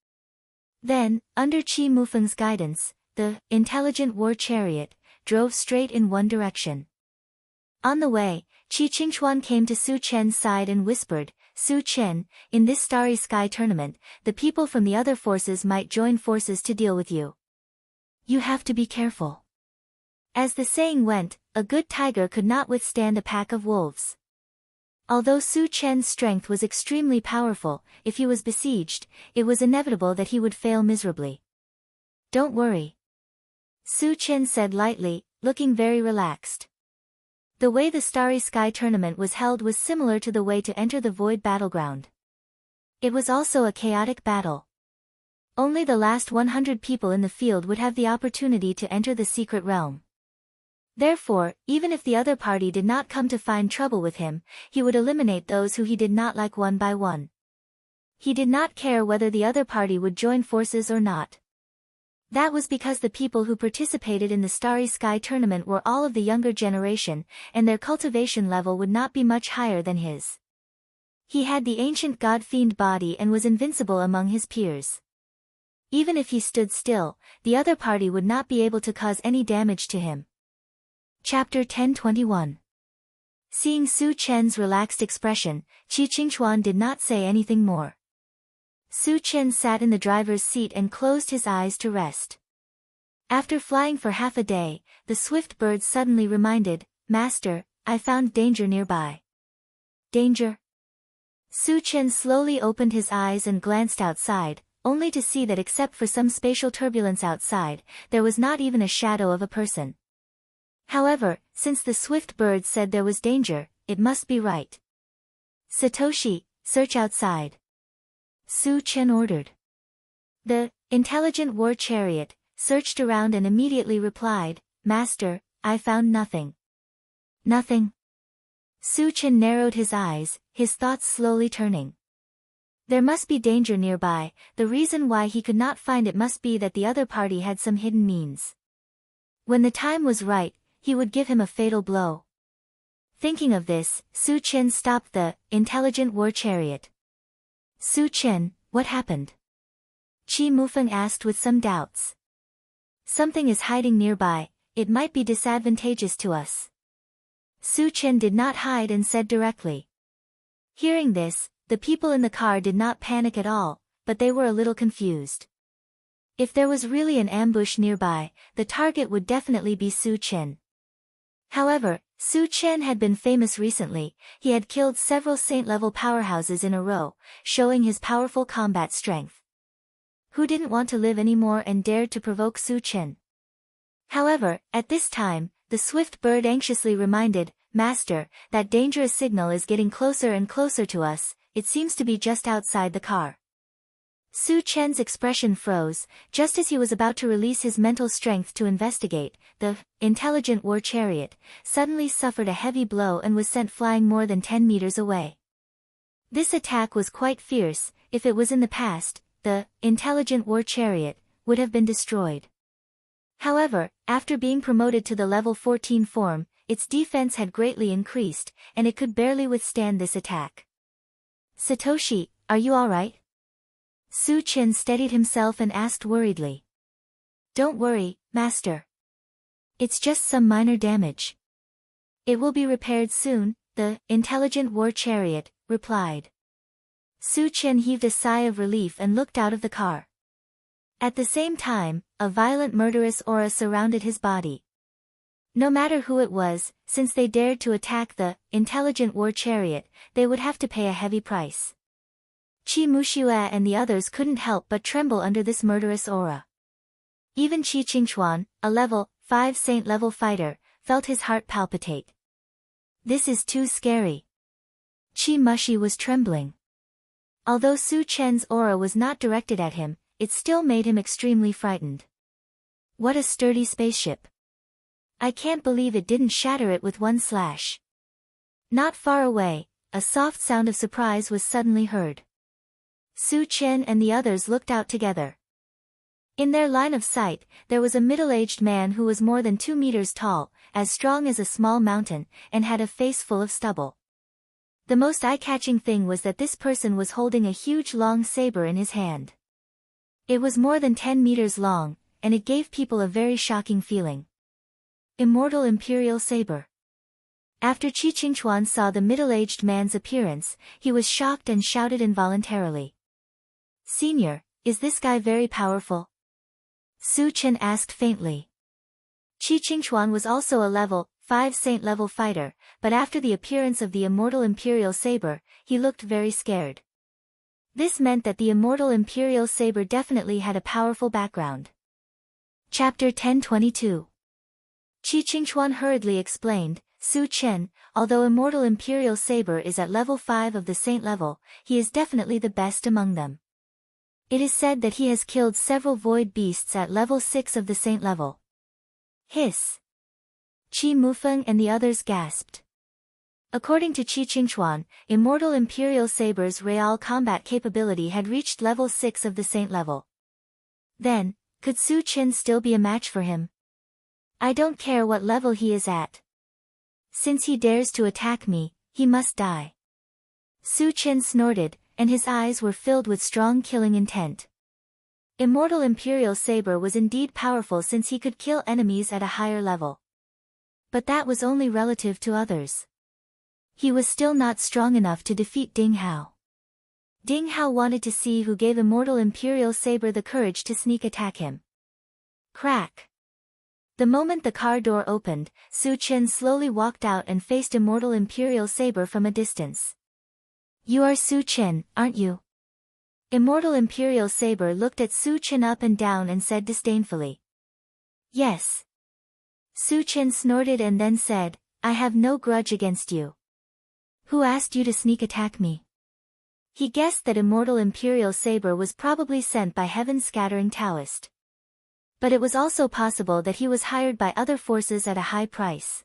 Then, under Qi Mufeng's guidance, the intelligent war chariot drove straight in one direction. On the way, Qi Qingchuan came to Su Chen's side and whispered, Su Chen, in this Starry Sky tournament, the people from the other forces might join forces to deal with you. You have to be careful. As the saying went, a good tiger could not withstand a pack of wolves. Although Su Chen's strength was extremely powerful, if he was besieged, it was inevitable that he would fail miserably. Don't worry. Su Chen said lightly, looking very relaxed. The way the Starry Sky tournament was held was similar to the way to enter the Void battleground. It was also a chaotic battle. Only the last 100 people in the field would have the opportunity to enter the secret realm. Therefore, even if the other party did not come to find trouble with him, he would eliminate those who he did not like one by one. He did not care whether the other party would join forces or not. That was because the people who participated in the Starry Sky tournament were all of the younger generation, and their cultivation level would not be much higher than his. He had the ancient god-fiend body and was invincible among his peers. Even if he stood still, the other party would not be able to cause any damage to him. Chapter 1021. Seeing Su Chen's relaxed expression, Qi Qingchuan did not say anything more. Su Chen sat in the driver's seat and closed his eyes to rest. After flying for half a day, the swift bird suddenly reminded, "Master, I found danger nearby." Danger? Su Chen slowly opened his eyes and glanced outside, only to see that except for some spatial turbulence outside, there was not even a shadow of a person. However, since the swift bird said there was danger, it must be right. "Satoshi, search outside," Su Chen ordered. The intelligent war chariot searched around and immediately replied, "Master, I found nothing." Nothing? Su Chen narrowed his eyes, his thoughts slowly turning. There must be danger nearby. The reason why he could not find it must be that the other party had some hidden means. When the time was right, he would give him a fatal blow. Thinking of this, Su Chen stopped the intelligent war chariot. "Su Chen, what happened?" Qi Mufeng asked with some doubts. "Something is hiding nearby, it might be disadvantageous to us." Su Chen did not hide and said directly. Hearing this, the people in the car did not panic at all, but they were a little confused. If there was really an ambush nearby, the target would definitely be Su Chen. However, Su Chen had been famous recently. He had killed several saint-level powerhouses in a row, showing his powerful combat strength. Who didn't want to live anymore and dared to provoke Su Chen? However, at this time, the swift bird anxiously reminded, "Master, that dangerous signal is getting closer and closer to us, it seems to be just outside the car." Su Chen's expression froze. Just as he was about to release his mental strength to investigate, the intelligent war chariot suddenly suffered a heavy blow and was sent flying more than 10 meters away. This attack was quite fierce. If it was in the past, the intelligent war chariot would have been destroyed. However, after being promoted to the level 14 form, its defense had greatly increased, and it could barely withstand this attack. "Satoshi, are you alright?" Su Chen steadied himself and asked worriedly. "Don't worry, Master. It's just some minor damage. It will be repaired soon," the intelligent war chariot replied. Su Chen heaved a sigh of relief and looked out of the car. At the same time, a violent murderous aura surrounded his body. No matter who it was, since they dared to attack the intelligent war chariot, they would have to pay a heavy price. Qi Muxue and the others couldn't help but tremble under this murderous aura. Even Qi Qingchuan, a level 5 saint-level fighter, felt his heart palpitate. This is too scary. Qi Mushi was trembling. Although Su Chen's aura was not directed at him, it still made him extremely frightened. What a sturdy spaceship. I can't believe it didn't shatter it with one slash. Not far away, a soft sound of surprise was suddenly heard. Su Chen and the others looked out together. In their line of sight, there was a middle-aged man who was more than 2 meters tall, as strong as a small mountain, and had a face full of stubble. The most eye-catching thing was that this person was holding a huge long saber in his hand. It was more than 10 meters long, and it gave people a very shocking feeling. Immortal Imperial Saber. After Qi Qingchuan saw the middle-aged man's appearance, he was shocked and shouted involuntarily. "Senior, is this guy very powerful?" Su Chen asked faintly. Qi Qingchuan was also a level 5 saint-level fighter, but after the appearance of the Immortal Imperial Saber, he looked very scared. This meant that the Immortal Imperial Saber definitely had a powerful background. Chapter 1022. Qi Qingchuan hurriedly explained, "Su Chen, although Immortal Imperial Saber is at level 5 of the Saint level, he is definitely the best among them. It is said that he has killed several void beasts at level 6 of the saint level. Hiss! Qi Mufeng and the others gasped. According to Qi Qingchuan, Immortal Imperial Saber's real combat capability had reached level 6 of the saint level. Then, could Su Chen still be a match for him? I don't care what level he is at. Since he dares to attack me, he must die. Su Chen snorted, and his eyes were filled with strong killing intent. Immortal Imperial Saber was indeed powerful since he could kill enemies at a higher level. But that was only relative to others. He was still not strong enough to defeat Ding Hao. Ding Hao wanted to see who gave Immortal Imperial Saber the courage to sneak attack him. Crack! The moment the car door opened, Su Chen slowly walked out and faced Immortal Imperial Saber from a distance. You are Su Chen, aren't you? Immortal Imperial Saber looked at Su Chen up and down and said disdainfully. Yes. Su Chen snorted and then said, I have no grudge against you. Who asked you to sneak attack me? He guessed that Immortal Imperial Saber was probably sent by Heaven's Scattering Taoist. But it was also possible that he was hired by other forces at a high price.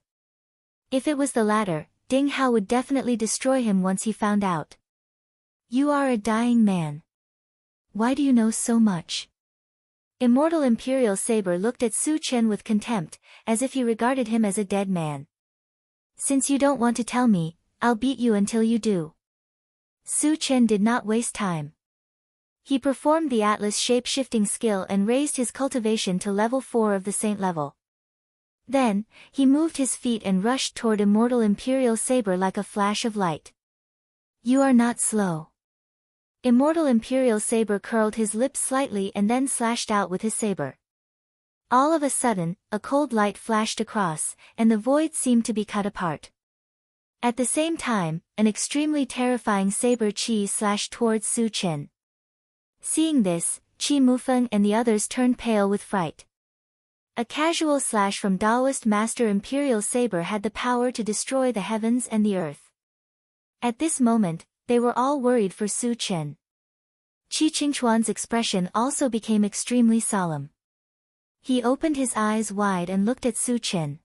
If it was the latter, Ding Hao would definitely destroy him once he found out. You are a dying man. Why do you know so much? Immortal Imperial Saber looked at Su Chen with contempt, as if he regarded him as a dead man. Since you don't want to tell me, I'll beat you until you do. Su Chen did not waste time. He performed the Atlas shape-shifting skill and raised his cultivation to level 4 of the saint level. Then, he moved his feet and rushed toward Immortal Imperial Saber like a flash of light. You are not slow. Immortal Imperial Saber curled his lips slightly and then slashed out with his saber. All of a sudden, a cold light flashed across, and the void seemed to be cut apart. At the same time, an extremely terrifying saber chi slashed towards Su Chen. Seeing this, Qi Mufeng and the others turned pale with fright. A casual slash from Daoist Master Imperial Saber had the power to destroy the heavens and the earth. At this moment, they were all worried for Su Chen. Qi Qingchuan's expression also became extremely solemn. He opened his eyes wide and looked at Su Chen.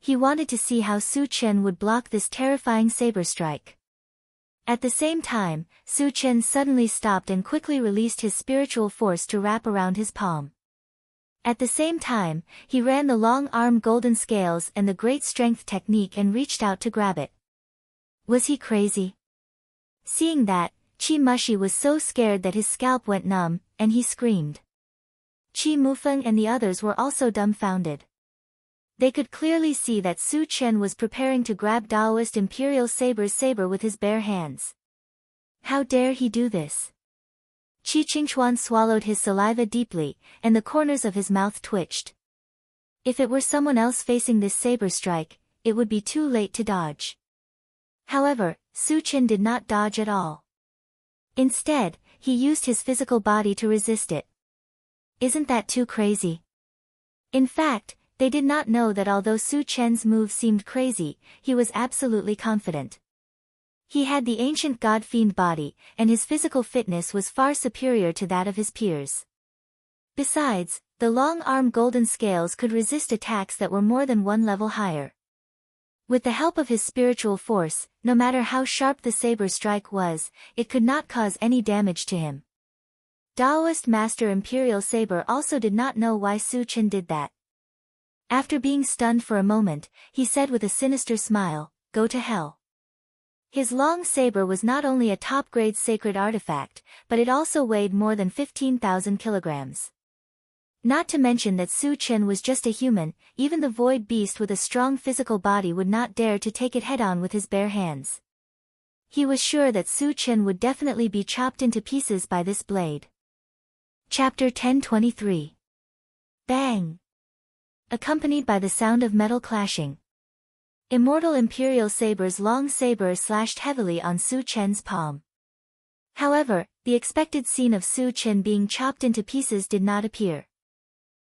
He wanted to see how Su Chen would block this terrifying saber strike. At the same time, Su Chen suddenly stopped and quickly released his spiritual force to wrap around his palm. At the same time, he ran the long arm golden scales and the great strength technique and reached out to grab it. Was he crazy? Seeing that, Qi Mushi was so scared that his scalp went numb, and he screamed. Qi Mufeng and the others were also dumbfounded. They could clearly see that Su Chen was preparing to grab Daoist Imperial Saber's saber with his bare hands. How dare he do this? Qi Qingchuan swallowed his saliva deeply, and the corners of his mouth twitched. If it were someone else facing this saber strike, it would be too late to dodge. However, Su Chen did not dodge at all. Instead, he used his physical body to resist it. Isn't that too crazy? In fact, they did not know that although Su Chen's move seemed crazy, he was absolutely confident. He had the ancient god-fiend body, and his physical fitness was far superior to that of his peers. Besides, the long-arm golden scales could resist attacks that were more than one level higher. With the help of his spiritual force, no matter how sharp the saber strike was, it could not cause any damage to him. Daoist Master Imperial Saber also did not know why Su Chen did that. After being stunned for a moment, he said with a sinister smile, "Go to hell." His long saber was not only a top-grade sacred artifact, but it also weighed more than 15,000 kilograms. Not to mention that Su Chen was just a human, even the void beast with a strong physical body would not dare to take it head-on with his bare hands. He was sure that Su Chen would definitely be chopped into pieces by this blade. Chapter 1023. Bang! Accompanied by the sound of metal clashing. Immortal Imperial Saber's long saber slashed heavily on Su Chen's palm. However, the expected scene of Su Chen being chopped into pieces did not appear.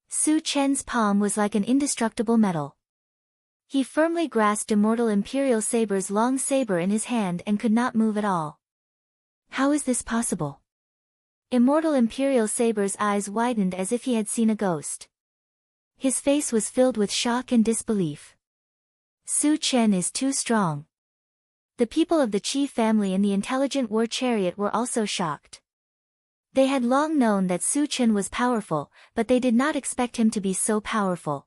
Su Chen's palm was like an indestructible metal. He firmly grasped Immortal Imperial Saber's long saber in his hand and could not move at all. How is this possible? Immortal Imperial Saber's eyes widened as if he had seen a ghost. His face was filled with shock and disbelief. Su Chen is too strong. The people of the Qi family and the intelligent war chariot were also shocked. They had long known that Su Chen was powerful, but they did not expect him to be so powerful.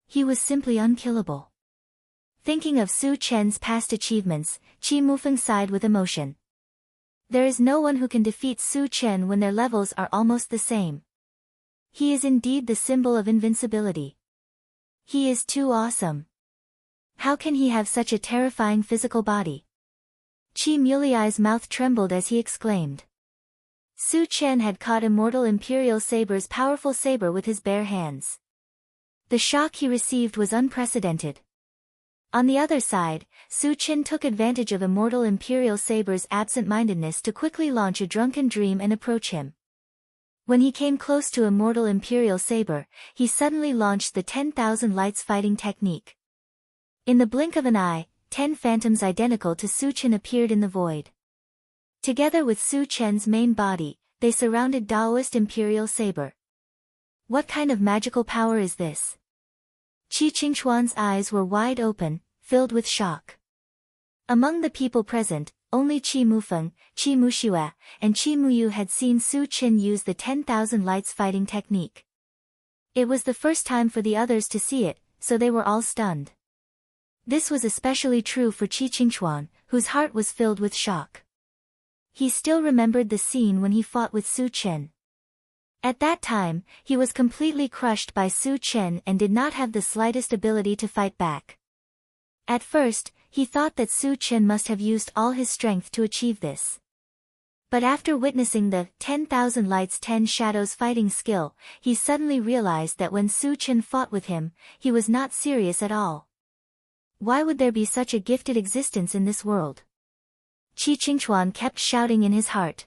He was simply unkillable. Thinking of Su Chen's past achievements, Qi Mufeng sighed with emotion. There is no one who can defeat Su Chen when their levels are almost the same. He is indeed the symbol of invincibility. He is too awesome. How can he have such a terrifying physical body? Qi Muliai's mouth trembled as he exclaimed. Su Chen had caught Immortal Imperial Saber's powerful saber with his bare hands. The shock he received was unprecedented. On the other side, Su Chen took advantage of Immortal Imperial Saber's absent-mindedness to quickly launch a drunken dream and approach him. When he came close to Immortal Imperial Saber, he suddenly launched the 10,000 Lights fighting technique. In the blink of an eye, 10 phantoms identical to Su Chen appeared in the void. Together with Su Chen's main body, they surrounded Daoist Imperial Saber. What kind of magical power is this? Qi Qingchuan's eyes were wide open, filled with shock. Among the people present, only Qi Mufeng, Qi Muxue, and Qi Muyu had seen Su Chen use the 10,000 Lights fighting technique. It was the first time for the others to see it, so they were all stunned. This was especially true for Qi Qingchuan, whose heart was filled with shock. He still remembered the scene when he fought with Su Chen. At that time, he was completely crushed by Su Chen and did not have the slightest ability to fight back. At first, he thought that Su Chen must have used all his strength to achieve this. But after witnessing the 10,000 Lights 10 Shadows fighting skill, he suddenly realized that when Su Chen fought with him, he was not serious at all. Why would there be such a gifted existence in this world? Qi Qingchuan kept shouting in his heart.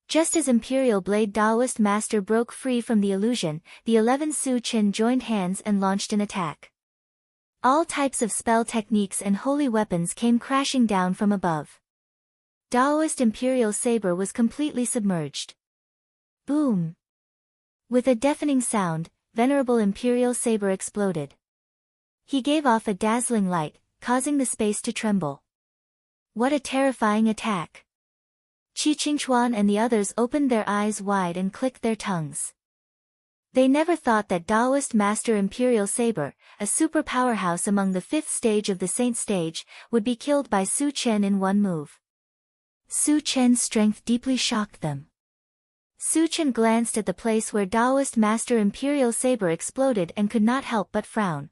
Just as Imperial Blade Daoist Master broke free from the illusion, the 11 Su Chen joined hands and launched an attack. All types of spell techniques and holy weapons came crashing down from above. Daoist Imperial Saber was completely submerged. Boom! With a deafening sound, Venerable Imperial Saber exploded. He gave off a dazzling light, causing the space to tremble. What a terrifying attack! Qi Qingchuan and the others opened their eyes wide and clicked their tongues. They never thought that Daoist Master Imperial Saber, a super powerhouse among the 5th stage of the Saint stage, would be killed by Su Chen in one move. Su Chen's strength deeply shocked them. Su Chen glanced at the place where Daoist Master Imperial Saber exploded and could not help but frown.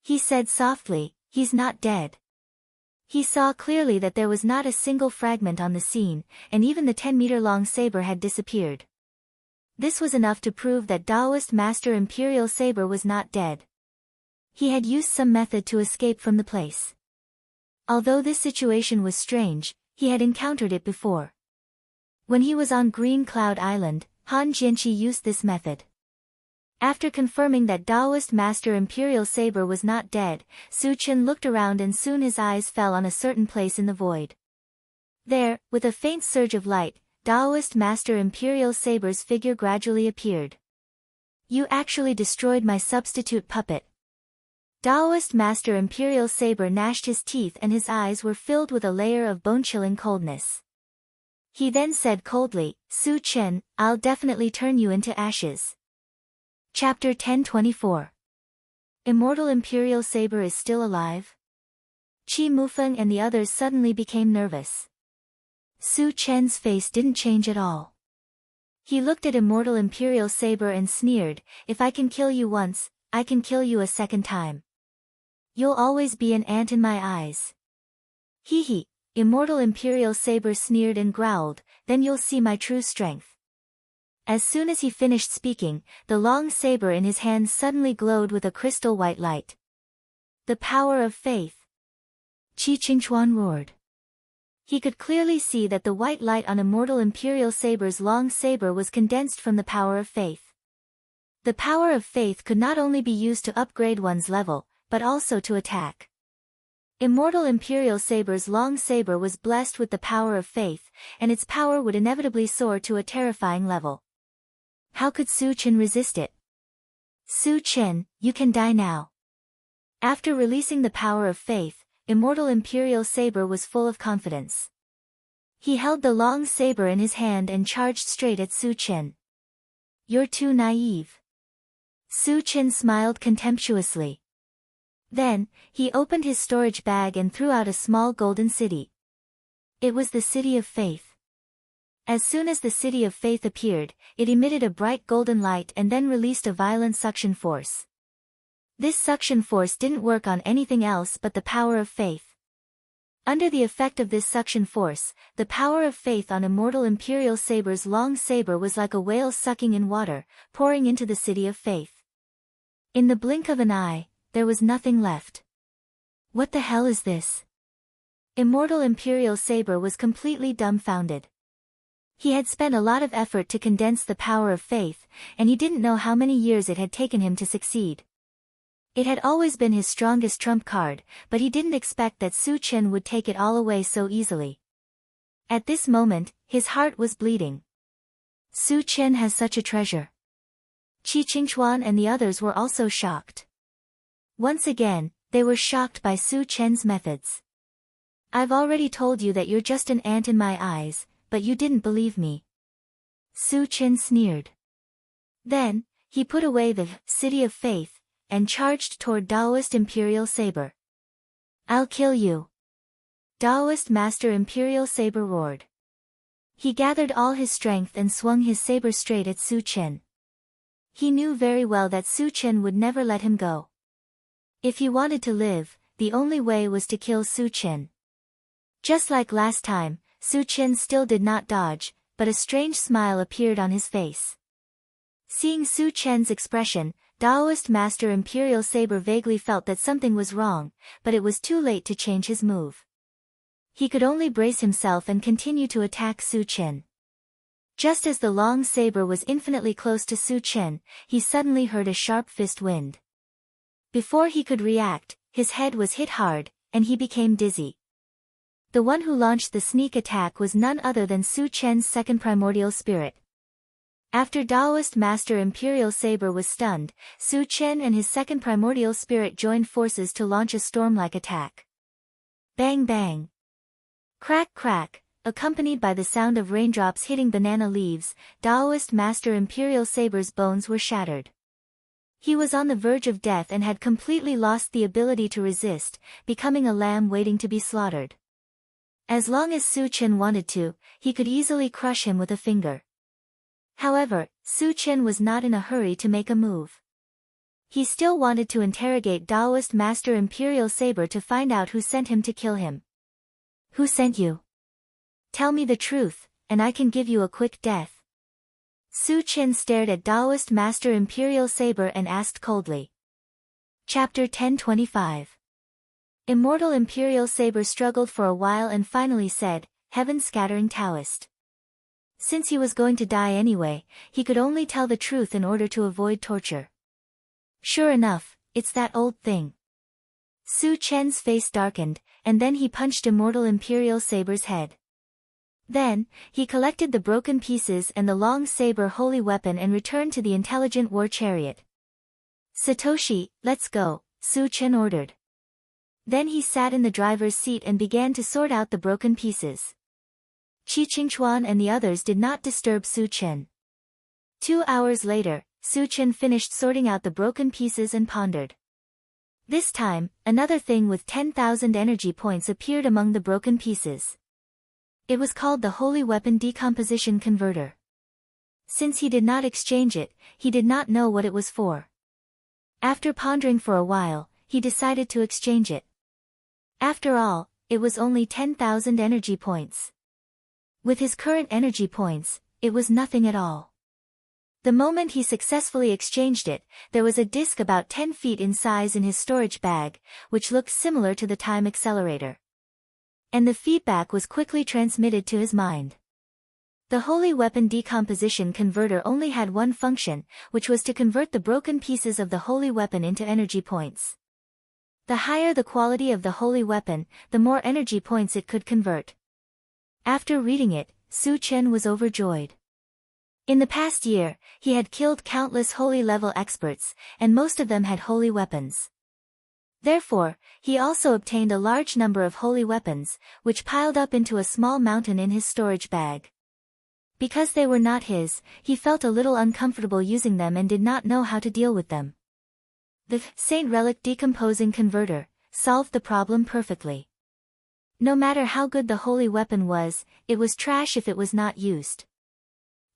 He said softly, "He's not dead." He saw clearly that there was not a single fragment on the scene, and even the 10-meter-long saber had disappeared. This was enough to prove that Daoist Master Imperial Saber was not dead. He had used some method to escape from the place. Although this situation was strange, he had encountered it before. When he was on Green Cloud Island, Han Jianqi used this method. After confirming that Daoist Master Imperial Saber was not dead, Su Chen looked around and soon his eyes fell on a certain place in the void. There, with a faint surge of light, Daoist Master Imperial Saber's figure gradually appeared. "You actually destroyed my substitute puppet." Daoist Master Imperial Saber gnashed his teeth and his eyes were filled with a layer of bone-chilling coldness. He then said coldly, "Su Chen, I'll definitely turn you into ashes." Chapter 1024. Immortal Imperial Saber is still alive? Qi Mufeng and the others suddenly became nervous. Su Chen's face didn't change at all. He looked at Immortal Imperial Saber and sneered, "If I can kill you once, I can kill you a second time. You'll always be an ant in my eyes." "Hee hee," Immortal Imperial Saber sneered and growled, "then you'll see my true strength." As soon as he finished speaking, the long saber in his hand suddenly glowed with a crystal white light. The power of faith! Qi Qingchuan roared. He could clearly see that the white light on Immortal Imperial Saber's long saber was condensed from the power of faith. The power of faith could not only be used to upgrade one's level, but also to attack. Immortal Imperial Saber's long saber was blessed with the power of faith, and its power would inevitably soar to a terrifying level. How could Su Chen resist it? Su Chen, you can die now. After releasing the power of faith, Immortal Imperial Saber was full of confidence. He held the long saber in his hand and charged straight at Su Chen. You're too naive. Su Chen smiled contemptuously. Then, he opened his storage bag and threw out a small golden city. It was the City of Faith. As soon as the City of Faith appeared, it emitted a bright golden light and then released a violent suction force. This suction force didn't work on anything else but the power of faith. Under the effect of this suction force, the power of faith on Immortal Imperial Saber's long saber was like a whale sucking in water, pouring into the City of Faith. In the blink of an eye, there was nothing left. What the hell is this? Immortal Imperial Saber was completely dumbfounded. He had spent a lot of effort to condense the power of faith, and he didn't know how many years it had taken him to succeed. It had always been his strongest trump card, but he didn't expect that Su Chen would take it all away so easily. At this moment, his heart was bleeding. Su Chen has such a treasure. Qi Qingchuan and the others were also shocked. Once again, they were shocked by Su Chen's methods. I've already told you that you're just an ant in my eyes, but you didn't believe me. Su Chen sneered. Then, he put away the City of Faith, and charged toward Daoist Imperial Saber. I'll kill you. Daoist Master Imperial Saber roared. He gathered all his strength and swung his saber straight at Su Chen. He knew very well that Su Chen would never let him go. If he wanted to live, the only way was to kill Su Chen. Just like last time, Su Chen still did not dodge, but a strange smile appeared on his face. Seeing Su Chen's expression, Daoist Master Imperial Saber vaguely felt that something was wrong, but it was too late to change his move. He could only brace himself and continue to attack Su Chen. Just as the long saber was infinitely close to Su Chen, he suddenly heard a sharp fist wind. Before he could react, his head was hit hard, and he became dizzy. The one who launched the sneak attack was none other than Su Chen's second primordial spirit. After Daoist Master Imperial Saber was stunned, Su Chen and his second primordial spirit joined forces to launch a storm-like attack. Bang bang. Crack crack, accompanied by the sound of raindrops hitting banana leaves, Daoist Master Imperial Saber's bones were shattered. He was on the verge of death and had completely lost the ability to resist, becoming a lamb waiting to be slaughtered. As long as Su Chen wanted to, he could easily crush him with a finger. However, Su Chen was not in a hurry to make a move. He still wanted to interrogate Daoist Master Imperial Saber to find out who sent him to kill him. Who sent you? Tell me the truth, and I can give you a quick death. Su Chen stared at Daoist Master Imperial Saber and asked coldly. Chapter 1025. Immortal Imperial Saber struggled for a while and finally said, Heaven-scattering Taoist. Since he was going to die anyway, he could only tell the truth in order to avoid torture. Sure enough, it's that old thing. Su Chen's face darkened, and then he punched Immortal Imperial Saber's head. Then, he collected the broken pieces and the long saber holy weapon and returned to the intelligent war chariot. Satoshi, let's go, Su Chen ordered. Then he sat in the driver's seat and began to sort out the broken pieces. Qi Qingchuan and the others did not disturb Su Chen. 2 hours later, Su Chen finished sorting out the broken pieces and pondered. This time, another thing with 10,000 energy points appeared among the broken pieces. It was called the Holy Weapon Decomposition Converter. Since he did not exchange it, he did not know what it was for. After pondering for a while, he decided to exchange it. After all, it was only 10,000 energy points. With his current energy points, it was nothing at all. The moment he successfully exchanged it, there was a disc about 10 feet in size in his storage bag, which looked similar to the time accelerator. And the feedback was quickly transmitted to his mind. The Holy Weapon Decomposition Converter only had one function, which was to convert the broken pieces of the Holy Weapon into energy points. The higher the quality of the holy weapon, the more energy points it could convert. After reading it, Su Chen was overjoyed. In the past year, he had killed countless holy level experts, and most of them had holy weapons. Therefore, he also obtained a large number of holy weapons, which piled up into a small mountain in his storage bag. Because they were not his, he felt a little uncomfortable using them and did not know how to deal with them. The Saint Relic Decomposing Converter solved the problem perfectly. No matter how good the holy weapon was, it was trash if it was not used.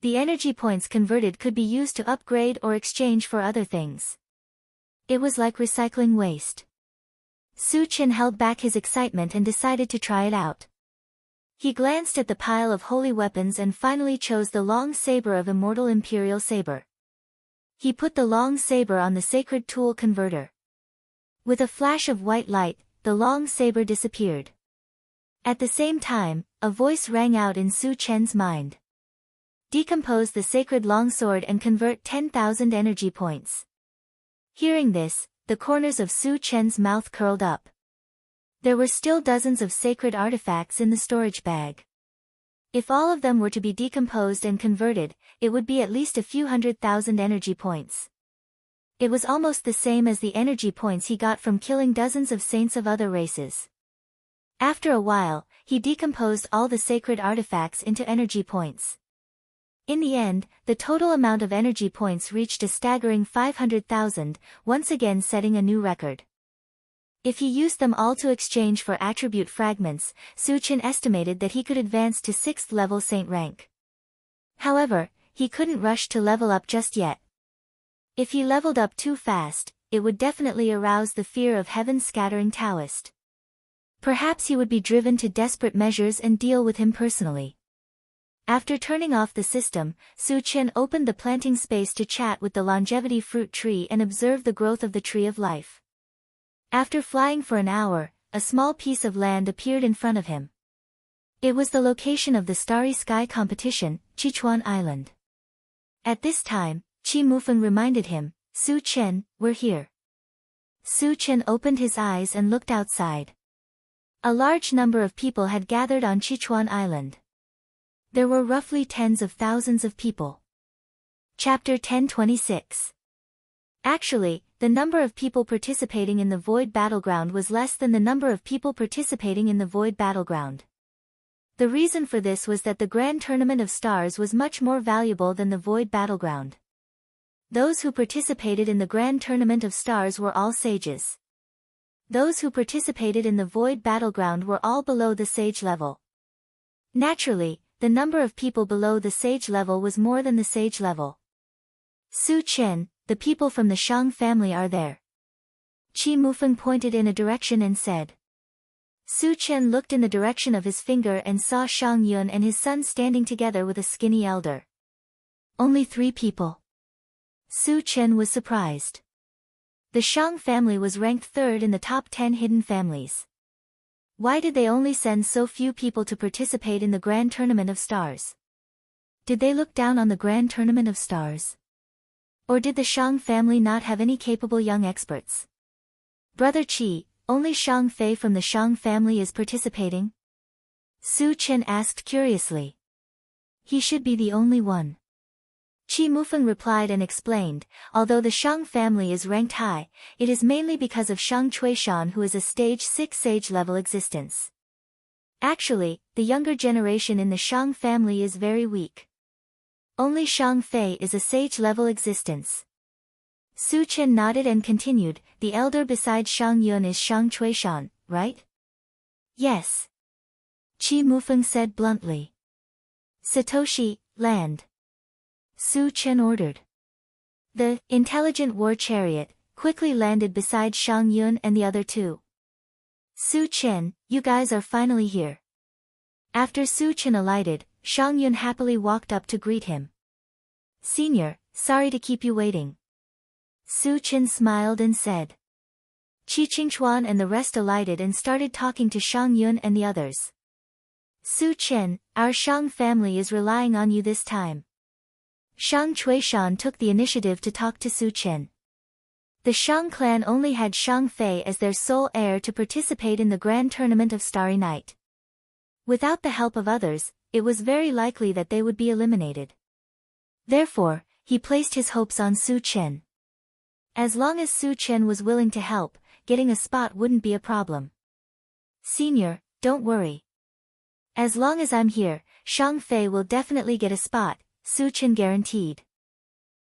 The energy points converted could be used to upgrade or exchange for other things. It was like recycling waste. Su Chen held back his excitement and decided to try it out. He glanced at the pile of holy weapons and finally chose the long saber of Immortal Imperial Saber. He put the long saber on the Sacred Tool Converter. With a flash of white light, the long saber disappeared. At the same time, a voice rang out in Su Chen's mind. Decompose the sacred longsword and convert 10,000 energy points. Hearing this, the corners of Su Chen's mouth curled up. There were still dozens of sacred artifacts in the storage bag. If all of them were to be decomposed and converted, it would be at least a few 100,000 energy points. It was almost the same as the energy points he got from killing dozens of saints of other races. After a while, he decomposed all the sacred artifacts into energy points. In the end, the total amount of energy points reached a staggering 500,000, once again setting a new record. If he used them all to exchange for attribute fragments, Su Chen estimated that he could advance to 6th level saint rank. However, he couldn't rush to level up just yet. If he leveled up too fast, it would definitely arouse the fear of heaven's scattering Taoist. Perhaps he would be driven to desperate measures and deal with him personally. After turning off the system, Su Chen opened the planting space to chat with the longevity fruit tree and observe the growth of the tree of life. After flying for an hour, a small piece of land appeared in front of him. It was the location of the Starry Sky competition, Sichuan Island. At this time, Qi Mufeng reminded him, Su Chen, we're here. Su Chen opened his eyes and looked outside. A large number of people had gathered on Sichuan Island. There were roughly tens of thousands of people. Chapter 1026. Actually, the number of people participating in the Void Battleground was less than the number of people participating in the Void Battleground. The reason for this was that the Grand Tournament of Stars was much more valuable than the Void Battleground. Those who participated in the Grand Tournament of Stars were all sages. Those who participated in the Void Battleground were all below the sage level. Naturally, the number of people below the sage level was more than the sage level. Su Chen, the people from the Shang family are there. Qi Mufeng pointed in a direction and said. Su Chen looked in the direction of his finger and saw Shang Yun and his son standing together with a skinny elder. Only 3 people. Su Chen was surprised. The Shang family was ranked 3rd in the top 10 hidden families. Why did they only send so few people to participate in the Grand Tournament of Stars? Did they look down on the Grand Tournament of Stars? Or did the Shang family not have any capable young experts? Brother Qi, only Shang Fei from the Shang family is participating? Su Chen asked curiously. He should be the only one. Qi Mufeng replied and explained, although the Shang family is ranked high, it is mainly because of Shang Chuishan, who is a stage 6 sage level existence. Actually, the younger generation in the Shang family is very weak. Only Shang Fei is a sage level existence. Su Chen nodded and continued, the elder beside Shang Yun is Shang Chuishan, right? Yes. Qi Mufeng said bluntly. Satoshi, land. Su Chen ordered. The intelligent war chariot quickly landed beside Shang Yun and the other 2. Su Chen, you guys are finally here. After Su Chen alighted, Shang Yun happily walked up to greet him. Senior, sorry to keep you waiting. Su Chen smiled and said. Qi Qingchuan and the rest alighted and started talking to Shang Yun and the others. Su Chen, our Shang family is relying on you this time. Shang Chuishan took the initiative to talk to Su Chen. The Shang clan only had Shang Fei as their sole heir to participate in the grand tournament of Starry Night. Without the help of others, it was very likely that they would be eliminated. Therefore, he placed his hopes on Su Chen. As long as Su Chen was willing to help, getting a spot wouldn't be a problem. Senior, don't worry. As long as I'm here, Shang Fei will definitely get a spot, Su Chen guaranteed.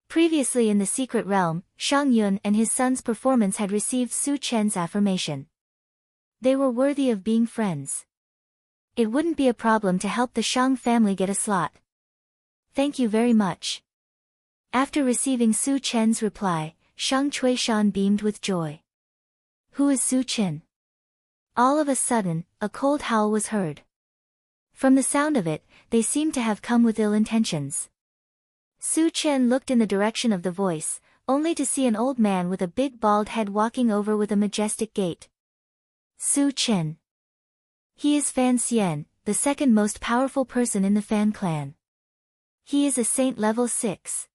Previously in the secret realm, Shang Yun and his son's performance had received Su Chen's affirmation. They were worthy of being friends. It wouldn't be a problem to help the Shang family get a slot. Thank you very much. After receiving Su Chen's reply, Shang Chuishan beamed with joy. Who is Su Chen? All of a sudden, a cold howl was heard. From the sound of it, they seemed to have come with ill intentions. Su Chen looked in the direction of the voice, only to see an old man with a big bald head walking over with a majestic gait. Su Chen. He is Fan Xian, the second most powerful person in the Fan clan. He is a saint level 6.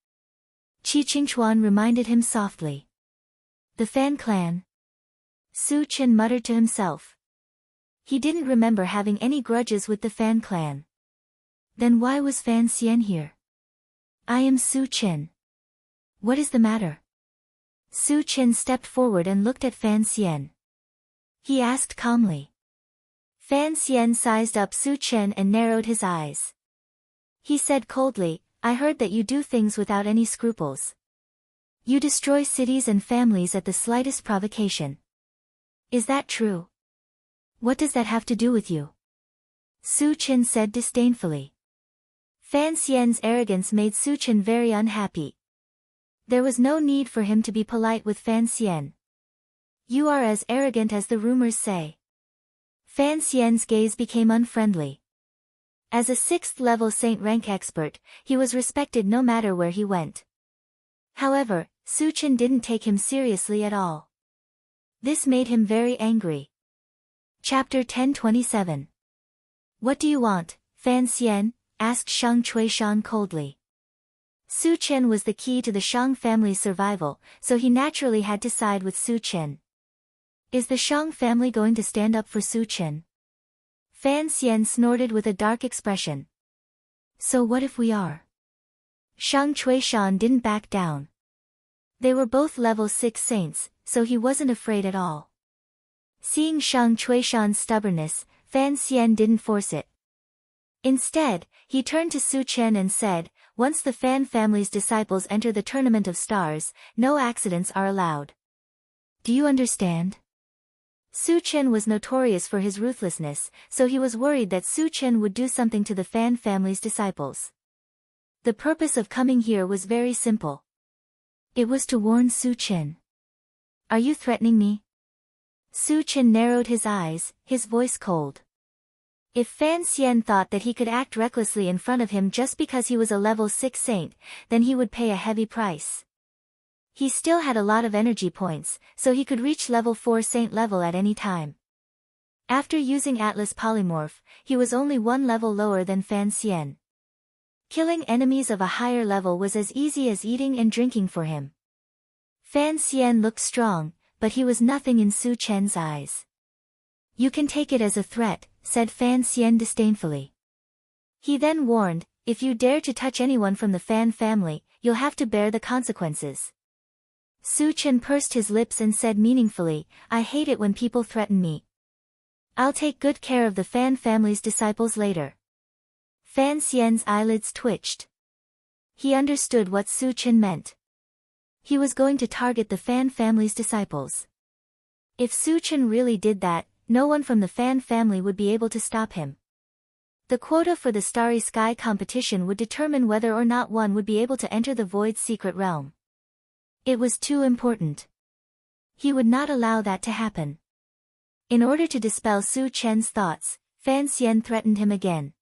Qi Qingchuan reminded him softly. The Fan clan? Su Chen muttered to himself. He didn't remember having any grudges with the Fan clan. Then why was Fan Xian here? I am Su Chen. What is the matter? Su Chen stepped forward and looked at Fan Xian. He asked calmly. Fan Xian sized up Su Chen and narrowed his eyes. He said coldly, I heard that you do things without any scruples. You destroy cities and families at the slightest provocation. Is that true? What does that have to do with you? Su Chen said disdainfully. Fan Xian's arrogance made Su Chen very unhappy. There was no need for him to be polite with Fan Xian. You are as arrogant as the rumors say. Fan Xian's gaze became unfriendly. As a 6th level saint rank expert, he was respected no matter where he went. However, Su Chen didn't take him seriously at all. This made him very angry. Chapter 1027. What do you want, Fan Xian? Asked Shang Chuishan coldly. Su Chen was the key to the Shang family's survival, so he naturally had to side with Su Chen. Is the Shang family going to stand up for Su Chen? Fan Xian snorted with a dark expression. So what if we are? Shang Chuishan didn't back down. They were both level 6 saints, so he wasn't afraid at all. Seeing Shang Chuishan's stubbornness, Fan Xian didn't force it. Instead, he turned to Su Chen and said, once the Fan family's disciples enter the Tournament of Stars, no accidents are allowed. Do you understand? Su Chen was notorious for his ruthlessness, so he was worried that Su Chen would do something to the Fan family's disciples. The purpose of coming here was very simple. It was to warn Su Chen. Are you threatening me? Su Chen narrowed his eyes, his voice cold. If Fan Xian thought that he could act recklessly in front of him just because he was a level 6 saint, then he would pay a heavy price. He still had a lot of energy points, so he could reach level 4 saint level at any time. After using Atlas Polymorph, he was only one level lower than Fan Xian. Killing enemies of a higher level was as easy as eating and drinking for him. Fan Xian looked strong, but he was nothing in Su Chen's eyes. You can take it as a threat, said Fan Xian disdainfully. He then warned, if you dare to touch anyone from the Fan family, you'll have to bear the consequences. Su Chen pursed his lips and said meaningfully, I hate it when people threaten me. I'll take good care of the Fan family's disciples later. Fan Xian's eyelids twitched. He understood what Su Chen meant. He was going to target the Fan family's disciples. If Su Chen really did that, no one from the Fan family would be able to stop him. The quota for the Starry Sky competition would determine whether or not one would be able to enter the Void's secret realm. It was too important. He would not allow that to happen. In order to dispel Su Chen's thoughts, Fan Xian threatened him again.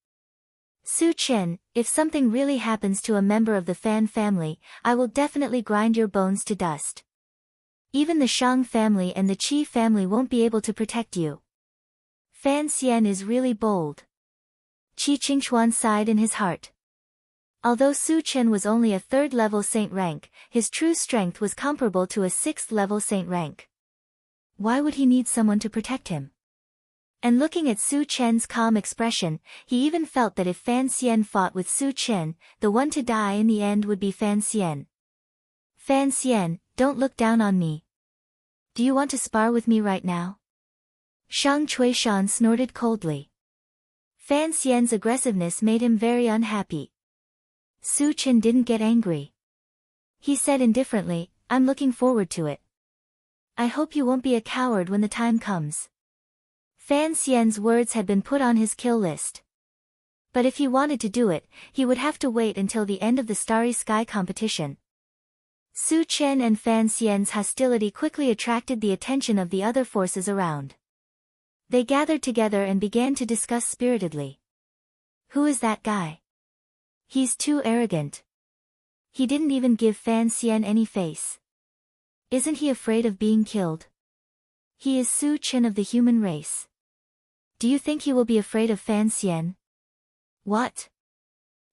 Su Chen, if something really happens to a member of the Fan family, I will definitely grind your bones to dust. Even the Shang family and the Qi family won't be able to protect you. Fan Xian is really bold. Qi Qingchuan sighed in his heart. Although Su Chen was only a 3rd level saint rank, his true strength was comparable to a 6th level saint rank. Why would he need someone to protect him? And looking at Su Chen's calm expression, he even felt that if Fan Xian fought with Su Chen, the one to die in the end would be Fan Xian. Fan Xian, don't look down on me. Do you want to spar with me right now? Shang Chuishan snorted coldly. Fan Xian's aggressiveness made him very unhappy. Su Chen didn't get angry. He said indifferently, I'm looking forward to it. I hope you won't be a coward when the time comes. Fan Xian's words had been put on his kill list. But if he wanted to do it, he would have to wait until the end of the Starry Sky competition. Su Chen and Fan Xian's hostility quickly attracted the attention of the other forces around. They gathered together and began to discuss spiritedly. Who is that guy? He's too arrogant. He didn't even give Fan Xian any face. Isn't he afraid of being killed? He is Su Chen of the human race. Do you think he will be afraid of Fan Xian? What?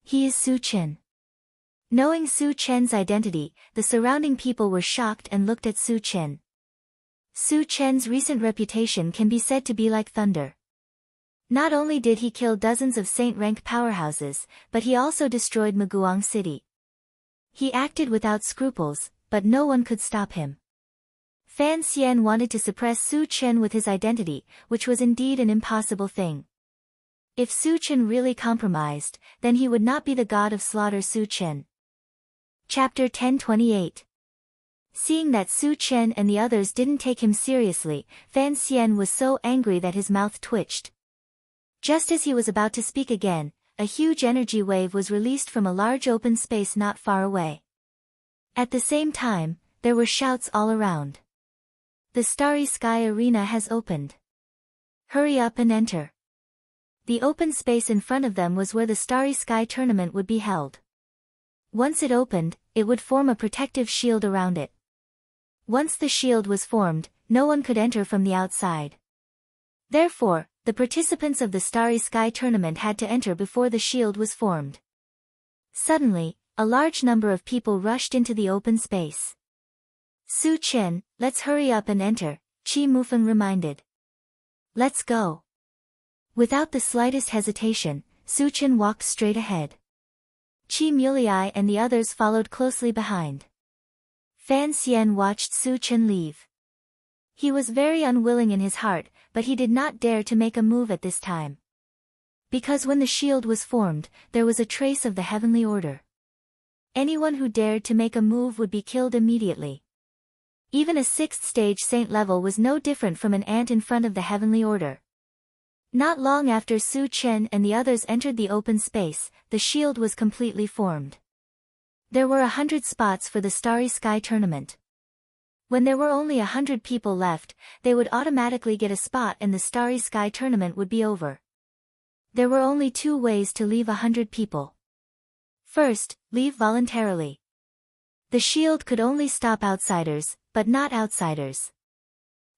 He is Su Chen. Knowing Su Chen's identity, the surrounding people were shocked and looked at Su Chen. Su Chen's recent reputation can be said to be like thunder. Not only did he kill dozens of saint-rank powerhouses, but he also destroyed Maguang City. He acted without scruples, but no one could stop him. Fan Xian wanted to suppress Su Chen with his identity, which was indeed an impossible thing. If Su Chen really compromised, then he would not be the god of slaughter Su Chen. Chapter 1028. Seeing that Su Chen and the others didn't take him seriously, Fan Xian was so angry that his mouth twitched. Just as he was about to speak again, a huge energy wave was released from a large open space not far away. At the same time, there were shouts all around. The Starry Sky Arena has opened. Hurry up and enter. The open space in front of them was where the Starry Sky tournament would be held. Once it opened, it would form a protective shield around it. Once the shield was formed, no one could enter from the outside. Therefore, the participants of the Starry Sky tournament had to enter before the shield was formed. Suddenly, a large number of people rushed into the open space. Su Chen, let's hurry up and enter, Qi Mufeng reminded. Let's go. Without the slightest hesitation, Su Chen walked straight ahead. Qi Mulei and the others followed closely behind. Fan Xian watched Su Chen leave. He was very unwilling in his heart, but he did not dare to make a move at this time. Because when the shield was formed, there was a trace of the heavenly order. Anyone who dared to make a move would be killed immediately. Even a 6th stage saint level was no different from an ant in front of the heavenly order. Not long after Su Chen and the others entered the open space, the shield was completely formed. There were 100 spots for the Starry Sky tournament. When there were only 100 people left, they would automatically get a spot and the Starry Sky tournament would be over. There were only 2 ways to leave 100 people. First, leave voluntarily. The shield could only stop outsiders, but not outsiders.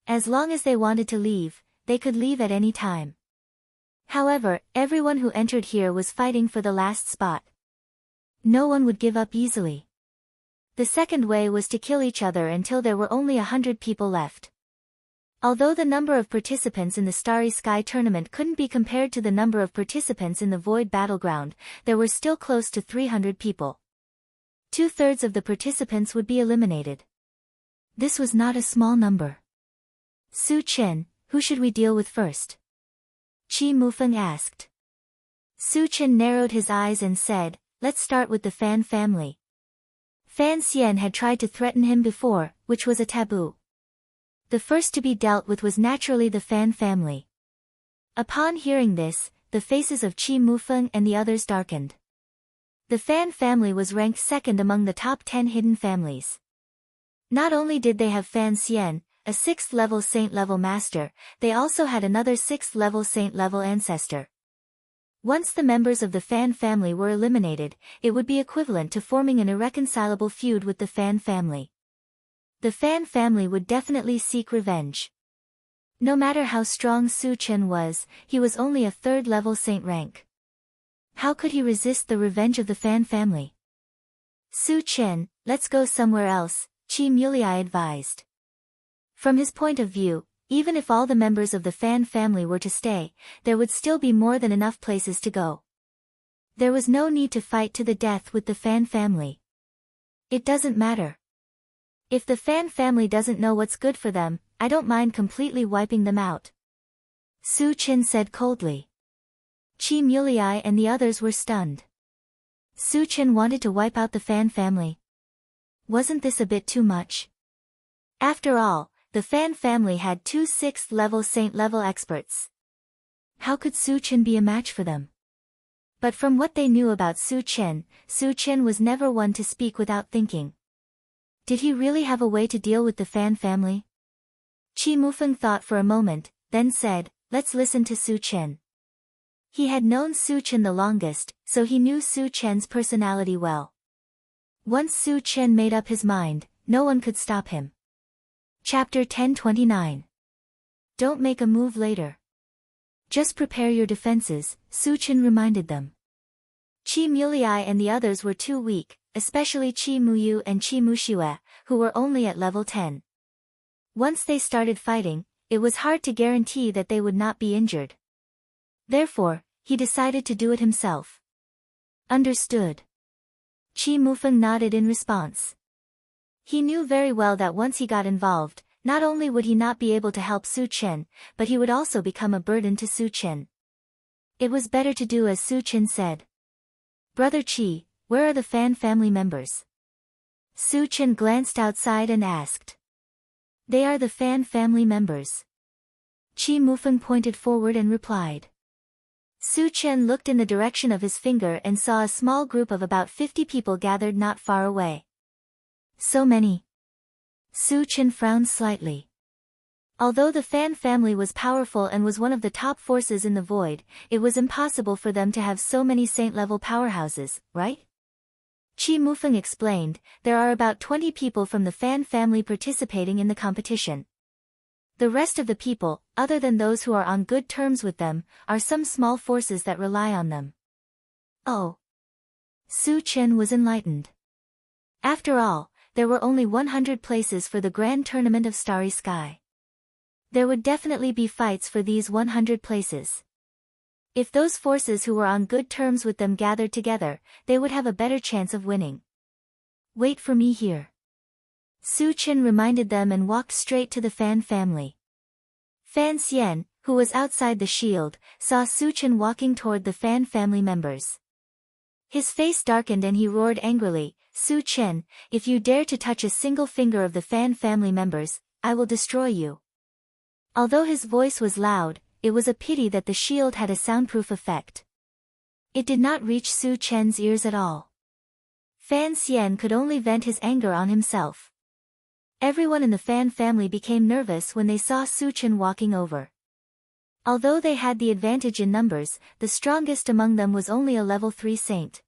As long as they wanted to leave, they could leave at any time. However, everyone who entered here was fighting for the last spot. No one would give up easily. The second way was to kill each other until there were only 100 people left. Although the number of participants in the Starry Sky tournament couldn't be compared to the number of participants in the Void Battleground, there were still close to 300 people. 2/3 of the participants would be eliminated. This was not a small number. Su Chen, who should we deal with first? Qi Mufeng asked. Su Chen narrowed his eyes and said, let's start with the Fan family. Fan Xian had tried to threaten him before, which was a taboo. The first to be dealt with was naturally the Fan family. Upon hearing this, the faces of Qi Mufeng and the others darkened. The Fan family was ranked 2nd among the top 10 hidden families. Not only did they have Fan Xian, a 6th level saint level master, they also had another 6th level saint level ancestor. Once the members of the Fan family were eliminated, it would be equivalent to forming an irreconcilable feud with the Fan family. The Fan family would definitely seek revenge. No matter how strong Su Chen was, he was only a 3rd level saint rank. How could he resist the revenge of the Fan family? Su Chen, let's go somewhere else, Chi Mulei advised. From his point of view, even if all the members of the Fan family were to stay, there would still be more than enough places to go. There was no need to fight to the death with the Fan family. It doesn't matter. If the Fan family doesn't know what's good for them, I don't mind completely wiping them out. Su Chen said coldly. Chi Mulei and the others were stunned. Su Chen wanted to wipe out the Fan family. Wasn't this a bit too much? After all, the Fan family had 2 6th-level saint-level experts. How could Su Chen be a match for them? But from what they knew about Su Chen was never one to speak without thinking. Did he really have a way to deal with the Fan family? Qi Mufeng thought for a moment, then said, let's listen to Su Chen. He had known Su Chen the longest, so he knew Su Chen's personality well. Once Su Chen made up his mind, no one could stop him. Chapter 1029. Don't make a move later. Just prepare your defenses, Su Chen reminded them. Qi Mulei and the others were too weak, especially Qi Muyu and Qi Muxue, who were only at level 10. Once they started fighting, it was hard to guarantee that they would not be injured. Therefore, he decided to do it himself. Understood. Qi Mufeng nodded in response. He knew very well that once he got involved, not only would he not be able to help Su Chen, but he would also become a burden to Su Chen. It was better to do as Su Chen said. Brother Qi, where are the Fan family members? Su Chen glanced outside and asked. They are the Fan family members. Qi Mufeng pointed forward and replied. Su Chen looked in the direction of his finger and saw a small group of about 50 people gathered not far away. So many. Su Chen frowned slightly. Although the Fan family was powerful and was one of the top forces in the void, it was impossible for them to have so many saint-level powerhouses, right? Qi Mufeng explained, there are about 20 people from the Fan family participating in the competition. The rest of the people, other than those who are on good terms with them, are some small forces that rely on them. Oh. Su Chen was enlightened. After all, there were only 100 places for the Grand Tournament of Starry Sky. There would definitely be fights for these 100 places. If those forces who were on good terms with them gathered together, they would have a better chance of winning. Wait for me here. Su Chen reminded them and walked straight to the Fan family. Fan Xian, who was outside the shield, saw Su Chen walking toward the Fan family members. His face darkened and he roared angrily, Su Chen, if you dare to touch a single finger of the Fan family members, I will destroy you. Although his voice was loud, it was a pity that the shield had a soundproof effect. It did not reach Su Chen's ears at all. Fan Xian could only vent his anger on himself. Everyone in the Fan family became nervous when they saw Su Chen walking over. Although they had the advantage in numbers, the strongest among them was only a level 3 saint.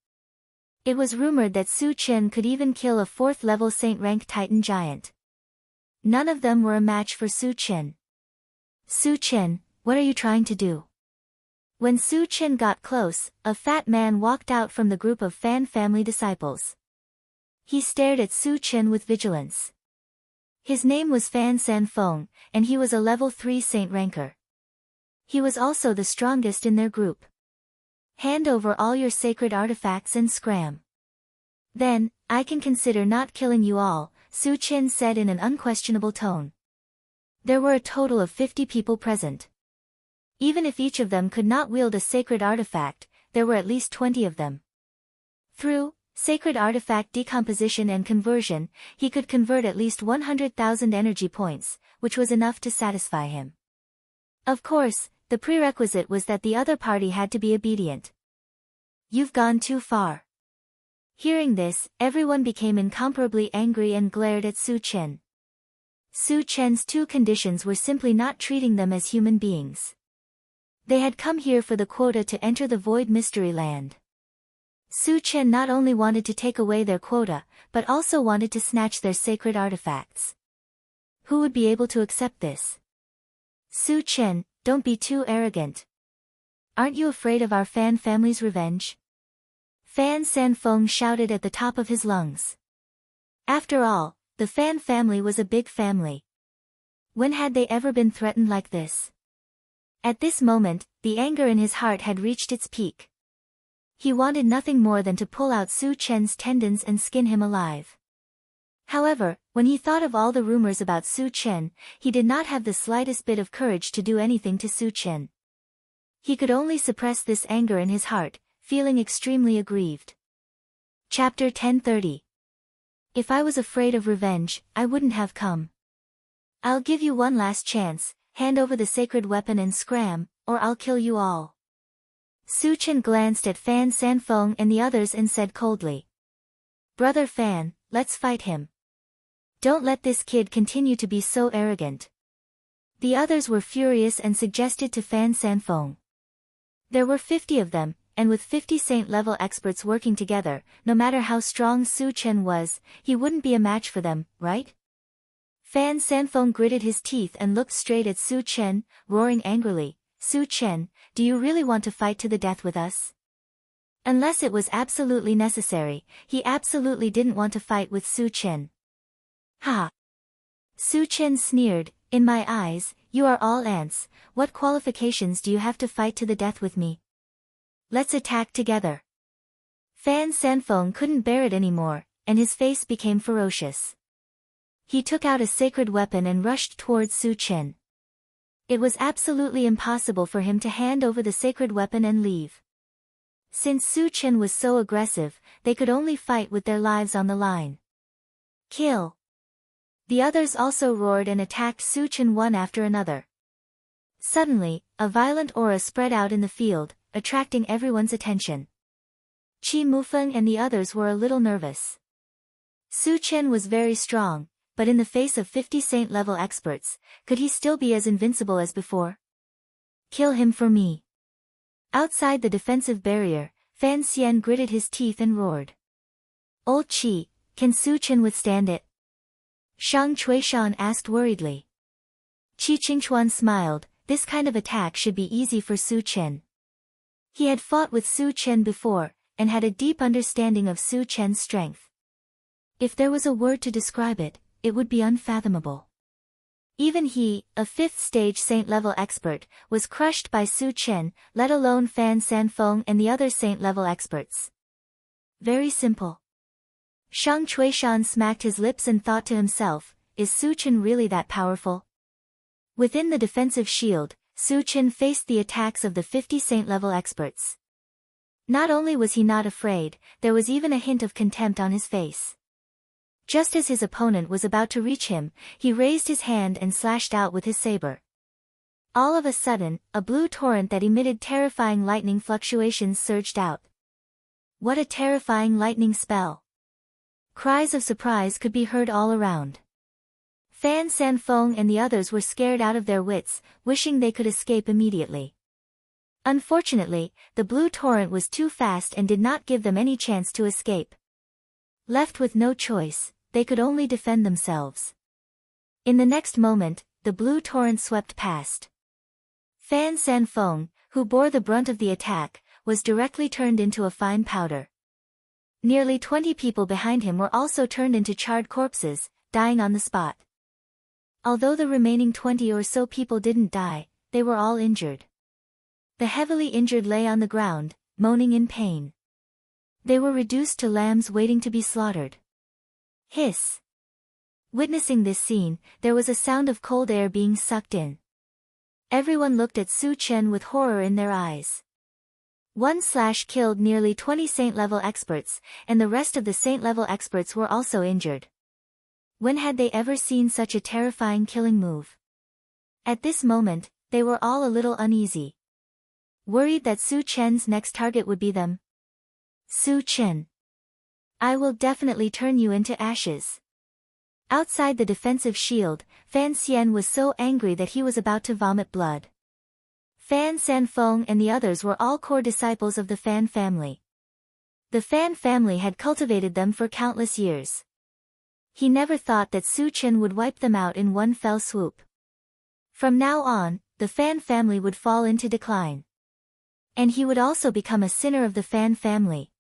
It was rumored that Su Chen could even kill a 4th-level saint-rank Titan giant. None of them were a match for Su Chen. Su Chen, what are you trying to do? When Su Chen got close, a fat man walked out from the group of Fan family disciples. He stared at Su Chen with vigilance. His name was Fan Sanfeng, and he was a level 3 saint ranker. He was also the strongest in their group. Hand over all your sacred artifacts and scram. Then, I can consider not killing you all, Su Chen said in an unquestionable tone. There were a total of 50 people present. Even if each of them could not wield a sacred artifact, there were at least 20 of them. Through sacred artifact decomposition and conversion, he could convert at least 100,000 energy points, which was enough to satisfy him. Of course, the prerequisite was that the other party had to be obedient. You've gone too far. Hearing this, everyone became incomparably angry and glared at Su Chen. Su Chen's 2 conditions were simply not treating them as human beings. They had come here for the quota to enter the Void Mystery Land. Su Chen not only wanted to take away their quota, but also wanted to snatch their sacred artifacts. Who would be able to accept this? Su Chen, don't be too arrogant. Aren't you afraid of our Fan family's revenge? Fan Sanfeng shouted at the top of his lungs. After all, the Fan family was a big family. When had they ever been threatened like this? At this moment, the anger in his heart had reached its peak. He wanted nothing more than to pull out Su Chen's tendons and skin him alive. However, when he thought of all the rumors about Su Chen, he did not have the slightest bit of courage to do anything to Su Chen. He could only suppress this anger in his heart, feeling extremely aggrieved. Chapter 1030. If I was afraid of revenge, I wouldn't have come. I'll give you one last chance, hand over the sacred weapon and scram, or I'll kill you all. Su Chen glanced at Fan Sanfeng and the others and said coldly. Brother Fan, let's fight him. Don't let this kid continue to be so arrogant. The others were furious and suggested to Fan Sanfeng. There were 50 of them, and with 50 saint-level experts working together, no matter how strong Su Chen was, he wouldn't be a match for them, right? Fan Sanfeng gritted his teeth and looked straight at Su Chen, roaring angrily, Su Chen, do you really want to fight to the death with us? Unless it was absolutely necessary, he absolutely didn't want to fight with Su Chen. Ha! Su Chen sneered, in my eyes, you are all ants, what qualifications do you have to fight to the death with me? Let's attack together. Fan Sanfeng couldn't bear it anymore, and his face became ferocious. He took out a sacred weapon and rushed towards Su Chen. It was absolutely impossible for him to hand over the sacred weapon and leave. Since Su Chen was so aggressive, they could only fight with their lives on the line. Kill! The others also roared and attacked Su Chen one after another. Suddenly, a violent aura spread out in the field, attracting everyone's attention. Qi Mufeng and the others were a little nervous. Su Chen was very strong, but in the face of 50 saint-level experts, could he still be as invincible as before? Kill him for me. Outside the defensive barrier, Fan Xian gritted his teeth and roared. Old Qi, can Su Chen withstand it? Shang Chuishan asked worriedly. Qi Qingchuan smiled, this kind of attack should be easy for Su Chen. He had fought with Su Chen before, and had a deep understanding of Su Chen's strength. If there was a word to describe it, it would be unfathomable. Even he, a 5th-stage saint-level expert, was crushed by Su Chen, let alone Fan Sanfeng and the other saint-level experts. Very simple. Shang Chuishan smacked his lips and thought to himself, is Su Chen really that powerful? Within the defensive shield, Su Chen faced the attacks of the 50 saint-level experts. Not only was he not afraid, there was even a hint of contempt on his face. Just as his opponent was about to reach him, he raised his hand and slashed out with his saber. All of a sudden, a blue torrent that emitted terrifying lightning fluctuations surged out. What a terrifying lightning spell! Cries of surprise could be heard all around. Fan Sanfeng and the others were scared out of their wits, wishing they could escape immediately. Unfortunately, the blue torrent was too fast and did not give them any chance to escape. Left with no choice, they could only defend themselves. In the next moment, the blue torrent swept past. Fan Sanfeng, who bore the brunt of the attack, was directly turned into a fine powder. Nearly 20 people behind him were also turned into charred corpses, dying on the spot. Although the remaining 20 or so people didn't die, they were all injured. The heavily injured lay on the ground, moaning in pain. They were reduced to lambs waiting to be slaughtered. Hiss! Witnessing this scene, there was a sound of cold air being sucked in. Everyone looked at Su Chen with horror in their eyes. One slash killed nearly 20 saint-level experts, and the rest of the saint-level experts were also injured. When had they ever seen such a terrifying killing move? At this moment, they were all a little uneasy. Worried that Su Chen's next target would be them. Su Chen. I will definitely turn you into ashes. Outside the defensive shield, Fan Xian was so angry that he was about to vomit blood. Fan Sanfeng and the others were all core disciples of the Fan family. The Fan family had cultivated them for countless years. He never thought that Su Chen would wipe them out in one fell swoop. From now on, the Fan family would fall into decline. And he would also become a sinner of the Fan family.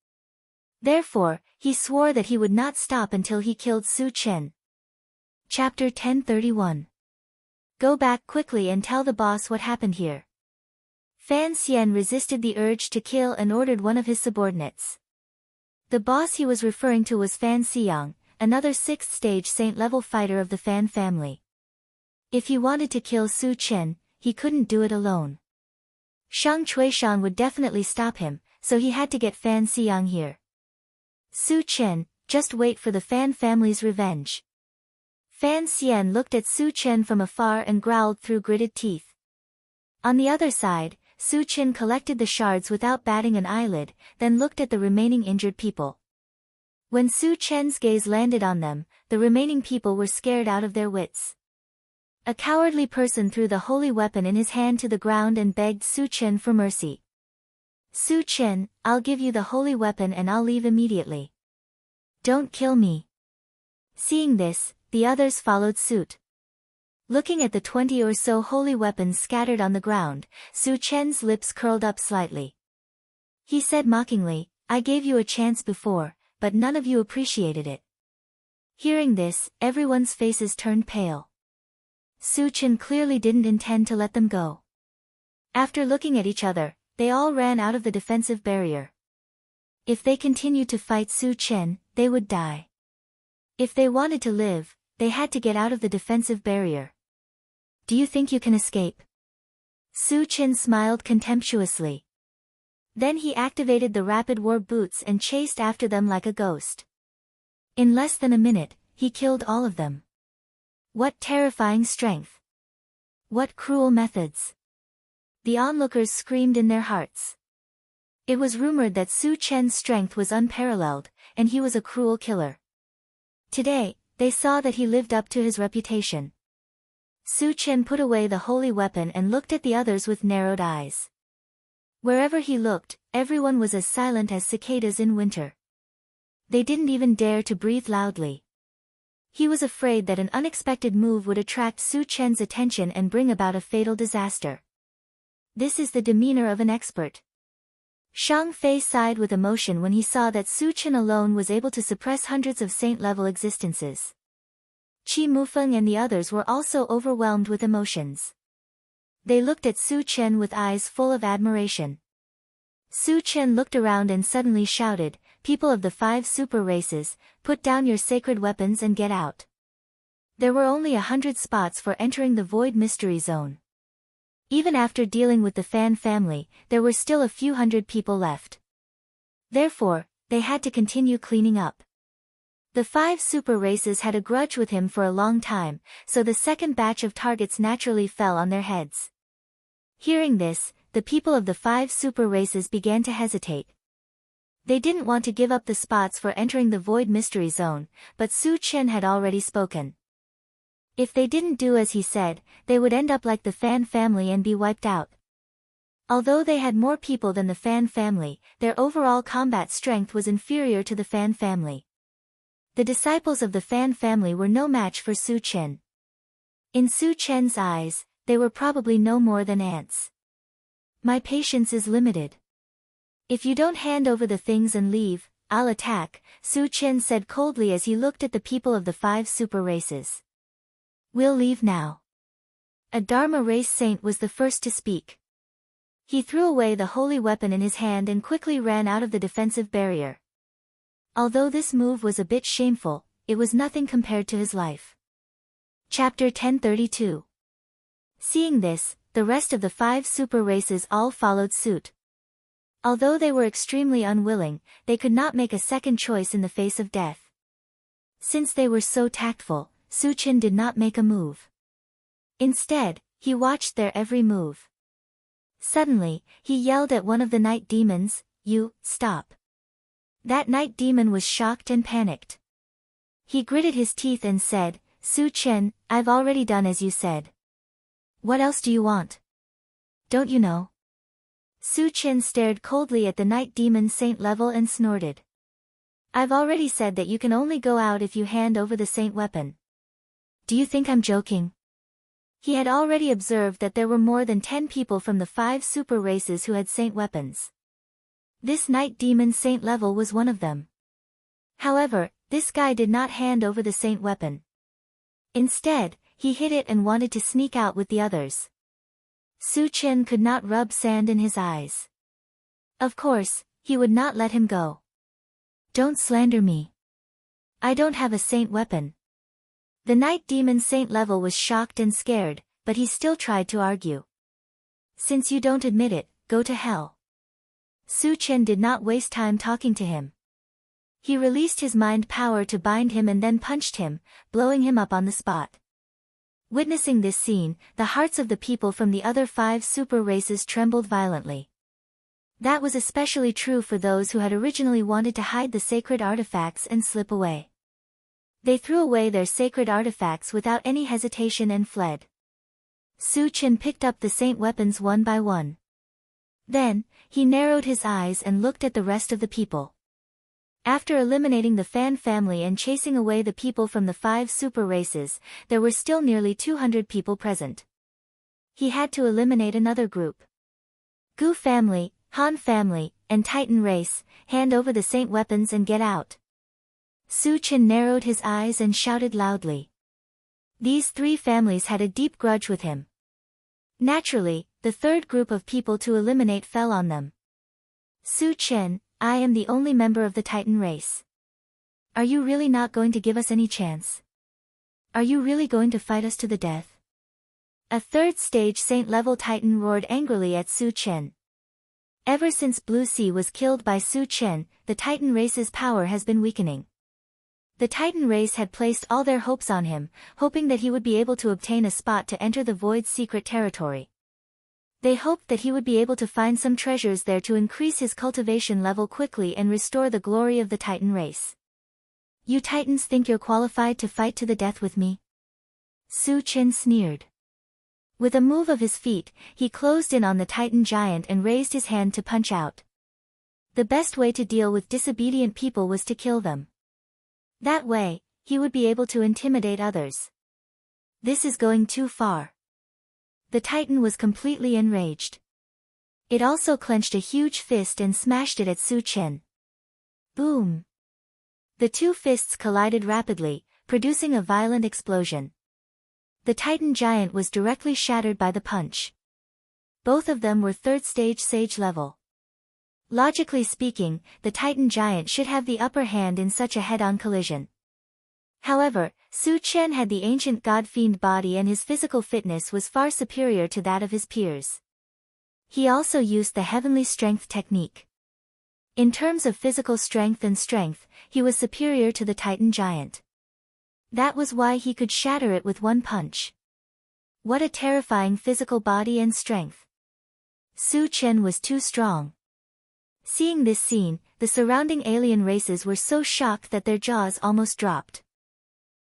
Therefore, he swore that he would not stop until he killed Su Chen. Chapter 1031. Go back quickly and tell the boss what happened here. Fan Xian resisted the urge to kill and ordered one of his subordinates. The boss he was referring to was Fan Xiang, another 6th stage saint-level fighter of the Fan family. If he wanted to kill Su Chen, he couldn't do it alone. Shang Chuishan would definitely stop him, so he had to get Fan Xiang here. Su Chen, just wait for the Fan family's revenge. Fan Xian looked at Su Chen from afar and growled through gritted teeth. On the other side, Su Chen collected the shards without batting an eyelid, then looked at the remaining injured people. When Su Chen's gaze landed on them, the remaining people were scared out of their wits. A cowardly person threw the holy weapon in his hand to the ground and begged Su Chen for mercy. Su Chen, I'll give you the holy weapon and I'll leave immediately. Don't kill me. Seeing this, the others followed suit. Looking at the 20 or so holy weapons scattered on the ground, Su Chen's lips curled up slightly. He said mockingly, I gave you a chance before, but none of you appreciated it. Hearing this, everyone's faces turned pale. Su Chen clearly didn't intend to let them go. After looking at each other, they all ran out of the defensive barrier. If they continued to fight Su Chen, they would die. If they wanted to live, they had to get out of the defensive barrier. Do you think you can escape? Su Chen smiled contemptuously. Then he activated the rapid war boots and chased after them like a ghost. In less than a minute, he killed all of them. What terrifying strength! What cruel methods! The onlookers screamed in their hearts. It was rumored that Su Chen's strength was unparalleled, and he was a cruel killer. Today, they saw that he lived up to his reputation. Su Chen put away the holy weapon and looked at the others with narrowed eyes. Wherever he looked, everyone was as silent as cicadas in winter. They didn't even dare to breathe loudly. He was afraid that an unexpected move would attract Su Chen's attention and bring about a fatal disaster. This is the demeanor of an expert. Shang Fei sighed with emotion when he saw that Su Chen alone was able to suppress hundreds of saint-level existences. Qi Mufeng and the others were also overwhelmed with emotions. They looked at Su Chen with eyes full of admiration. Su Chen looked around and suddenly shouted, "People of the 5 super races, put down your sacred weapons and get out." There were only 100 spots for entering the Void Mystery Zone. Even after dealing with the Fan family, there were still a few hundred people left. Therefore, they had to continue cleaning up. The 5 super races had a grudge with him for a long time, so the second batch of targets naturally fell on their heads. Hearing this, the people of the 5 super races began to hesitate. They didn't want to give up the spots for entering the Void Mystery Zone, but Su Chen had already spoken. If they didn't do as he said, they would end up like the Fan family and be wiped out. Although they had more people than the Fan family, their overall combat strength was inferior to the Fan family. The disciples of the Fan family were no match for Su Chen. In Su Chen's eyes, they were probably no more than ants. My patience is limited. If you don't hand over the things and leave, I'll attack, Su Chen said coldly as he looked at the people of the 5 super races. We'll leave now. A Dharma race saint was the first to speak. He threw away the holy weapon in his hand and quickly ran out of the defensive barrier. Although this move was a bit shameful, it was nothing compared to his life. Chapter 1032. Seeing this, the rest of the 5 super races all followed suit. Although they were extremely unwilling, they could not make a second choice in the face of death. Since they were so tactful, Su Chen did not make a move. Instead, he watched their every move. Suddenly, he yelled at one of the night demons, "You, stop." That night demon was shocked and panicked. He gritted his teeth and said, "Su Chen, I've already done as you said. What else do you want? Don't you know?" Su Chen stared coldly at the night demon's saint level and snorted. "I've already said that you can only go out if you hand over the saint weapon. Do you think I'm joking?" He had already observed that there were more than 10 people from the 5 super races who had saint weapons. This night demon saint level was one of them. However, this guy did not hand over the saint weapon. Instead, he hid it and wanted to sneak out with the others. Su Chen could not rub sand in his eyes. Of course, he would not let him go. Don't slander me. I don't have a saint weapon. The night demon saint level was shocked and scared, but he still tried to argue. Since you don't admit it, go to hell. Su Chen did not waste time talking to him. He released his mind power to bind him and then punched him, blowing him up on the spot. Witnessing this scene, the hearts of the people from the other 5 super races trembled violently. That was especially true for those who had originally wanted to hide the sacred artifacts and slip away. They threw away their sacred artifacts without any hesitation and fled. Su Chen picked up the saint weapons one by one. Then, he narrowed his eyes and looked at the rest of the people. After eliminating the Fan family and chasing away the people from the 5 super races, there were still nearly 200 people present. He had to eliminate another group. Gu family, Han family, and Titan race, hand over the saint weapons and get out. Su Chen narrowed his eyes and shouted loudly. These 3 families had a deep grudge with him. Naturally, the third group of people to eliminate fell on them. Su Chen, I am the only member of the Titan race. Are you really not going to give us any chance? Are you really going to fight us to the death? A third stage saint level Titan roared angrily at Su Chen. Ever since Blue Sea was killed by Su Chen, the Titan race's power has been weakening. The Titan race had placed all their hopes on him, hoping that he would be able to obtain a spot to enter the Void's secret territory. They hoped that he would be able to find some treasures there to increase his cultivation level quickly and restore the glory of the Titan race. You Titans think you're qualified to fight to the death with me? Su Chen sneered. With a move of his feet, he closed in on the Titan giant and raised his hand to punch out. The best way to deal with disobedient people was to kill them. That way, he would be able to intimidate others. This is going too far. The Titan was completely enraged. It also clenched a huge fist and smashed it at Su Chen. Boom! The 2 fists collided rapidly, producing a violent explosion. The Titan giant was directly shattered by the punch. Both of them were 3rd stage sage level. Logically speaking, the Titan giant should have the upper hand in such a head-on collision. However, Su Chen had the ancient god-fiend body and his physical fitness was far superior to that of his peers. He also used the heavenly strength technique. In terms of physical strength and strength, he was superior to the Titan giant. That was why he could shatter it with one punch. What a terrifying physical body and strength. Su Chen was too strong. Seeing this scene, the surrounding alien races were so shocked that their jaws almost dropped.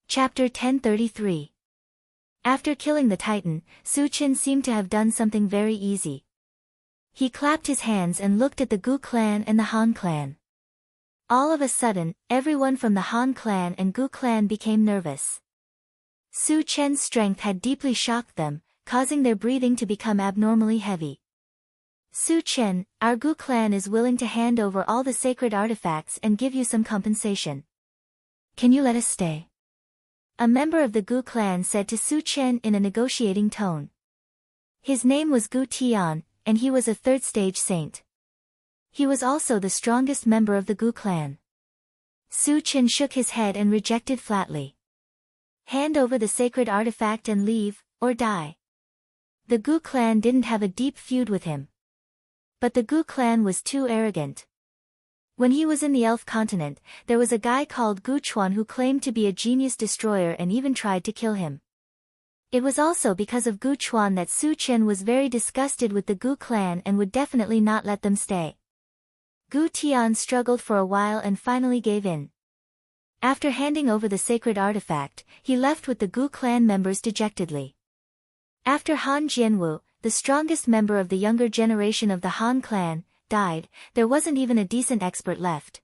Chapter 1033. After killing the Titan, Su Chen seemed to have done something very easy. He clapped his hands and looked at the Gu clan and the Han clan. All of a sudden, everyone from the Han clan and Gu clan became nervous. Su Chen's strength had deeply shocked them, causing their breathing to become abnormally heavy. Su Chen, our Gu clan is willing to hand over all the sacred artifacts and give you some compensation. Can you let us stay? A member of the Gu clan said to Su Chen in a negotiating tone. His name was Gu Tian, and he was a 3rd stage saint. He was also the strongest member of the Gu clan. Su Chen shook his head and rejected flatly. Hand over the sacred artifact and leave, or die. The Gu clan didn't have a deep feud with him. But the Gu clan was too arrogant. When he was in the Elf continent, there was a guy called Gu Chuan who claimed to be a genius destroyer and even tried to kill him. It was also because of Gu Chuan that Su Chen was very disgusted with the Gu clan and would definitely not let them stay. Gu Tian struggled for a while and finally gave in. After handing over the sacred artifact, he left with the Gu clan members dejectedly. After Han Jianwu, the strongest member of the younger generation of the Han clan, died, there wasn't even a decent expert left.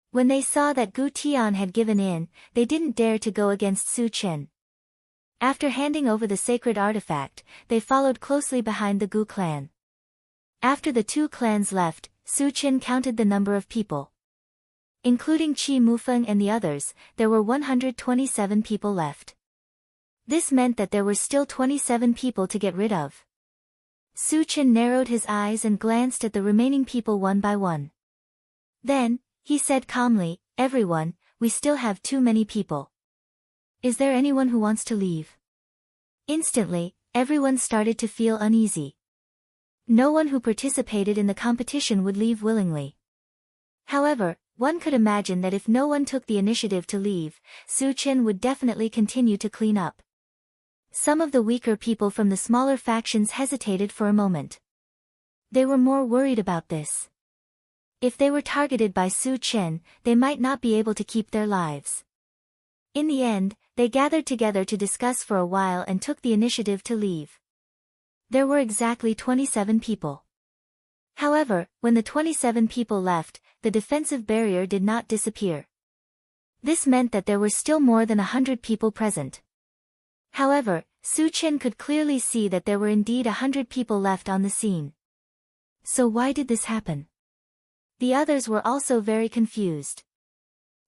When they saw that Gu Tian had given in, they didn't dare to go against Su Chen. After handing over the sacred artifact, they followed closely behind the Gu clan. After the two clans left, Su Qin counted the number of people. Including Qi Mufeng and the others, there were 127 people left. This meant that there were still 27 people to get rid of. Su Qin narrowed his eyes and glanced at the remaining people one by one. Then, he said calmly, "Everyone, we still have too many people. Is there anyone who wants to leave?" Instantly, everyone started to feel uneasy. No one who participated in the competition would leave willingly. However, one could imagine that if no one took the initiative to leave, Su Qin would definitely continue to clean up. Some of the weaker people from the smaller factions hesitated for a moment. They were more worried about this. If they were targeted by Su Qin, they might not be able to keep their lives. In the end, they gathered together to discuss for a while and took the initiative to leave. There were exactly 27 people. However, when the 27 people left, the defensive barrier did not disappear. This meant that there were still more than 100 people present. However, Su Qin could clearly see that there were indeed 100 people left on the scene. So why did this happen? The others were also very confused.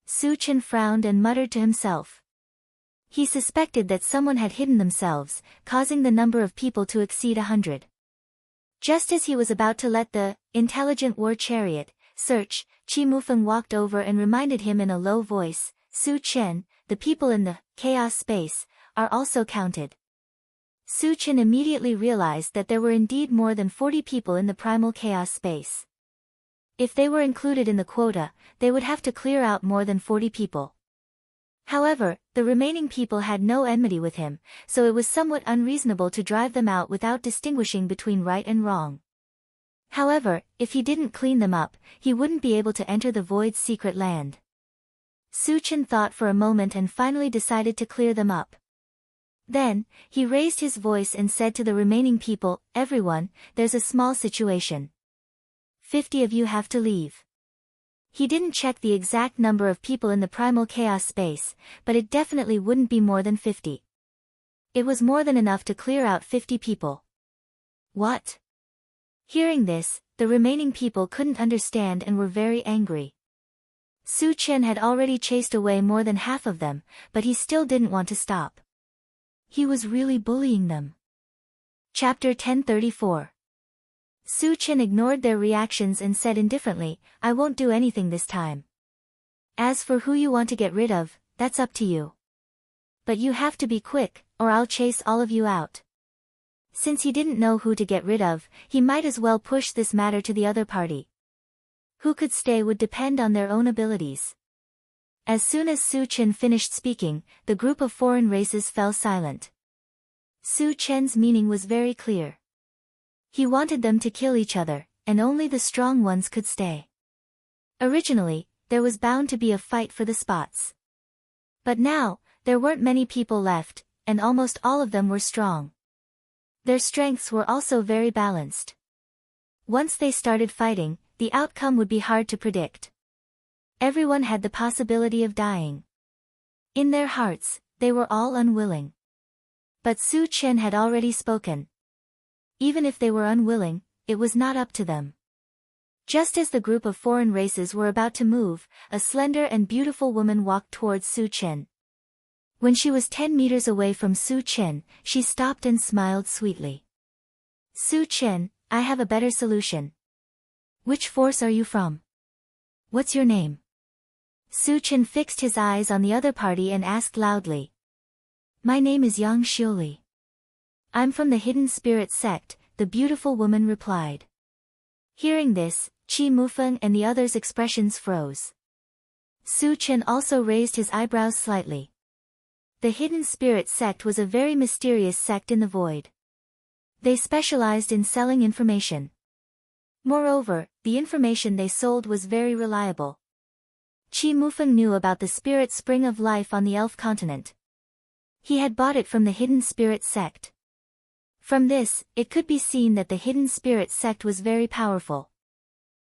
Su Qin frowned and muttered to himself. He suspected that someone had hidden themselves, causing the number of people to exceed 100. Just as he was about to let the intelligent war chariot search, Qi Mufeng walked over and reminded him in a low voice, "Su Qin, the people in the chaos space are also counted." Su Qin immediately realized that there were indeed more than 40 people in the primal chaos space. If they were included in the quota, they would have to clear out more than 40 people. However, the remaining people had no enmity with him, so it was somewhat unreasonable to drive them out without distinguishing between right and wrong. However, if he didn't clean them up, he wouldn't be able to enter the Void's secret land. Su Qin thought for a moment and finally decided to clear them up. Then, he raised his voice and said to the remaining people, "Everyone, there's a small situation. 50 of you have to leave." He didn't check the exact number of people in the primal chaos space, but it definitely wouldn't be more than 50. It was more than enough to clear out 50 people. What? Hearing this, the remaining people couldn't understand and were very angry. Su Qin had already chased away more than half of them, but he still didn't want to stop. He was really bullying them. Chapter 1034. Su Qin ignored their reactions and said indifferently, "I won't do anything this time. As for who you want to get rid of, that's up to you. But you have to be quick, or I'll chase all of you out." Since he didn't know who to get rid of, he might as well push this matter to the other party. Who could stay would depend on their own abilities. As soon as Su Qin finished speaking, the group of foreign races fell silent. Su Qin's meaning was very clear. He wanted them to kill each other, and only the strong ones could stay. Originally, there was bound to be a fight for the spots. But now, there weren't many people left, and almost all of them were strong. Their strengths were also very balanced. Once they started fighting, the outcome would be hard to predict. Everyone had the possibility of dying. In their hearts, they were all unwilling. But Su Qin had already spoken. Even if they were unwilling, it was not up to them. Just as the group of foreign races were about to move, a slender and beautiful woman walked towards Su Qin. When she was 10 meters away from Su Qin, she stopped and smiled sweetly. "Su Qin, I have a better solution. Which force are you from? What's your name?" Su Qin fixed his eyes on the other party and asked loudly. "My name is Yang Xiuli. I'm from the Hidden Spirit sect," the beautiful woman replied. Hearing this, Qi Mufeng and the others' expressions froze. Su Qin also raised his eyebrows slightly. The Hidden Spirit sect was a very mysterious sect in the void. They specialized in selling information. Moreover, the information they sold was very reliable. Qi Mufeng knew about the spirit spring of life on the Elf continent. He had bought it from the Hidden Spirit sect. From this, it could be seen that the Hidden Spirit sect was very powerful.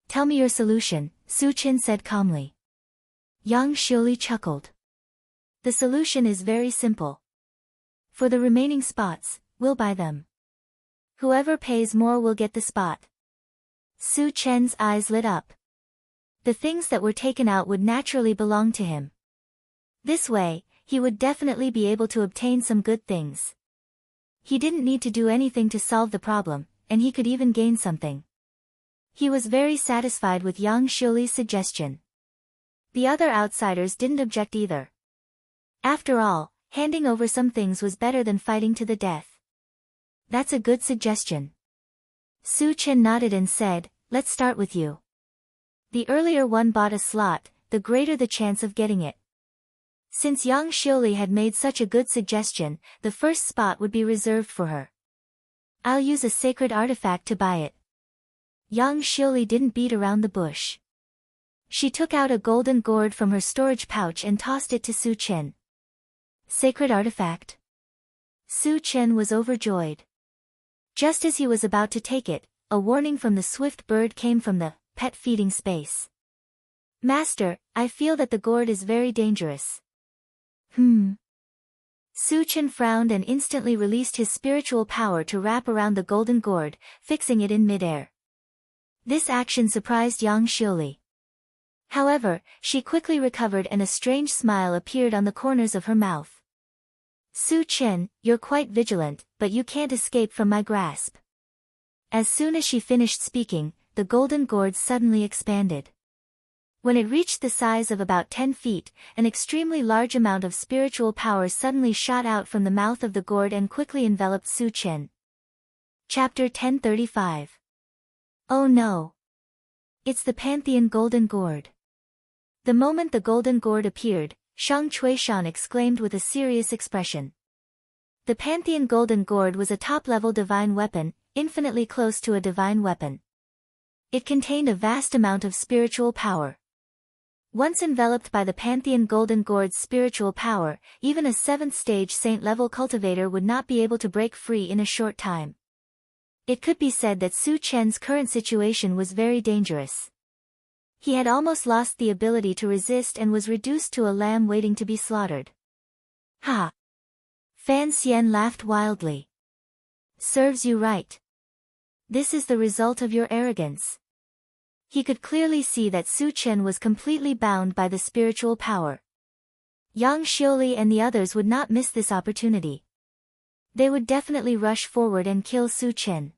"Tell me your solution," Su Qin said calmly. Yang Xiuli chuckled. "The solution is very simple. For the remaining spots, we'll buy them. Whoever pays more will get the spot. Su Chen's eyes lit up. The things that were taken out would naturally belong to him. This way, he would definitely be able to obtain some good things. He didn't need to do anything to solve the problem, and he could even gain something. He was very satisfied with Yang Xiuli's suggestion. The other outsiders didn't object either. After all, handing over some things was better than fighting to the death. That's a good suggestion. Su Chen nodded and said, let's start with you. The earlier one bought a slot, the greater the chance of getting it. Since Yang Xiuli had made such a good suggestion, the first spot would be reserved for her. I'll use a sacred artifact to buy it. Yang Xiuli didn't beat around the bush. She took out a golden gourd from her storage pouch and tossed it to Su Chen. Sacred artifact? Su Chen was overjoyed. Just as he was about to take it, a warning from the swift bird came from the pet feeding space. Master, I feel that the gourd is very dangerous. Su Chen frowned and instantly released his spiritual power to wrap around the golden gourd, fixing it in midair. This action surprised Yang Xiuli. However, she quickly recovered and a strange smile appeared on the corners of her mouth. Su Chen, you're quite vigilant, but you can't escape from my grasp. As soon as she finished speaking, the golden gourd suddenly expanded. When it reached the size of about 10 feet, an extremely large amount of spiritual power suddenly shot out from the mouth of the gourd and quickly enveloped Su Chen. Chapter 1035. Oh no! It's the Pantheon Golden Gourd. The moment the golden gourd appeared, Shang Chuishan exclaimed with a serious expression. The Pantheon Golden Gourd was a top-level divine weapon, infinitely close to a divine weapon. It contained a vast amount of spiritual power. Once enveloped by the Pantheon Golden Gourd's spiritual power, even a 7th-stage saint-level cultivator would not be able to break free in a short time. It could be said that Su Chen's current situation was very dangerous. He had almost lost the ability to resist and was reduced to a lamb waiting to be slaughtered. Ha! Fan Xian laughed wildly. Serves you right. This is the result of your arrogance. He could clearly see that Su Chen was completely bound by the spiritual power. Yang Xiuli and the others would not miss this opportunity. They would definitely rush forward and kill Su Chen.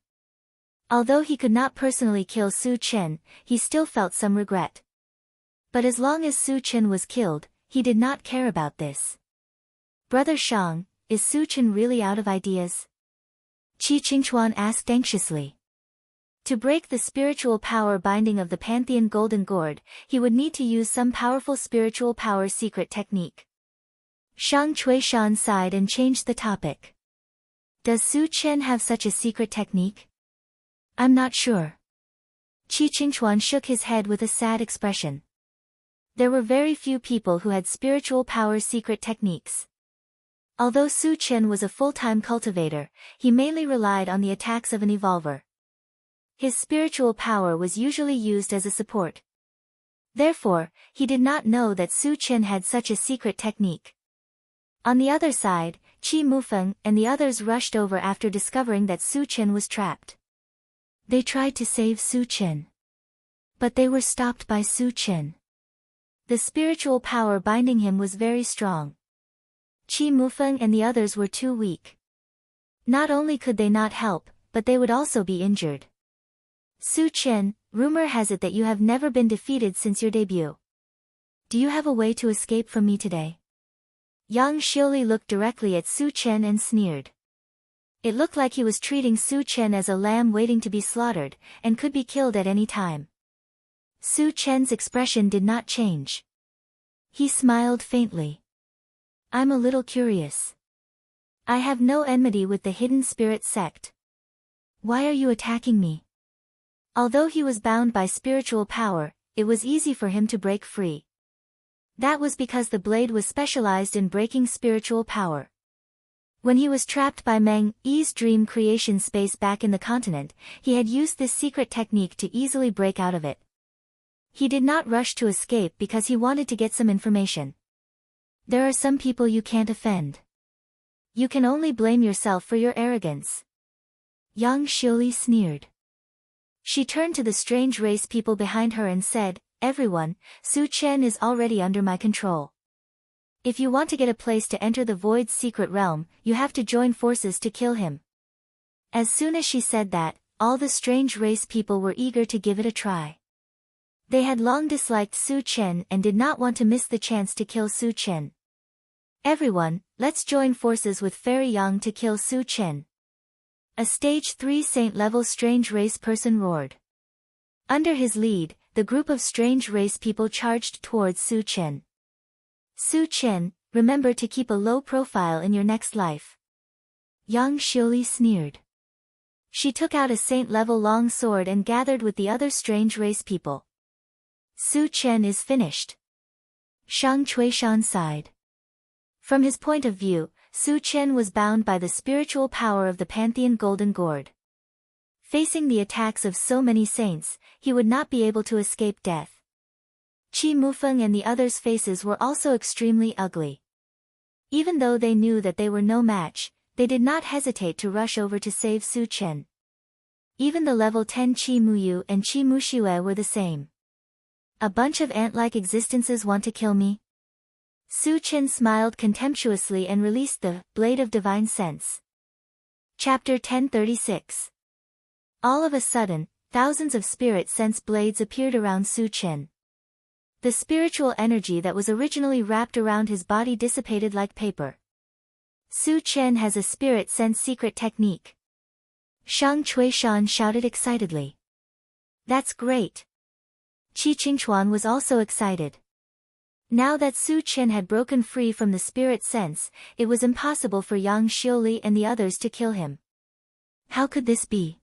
Although he could not personally kill Su Chen, he still felt some regret. But as long as Su Chen was killed, he did not care about this. Brother Shang, is Su Chen really out of ideas? Qi Qingchuan asked anxiously. To break the spiritual power binding of the Pantheon Golden Gourd, he would need to use some powerful spiritual power secret technique. Shang Chuishan sighed and changed the topic. Does Su Chen have such a secret technique? I'm not sure. Qi Qingchuan shook his head with a sad expression. There were very few people who had spiritual power secret techniques. Although Su Chen was a full-time cultivator, he mainly relied on the attacks of an evolver. His spiritual power was usually used as a support. Therefore, he did not know that Su Chen had such a secret technique. On the other side, Qi Mufeng and the others rushed over after discovering that Su Chen was trapped. They tried to save Su Chen. But they were stopped by Su Chen. The spiritual power binding him was very strong. Qi Mufeng and the others were too weak. Not only could they not help, but they would also be injured. Su Chen, rumor has it that you have never been defeated since your debut. Do you have a way to escape from me today? Yang Xiuli looked directly at Su Chen and sneered. It looked like he was treating Su Chen as a lamb waiting to be slaughtered, and could be killed at any time. Su Chen's expression did not change. He smiled faintly. I'm a little curious. I have no enmity with the Hidden Spirit sect. Why are you attacking me? Although he was bound by spiritual power, it was easy for him to break free. That was because the blade was specialized in breaking spiritual power. When he was trapped by Meng Yi's dream creation space back in the continent, he had used this secret technique to easily break out of it. He did not rush to escape because he wanted to get some information. There are some people you can't offend. You can only blame yourself for your arrogance. Yang Xiuli sneered. She turned to the strange race people behind her and said, "Everyone, Su Chen is already under my control. If you want to get a place to enter the Void's secret realm, you have to join forces to kill him." As soon as she said that, all the strange race people were eager to give it a try. They had long disliked Su Chen and did not want to miss the chance to kill Su Chen. "Everyone, let's join forces with Fairy Yang to kill Su Chen." A Stage 3 Saint-level strange race person roared. Under his lead, the group of strange race people charged towards Su Chen. "Su Chen, remember to keep a low profile in your next life." Yang Xiuli sneered. She took out a saint-level long sword and gathered with the other strange race people. "Su Chen is finished." Shang Chuishan sighed. From his point of view, Su Chen was bound by the spiritual power of the Pantheon Golden Gourd. Facing the attacks of so many saints, he would not be able to escape death. Qi Mufeng and the others' faces were also extremely ugly. Even though they knew that they were no match, they did not hesitate to rush over to save Su Chen. Even the level 10 Qi Muyu and Qi Muxiue were the same. "A bunch of ant-like existences want to kill me?" Su Chen smiled contemptuously and released the Blade of Divine Sense. Chapter 1036. All of a sudden, thousands of spirit sense blades appeared around Su Chen. The spiritual energy that was originally wrapped around his body dissipated like paper. "Su Chen has a spirit sense secret technique." Shang Chuishan shouted excitedly. "That's great." Qi Qingchuan was also excited. Now that Su Chen had broken free from the spirit sense, it was impossible for Yang Xiuli and the others to kill him. How could this be?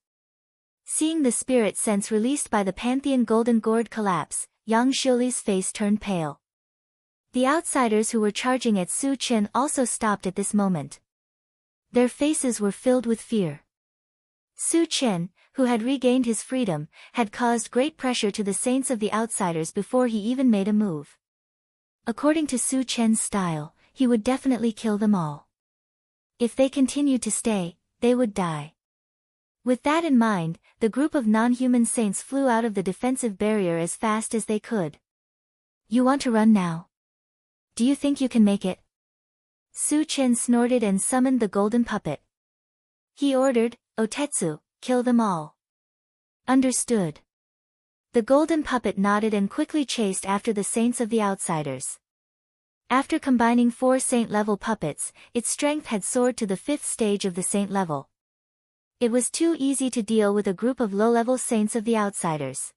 Seeing the spirit sense released by the Pantheon Golden Gourd collapse, Yang Xiuli's face turned pale. The outsiders who were charging at Su Chen also stopped at this moment. Their faces were filled with fear. Su Chen, who had regained his freedom, had caused great pressure to the saints of the outsiders before he even made a move. According to Su Chen's style, he would definitely kill them all. If they continued to stay, they would die. With that in mind, the group of non-human saints flew out of the defensive barrier as fast as they could. "You want to run now? Do you think you can make it?" Su Chen snorted and summoned the golden puppet. He ordered, "Otetsu, kill them all." "Understood." The golden puppet nodded and quickly chased after the saints of the outsiders. After combining 4 saint-level puppets, its strength had soared to the 5th stage of the saint level. It was too easy to deal with a group of low-level saints of the outsiders.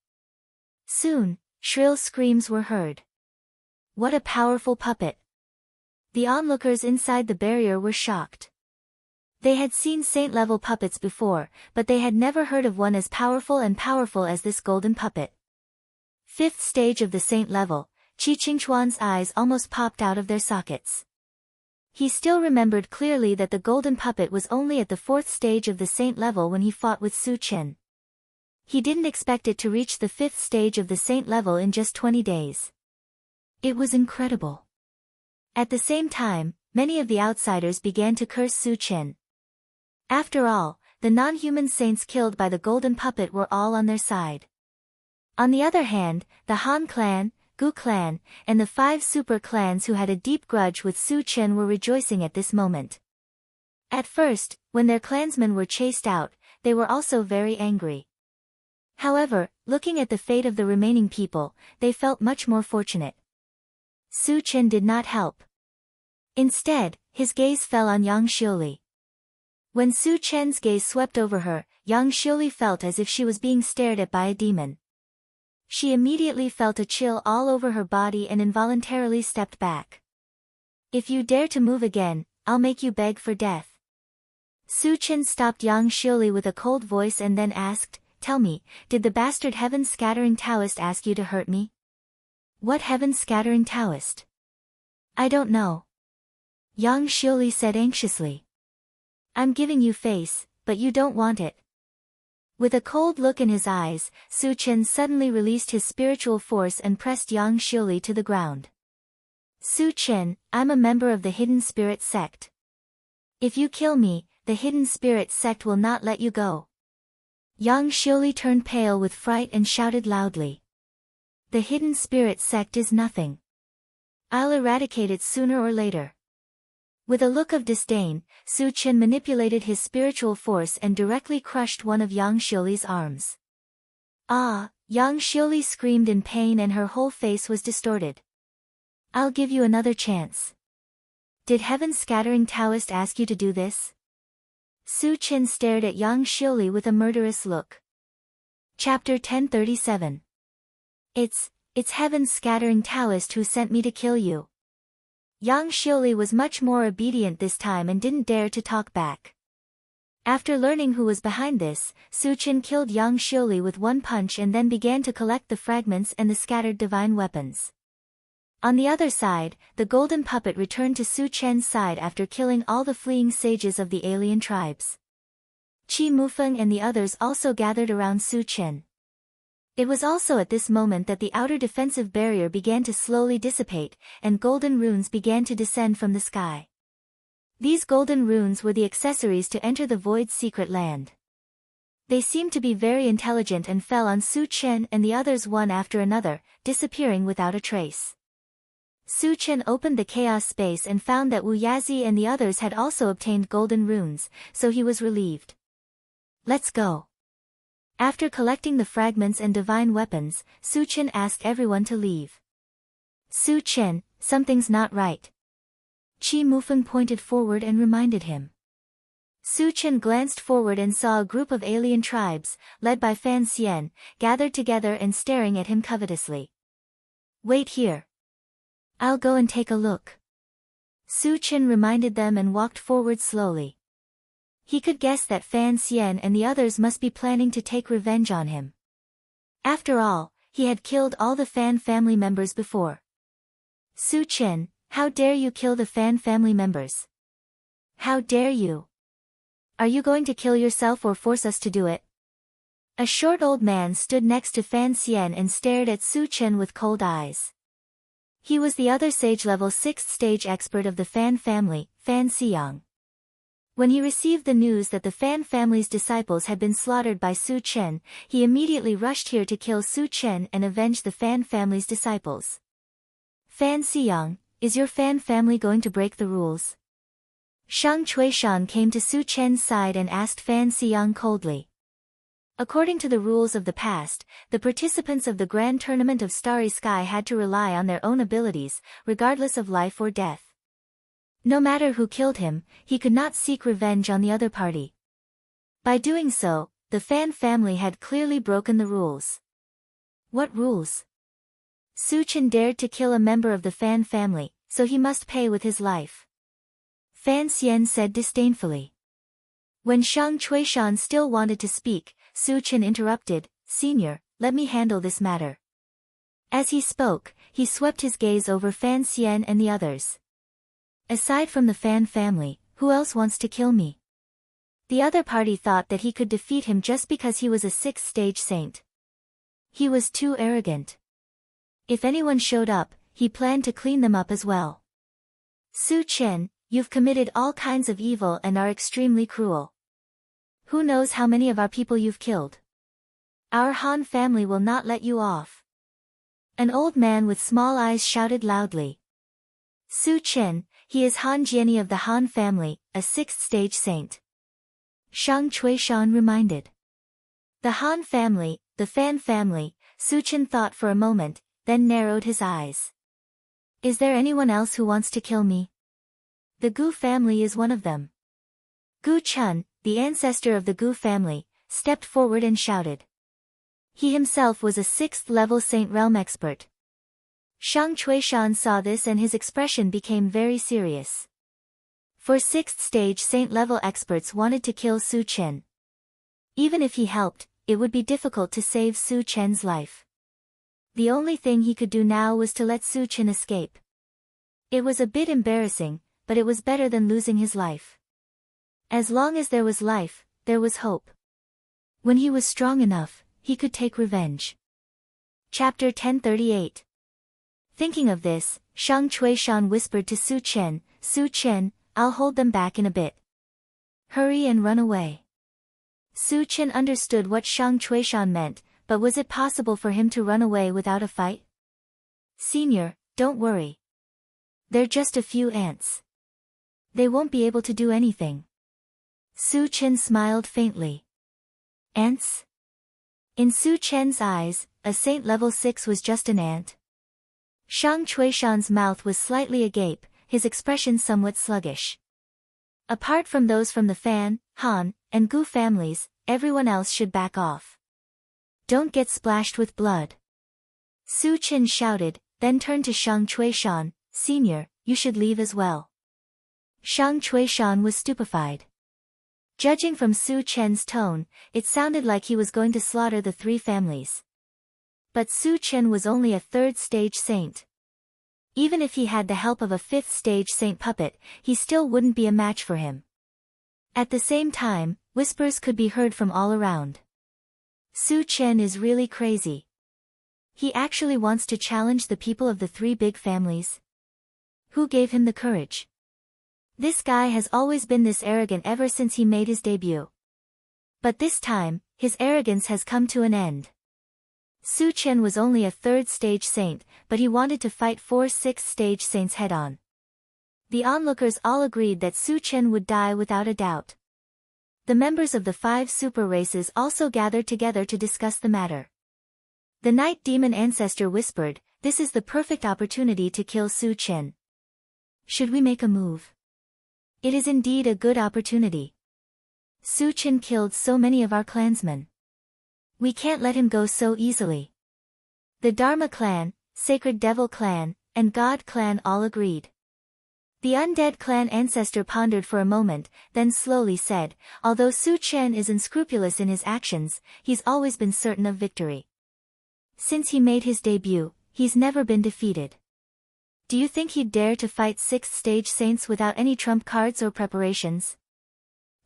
Soon, shrill screams were heard. What a powerful puppet! The onlookers inside the barrier were shocked. They had seen saint-level puppets before, but they had never heard of one as powerful as this golden puppet. 5th stage of the saint level, Qi Qingchuan's eyes almost popped out of their sockets. He still remembered clearly that the golden puppet was only at the 4th stage of the saint level when he fought with Su Chen. He didn't expect it to reach the 5th stage of the saint level in just 20 days. It was incredible. At the same time, many of the outsiders began to curse Su Chen. After all, the non-human saints killed by the golden puppet were all on their side. On the other hand, the Han clan, Gu clan, and the 5 super clans who had a deep grudge with Su Chen were rejoicing at this moment. At first, when their clansmen were chased out, they were also very angry. However, looking at the fate of the remaining people, they felt much more fortunate. Su Chen did not help. Instead, his gaze fell on Yang Xiuli. When Su Chen's gaze swept over her, Yang Xiuli felt as if she was being stared at by a demon. She immediately felt a chill all over her body and involuntarily stepped back. "If you dare to move again, I'll make you beg for death." Su Chen stopped Yang Xiuli with a cold voice and then asked, "Tell me, did the bastard heaven-scattering Taoist ask you to hurt me?" "What heaven-scattering Taoist?" "I don't know." Yang Xiuli said anxiously. "I'm giving you face, but you don't want it." With a cold look in his eyes, Su Chen suddenly released his spiritual force and pressed Yang Xiuli to the ground. "Su Chen, I'm a member of the Hidden Spirit sect. If you kill me, the hidden spirit sect will not let you go. Yang Xiuli turned pale with fright and shouted loudly. The hidden spirit sect is nothing. I'll eradicate it sooner or later. With a look of disdain, Su Chen manipulated his spiritual force and directly crushed one of Yang Xiuli's arms. Ah! Yang Xiuli screamed in pain and her whole face was distorted. I'll give you another chance. Did Heaven's Scattering Taoist ask you to do this? Su Chen stared at Yang Xiuli with a murderous look. Chapter 1037. It's Heaven's Scattering Taoist who sent me to kill you. Yang Xiuli was much more obedient this time and didn't dare to talk back. After learning who was behind this, Su Chen killed Yang Xiuli with one punch and then began to collect the fragments and the scattered divine weapons. On the other side, the golden puppet returned to Su Chen's side after killing all the fleeing sages of the alien tribes. Qi Mufeng and the others also gathered around Su Chen. It was also at this moment that the outer defensive barrier began to slowly dissipate, and golden runes began to descend from the sky. These golden runes were the accessories to enter the Void's secret land. They seemed to be very intelligent and fell on Su Chen and the others one after another, disappearing without a trace. Su Chen opened the chaos space and found that Wu Yazi and the others had also obtained golden runes, so he was relieved. Let's go. After collecting the fragments and divine weapons, Su Chen asked everyone to leave. Su Chen, something's not right. Qi Mufeng pointed forward and reminded him. Su Chen glanced forward and saw a group of alien tribes, led by Fan Xian, gathered together and staring at him covetously. Wait here. I'll go and take a look. Su Chen reminded them and walked forward slowly. He could guess that Fan Xian and the others must be planning to take revenge on him. After all, he had killed all the Fan family members before. Su Chen, how dare you kill the Fan family members? How dare you? Are you going to kill yourself or force us to do it? A short old man stood next to Fan Xian and stared at Su Chen with cold eyes. He was the other sage-level 6th stage expert of the Fan family, Fan Xiyang. When he received the news that the Fan family's disciples had been slaughtered by Su Chen, he immediately rushed here to kill Su Chen and avenge the Fan family's disciples. Fan Xiyang, is your Fan family going to break the rules? Shang Chuishan came to Su Chen's side and asked Fan Xiyang coldly. According to the rules of the past, the participants of the Grand Tournament of Starry Sky had to rely on their own abilities, regardless of life or death. No matter who killed him, he could not seek revenge on the other party. By doing so, the Fan family had clearly broken the rules. What rules? Su Chen dared to kill a member of the Fan family, so he must pay with his life. Fan Xian said disdainfully. When Shang Chuishan still wanted to speak, Su Chen interrupted, Senior, let me handle this matter. As he spoke, he swept his gaze over Fan Xian and the others. Aside from the Fan family, who else wants to kill me? The other party thought that he could defeat him just because he was a 6th stage saint. He was too arrogant. If anyone showed up, he planned to clean them up as well. Su Chen, you've committed all kinds of evil and are extremely cruel. Who knows how many of our people you've killed? Our Han family will not let you off. An old man with small eyes shouted loudly. Su Chen, he is Han Jiani of the Han family, a 6th stage saint. Shang Chuishan reminded. The Han family, the Fan family, Su Chen thought for a moment, then narrowed his eyes. Is there anyone else who wants to kill me? The Gu family is one of them. Gu Chun, the ancestor of the Gu family, stepped forward and shouted. He himself was a 6th level Saint Realm expert. Shang Chuishan saw this and his expression became very serious. For 6th stage Saint level experts wanted to kill Su Chen. Even if he helped, it would be difficult to save Su Chen's life. The only thing he could do now was to let Su Chen escape. It was a bit embarrassing, but it was better than losing his life. As long as there was life, there was hope. When he was strong enough, he could take revenge. Chapter 1038. Thinking of this, Shang Chuishan whispered to Su Chen, Su Chen, I'll hold them back in a bit. Hurry and run away. Su Chen understood what Shang Chuishan meant, but was it possible for him to run away without a fight? Senior, don't worry. They're just a few ants. They won't be able to do anything. Su Chen smiled faintly. Ants? In Su Chen's eyes, a saint level 6 was just an ant. Shang Chuishan's mouth was slightly agape, his expression somewhat sluggish. Apart from those from the Fan, Han, and Gu families, everyone else should back off. Don't get splashed with blood. Su Chen shouted, then turned to Shang Chuishan, Senior, you should leave as well. Shang Chuishan was stupefied. Judging from Su Chen's tone, it sounded like he was going to slaughter the 3 families. But Su Chen was only a 3rd stage saint. Even if he had the help of a 5th stage saint puppet, he still wouldn't be a match for him. At the same time, whispers could be heard from all around. Su Chen is really crazy. He actually wants to challenge the people of the 3 big families. Who gave him the courage? This guy has always been this arrogant ever since he made his debut. But this time, his arrogance has come to an end. Su Chen was only a 3rd stage saint, but he wanted to fight 4 6th stage saints head-on. The onlookers all agreed that Su Chen would die without a doubt. The members of the 5 super races also gathered together to discuss the matter. The Night Demon Ancestor whispered, "This is the perfect opportunity to kill Su Chen. Should we make a move? It is indeed a good opportunity. Su Chen killed so many of our clansmen. We can't let him go so easily." The Dharma clan, Sacred Devil clan, and God clan all agreed. The Undead clan ancestor pondered for a moment, then slowly said, "Although Su Chen is unscrupulous in his actions, he's always been certain of victory. Since he made his debut, he's never been defeated. Do you think he'd dare to fight 6th stage saints without any trump cards or preparations?"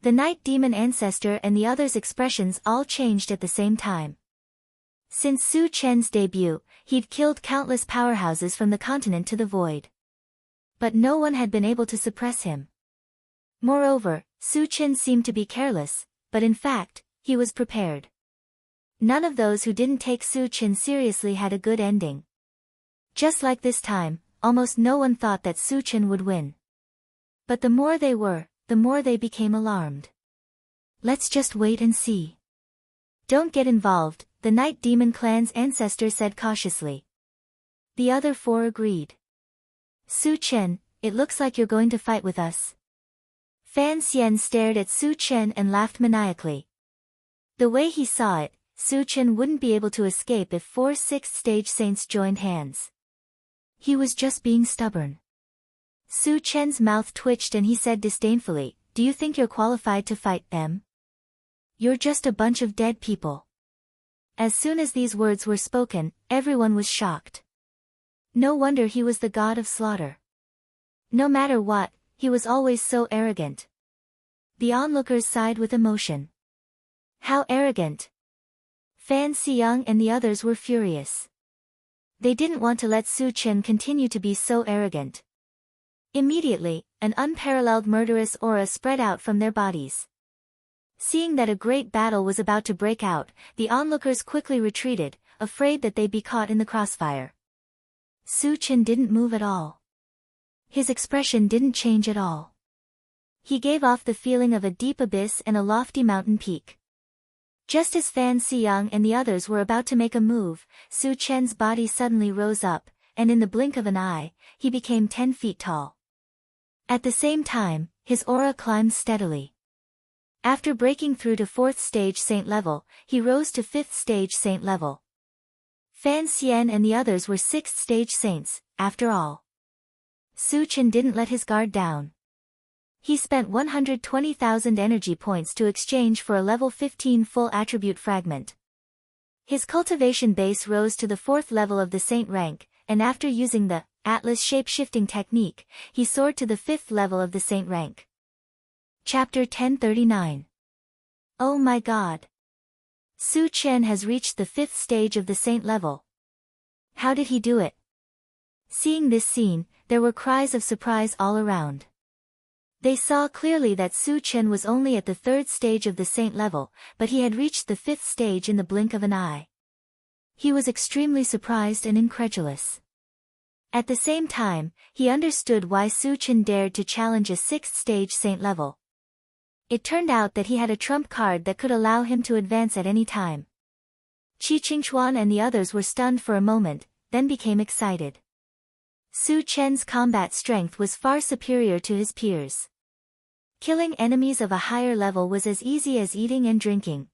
The Night Demon Ancestor and the others' expressions all changed at the same time. Since Su Chen's debut, he'd killed countless powerhouses from the continent to the void. But no one had been able to suppress him. Moreover, Su Chen seemed to be careless, but in fact, he was prepared. None of those who didn't take Su Chen seriously had a good ending. Just like this time, almost no one thought that Su Chen would win. But the more they were, the more they became alarmed. "Let's just wait and see. Don't get involved," the Night Demon clan's ancestor said cautiously. The other 4 agreed. "Su Chen, it looks like you're going to fight with us." Fan Xian stared at Su Chen and laughed maniacally. The way he saw it, Su Chen wouldn't be able to escape if 4 6th stage saints joined hands. He was just being stubborn. Su Chen's mouth twitched and he said disdainfully, "Do you think you're qualified to fight them? You're just a bunch of dead people." As soon as these words were spoken, everyone was shocked. No wonder he was the god of slaughter. No matter what, he was always so arrogant. The onlookers sighed with emotion. How arrogant! Fan Xiang and the others were furious. They didn't want to let Su Chen continue to be so arrogant. Immediately, an unparalleled murderous aura spread out from their bodies. Seeing that a great battle was about to break out, the onlookers quickly retreated, afraid that they'd be caught in the crossfire. Su Chen didn't move at all. His expression didn't change at all. He gave off the feeling of a deep abyss and a lofty mountain peak. Just as Fan Xiang and the others were about to make a move, Su Chen's body suddenly rose up, and in the blink of an eye, he became 10 feet tall. At the same time, his aura climbed steadily. After breaking through to 4th stage saint level, he rose to 5th stage saint level. Fan Xian and the others were 6th stage saints, after all. Su Chen didn't let his guard down. He spent 120,000 energy points to exchange for a level 15 full attribute fragment. His cultivation base rose to the 4th level of the saint rank, and after using the Atlas shape-shifting technique, he soared to the 5th level of the saint rank. Chapter 1039. Oh my god! Su Chen has reached the 5th stage of the saint level. How did he do it? Seeing this scene, there were cries of surprise all around. They saw clearly that Su Chen was only at the 3rd stage of the saint level, but he had reached the 5th stage in the blink of an eye. He was extremely surprised and incredulous. At the same time, he understood why Su Chen dared to challenge a 6th stage saint level. It turned out that he had a trump card that could allow him to advance at any time. Qi Qingchuan and the others were stunned for a moment, then became excited. Su Chen's combat strength was far superior to his peers. Killing enemies of a higher level was as easy as eating and drinking.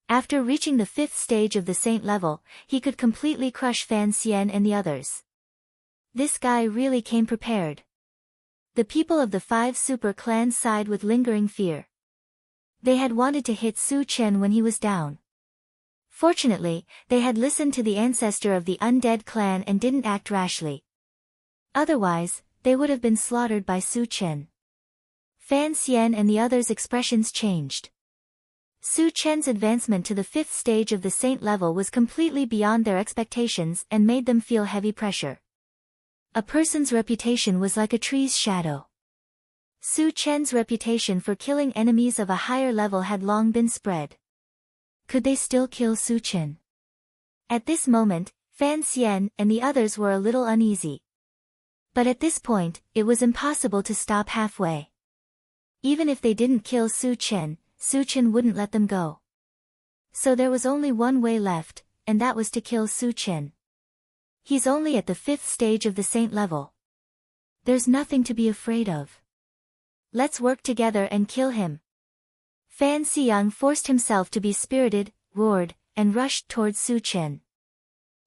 After reaching the 5th stage of the saint level, he could completely crush Fan Xian and the others. This guy really came prepared. The people of the 5 super clans sighed with lingering fear. They had wanted to hit Su Chen when he was down. Fortunately, they had listened to the ancestor of the undead clan and didn't act rashly. Otherwise, they would have been slaughtered by Su Chen. Fan Xian and the others' expressions changed. Su Chen's advancement to the 5th stage of the saint level was completely beyond their expectations and made them feel heavy pressure. A person's reputation was like a tree's shadow. Su Chen's reputation for killing enemies of a higher level had long been spread. Could they still kill Su Chen? At this moment, Fan Xian and the others were a little uneasy. But at this point, it was impossible to stop halfway. Even if they didn't kill Su Chen wouldn't let them go. So there was only one way left, and that was to kill Su Chen. He's only at the 5th stage of the saint level. There's nothing to be afraid of. Let's work together and kill him. Fan Xiang forced himself to be spirited, roared, and rushed towards Su Chen.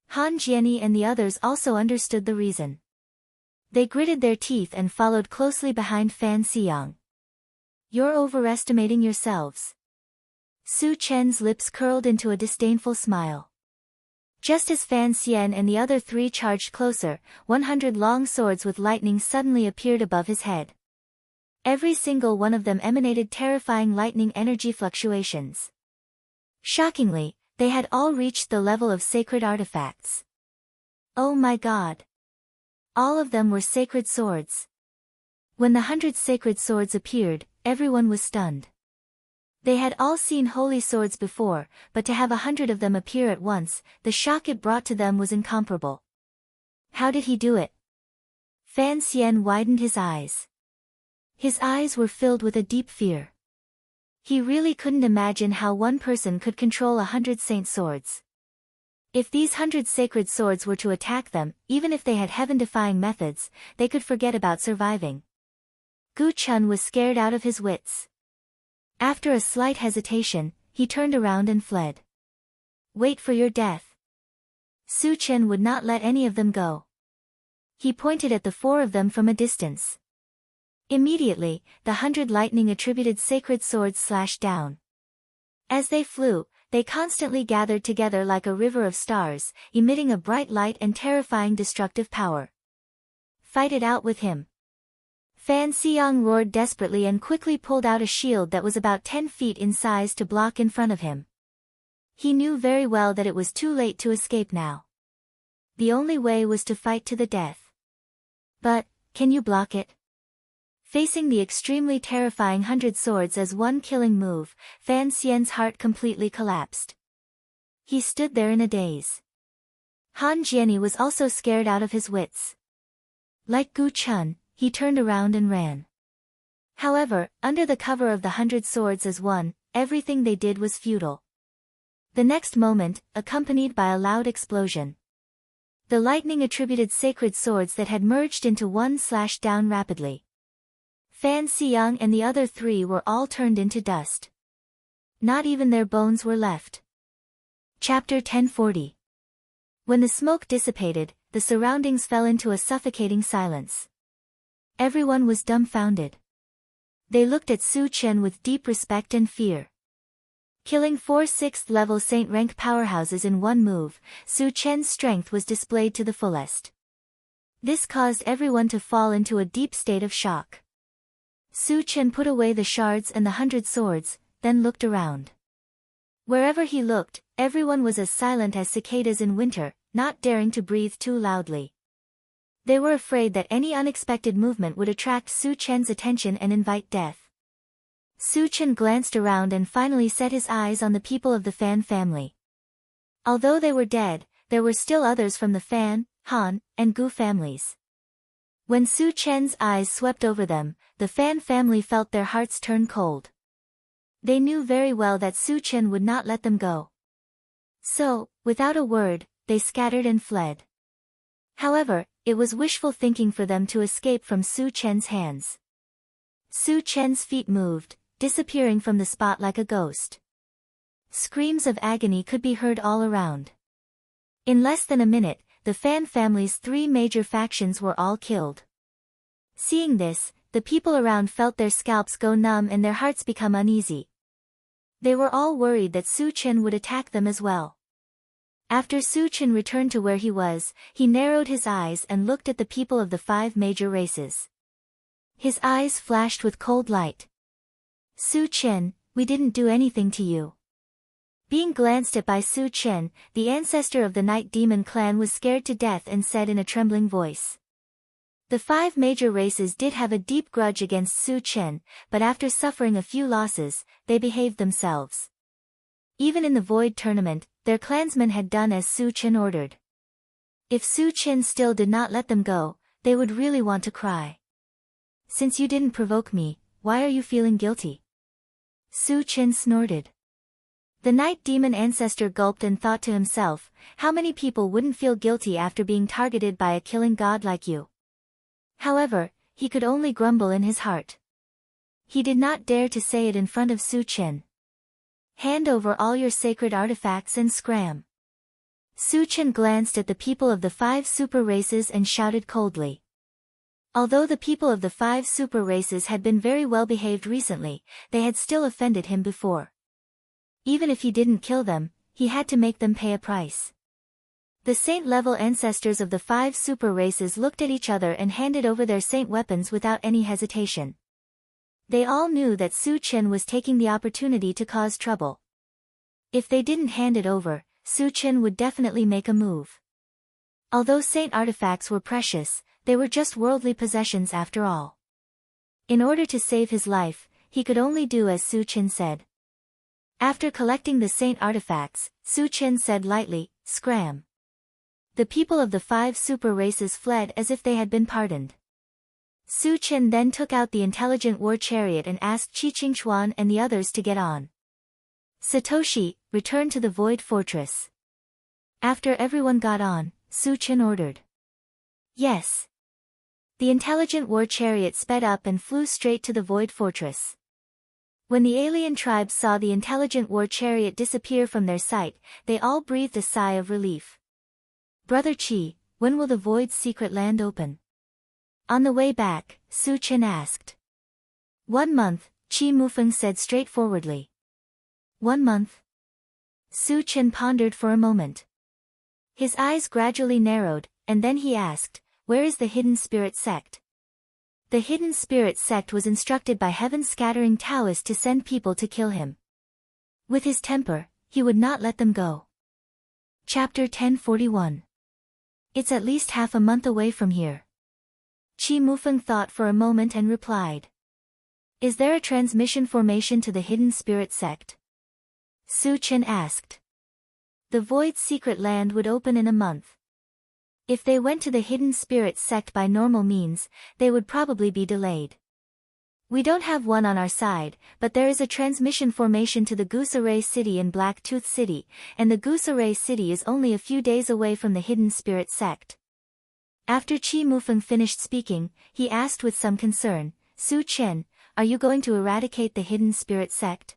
Han Jiani and the others also understood the reason. They gritted their teeth and followed closely behind Fan Xiang. You're overestimating yourselves. Su Chen's lips curled into a disdainful smile. Just as Fan Xian and the other 3 charged closer, 100 long swords with lightning suddenly appeared above his head. Every single one of them emanated terrifying lightning energy fluctuations. Shockingly, they had all reached the level of sacred artifacts. Oh my God! All of them were sacred swords. When the 100 sacred swords appeared, everyone was stunned. They had all seen holy swords before, but to have 100 of them appear at once, the shock it brought to them was incomparable. How did he do it? Fan Xian widened his eyes. His eyes were filled with a deep fear. He really couldn't imagine how one person could control 100 saint swords. If these 100 sacred swords were to attack them, even if they had heaven-defying methods, they could forget about surviving. Gu Chun was scared out of his wits. After a slight hesitation, he turned around and fled. Wait for your death. Su Chen would not let any of them go. He pointed at the 4 of them from a distance. Immediately, the 100 lightning-attributed sacred swords slashed down. As they flew, they constantly gathered together like a river of stars, emitting a bright light and terrifying destructive power. Fight it out with him. Fan Xiang roared desperately and quickly pulled out a shield that was about 10 feet in size to block in front of him. He knew very well that it was too late to escape now. The only way was to fight to the death. But, can you block it? Facing the extremely terrifying 100 swords as one killing move, Fan Xian's heart completely collapsed. He stood there in a daze. Han Jiani was also scared out of his wits. Like Gu Chun, he turned around and ran. However, under the cover of the 100 swords as one, everything they did was futile. The next moment, accompanied by a loud explosion. The lightning-attributed sacred swords that had merged into one slashed down rapidly. Fan Xiang and the other 3 were all turned into dust. Not even their bones were left. Chapter 1040. When the smoke dissipated, the surroundings fell into a suffocating silence. Everyone was dumbfounded. They looked at Su Chen with deep respect and fear. Killing 4 6th-level saint rank powerhouses in one move, Su Chen's strength was displayed to the fullest. This caused everyone to fall into a deep state of shock. Su Chen put away the shards and the 100 swords, then looked around. Wherever he looked, everyone was as silent as cicadas in winter, not daring to breathe too loudly. They were afraid that any unexpected movement would attract Su Chen's attention and invite death. Su Chen glanced around and finally set his eyes on the people of the Fan family. Although they were dead, there were still others from the Fan, Han, and Gu families. When Su Chen's eyes swept over them, the Fan family felt their hearts turn cold. They knew very well that Su Chen would not let them go. So, without a word, they scattered and fled. However, it was wishful thinking for them to escape from Su Chen's hands. Su Chen's feet moved, disappearing from the spot like a ghost. Screams of agony could be heard all around. In less than a minute, the Fan family's 3 major factions were all killed. Seeing this, the people around felt their scalps go numb and their hearts become uneasy. They were all worried that Su Chen would attack them as well. After Su Chen returned to where he was, he narrowed his eyes and looked at the people of the 5 major races. His eyes flashed with cold light. Su Chen, we didn't do anything to you. Being glanced at by Su Chen, the ancestor of the Night Demon clan was scared to death and said in a trembling voice. The 5 major races did have a deep grudge against Su Chen, but after suffering a few losses, they behaved themselves. Even in the Void Tournament, their clansmen had done as Su Chen ordered. If Su Chen still did not let them go, they would really want to cry. Since you didn't provoke me, why are you feeling guilty? Su Chen snorted. The Night Demon ancestor gulped and thought to himself, how many people wouldn't feel guilty after being targeted by a killing god like you? However, he could only grumble in his heart. He did not dare to say it in front of Su Chen. Hand over all your sacred artifacts and scram. Su Chen glanced at the people of the 5 super races and shouted coldly. Although the people of the 5 super races had been very well behaved recently, they had still offended him before. Even if he didn't kill them, he had to make them pay a price. The saint-level ancestors of the 5 super races looked at each other and handed over their saint weapons without any hesitation. They all knew that Su Chen was taking the opportunity to cause trouble. If they didn't hand it over, Su Chen would definitely make a move. Although saint artifacts were precious, they were just worldly possessions after all. In order to save his life, he could only do as Su Chen said. After collecting the saint artifacts, Su Chen said lightly, "Scram." The people of the 5 super races fled as if they had been pardoned. Su Chen then took out the intelligent war chariot and asked Qi Qingchuan and the others to get on. Satoshi, return to the Void Fortress. After everyone got on, Su Chen ordered. Yes. The intelligent war chariot sped up and flew straight to the Void Fortress. When the alien tribes saw the intelligent war chariot disappear from their sight, they all breathed a sigh of relief. Brother Qi, when will the Void's secret land open? On the way back, Su Chen asked. 1 month, Qi Mufeng said straightforwardly. 1 month? Su Chen pondered for a moment. His eyes gradually narrowed, and then he asked, where is the Hidden Spirit Sect? The Hidden Spirit Sect was instructed by heaven-scattering Taoists to send people to kill him. With his temper, he would not let them go. Chapter 1041. It's at least half a month away from here. Qi Mufeng thought for a moment and replied. Is there a transmission formation to the Hidden Spirit Sect? Su Chen asked. The Void's secret land would open in a month. If they went to the Hidden Spirit Sect by normal means, they would probably be delayed. We don't have one on our side, but there is a transmission formation to the Goose Array City in Black Tooth City, and the Goose Array City is only a few days away from the Hidden Spirit Sect. After Qi Mufeng finished speaking, he asked with some concern, Su Chen, are you going to eradicate the Hidden Spirit Sect?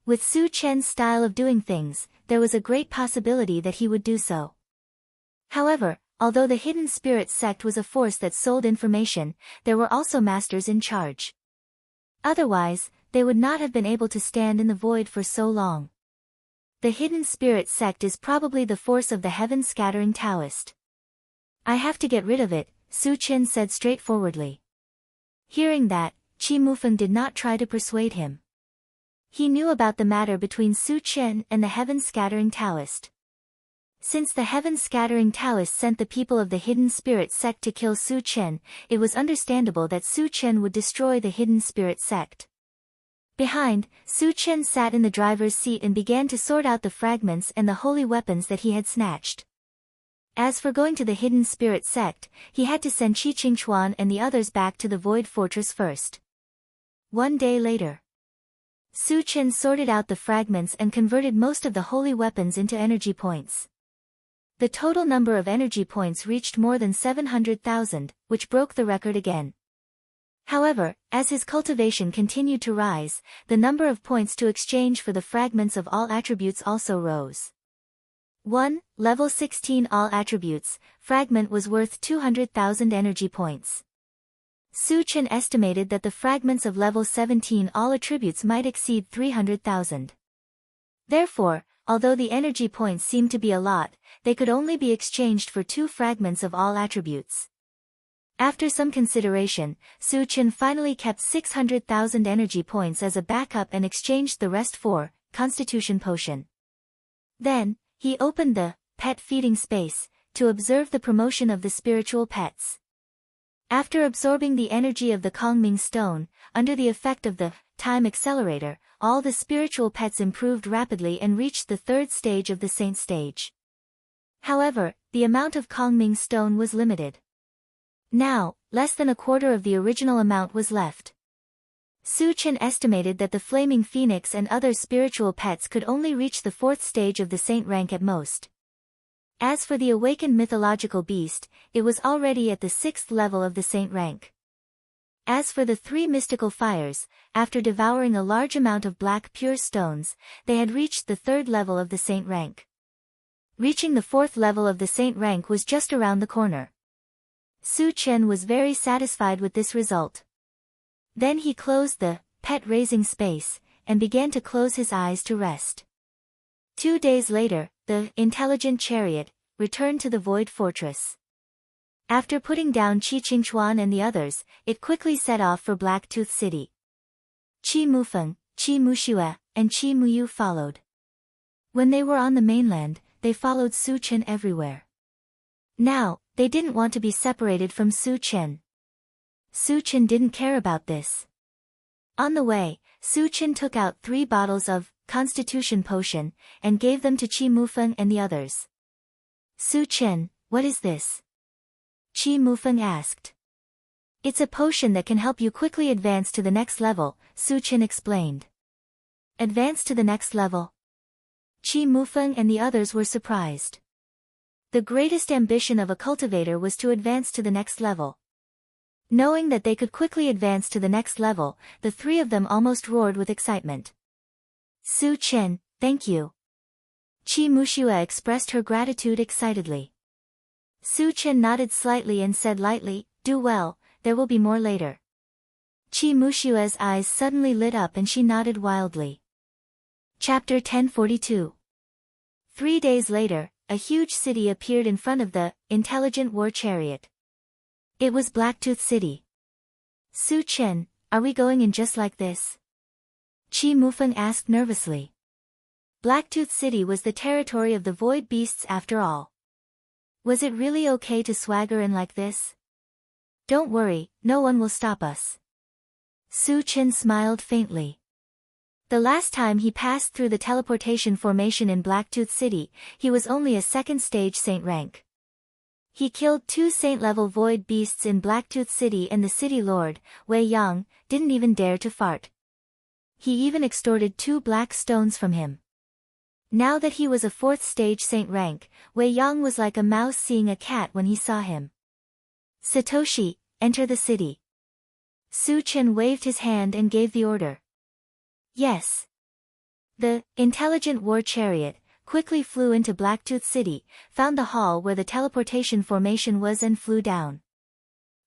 With Su Chen's style of doing things, there was a great possibility that he would do so. However, although the Hidden Spirit Sect was a force that sold information, there were also masters in charge. Otherwise, they would not have been able to stand in the void for so long. The Hidden Spirit Sect is probably the force of the heaven-scattering Taoist. I have to get rid of it, Su Chen said straightforwardly. Hearing that, Qi Mufeng did not try to persuade him. He knew about the matter between Su Chen and the heaven-scattering Taoist. Since the heaven-scattering Taoist sent the people of the Hidden Spirit sect to kill Su Chen, it was understandable that Su Chen would destroy the Hidden Spirit sect. Behind, Su Chen sat in the driver's seat and began to sort out the fragments and the holy weapons that he had snatched. As for going to the Hidden Spirit sect, he had to send Qi Qingchuan and the others back to the Void Fortress first. One day later, Su Chen sorted out the fragments and converted most of the holy weapons into energy points. The total number of energy points reached more than 700,000, which broke the record again. However, as his cultivation continued to rise, the number of points to exchange for the fragments of all attributes also rose. 1. Level 16 All Attributes, fragment was worth 200,000 energy points. Su Chen estimated that the fragments of level 17 All Attributes might exceed 300,000. Therefore, although the energy points seemed to be a lot, they could only be exchanged for 2 fragments of all attributes. After some consideration, Su Chen finally kept 600,000 energy points as a backup and exchanged the rest for Constitution Potion. Then, he opened the pet feeding space to observe the promotion of the spiritual pets. After absorbing the energy of the Kongming Stone, under the effect of the time accelerator, all the spiritual pets improved rapidly and reached the 3rd stage of the Saint stage. However, the amount of Kongming Stone was limited. Now, less than a quarter of the original amount was left. Su Chen estimated that the Flaming Phoenix and other spiritual pets could only reach the 4th stage of the Saint rank at most. As for the awakened mythological beast, it was already at the 6th level of the Saint rank. As for the 3 mystical fires, after devouring a large amount of black pure stones, they had reached the 3rd level of the Saint rank. Reaching the 4th level of the Saint rank was just around the corner. Su Chen was very satisfied with this result. Then he closed the pet-raising space, and began to close his eyes to rest. 2 days later, the intelligent chariot returned to the Void Fortress. After putting down Qi Qingchuan and the others, it quickly set off for Blacktooth City. Qi Mufeng, Qi Muxue, and Qi Muyu followed. When they were on the mainland, they followed Su Chen everywhere. Now, they didn't want to be separated from Su Chen. Su Chen didn't care about this. On the way, Su Chen took out 3 bottles of Constitution Potion, and gave them to Qi Mufeng and the others. Su Chen, what is this? Qi Mufeng asked. It's a potion that can help you quickly advance to the next level, Su Chen explained. Advance to the next level? Qi Mufeng and the others were surprised. The greatest ambition of a cultivator was to advance to the next level. Knowing that they could quickly advance to the next level, the 3 of them almost roared with excitement. Su Chen, thank you. Qi Muxue expressed her gratitude excitedly. Su Chen nodded slightly and said lightly, do well, there will be more later. Qi Muxue's eyes suddenly lit up and she nodded wildly. Chapter 1042. 3 days later, a huge city appeared in front of the intelligent war chariot. It was Blacktooth City. Su Chen, are we going in just like this? Qi Mufeng asked nervously. Blacktooth City was the territory of the void beasts after all. Was it really okay to swagger in like this? Don't worry, no one will stop us. Su Chen smiled faintly. The last time he passed through the teleportation formation in Blacktooth City, he was only a 2nd stage saint rank. He killed 2 saint-level void beasts in Blacktooth City and the city lord, Wei Yang, didn't even dare to fart. He even extorted 2 black stones from him. Now that he was a 4th stage saint rank, Wei Yang was like a mouse seeing a cat when he saw him. Satoshi, enter the city. Su Chen waved his hand and gave the order. Yes. The intelligent war chariot quickly flew into Blacktooth City, found the hall where the teleportation formation was and flew down.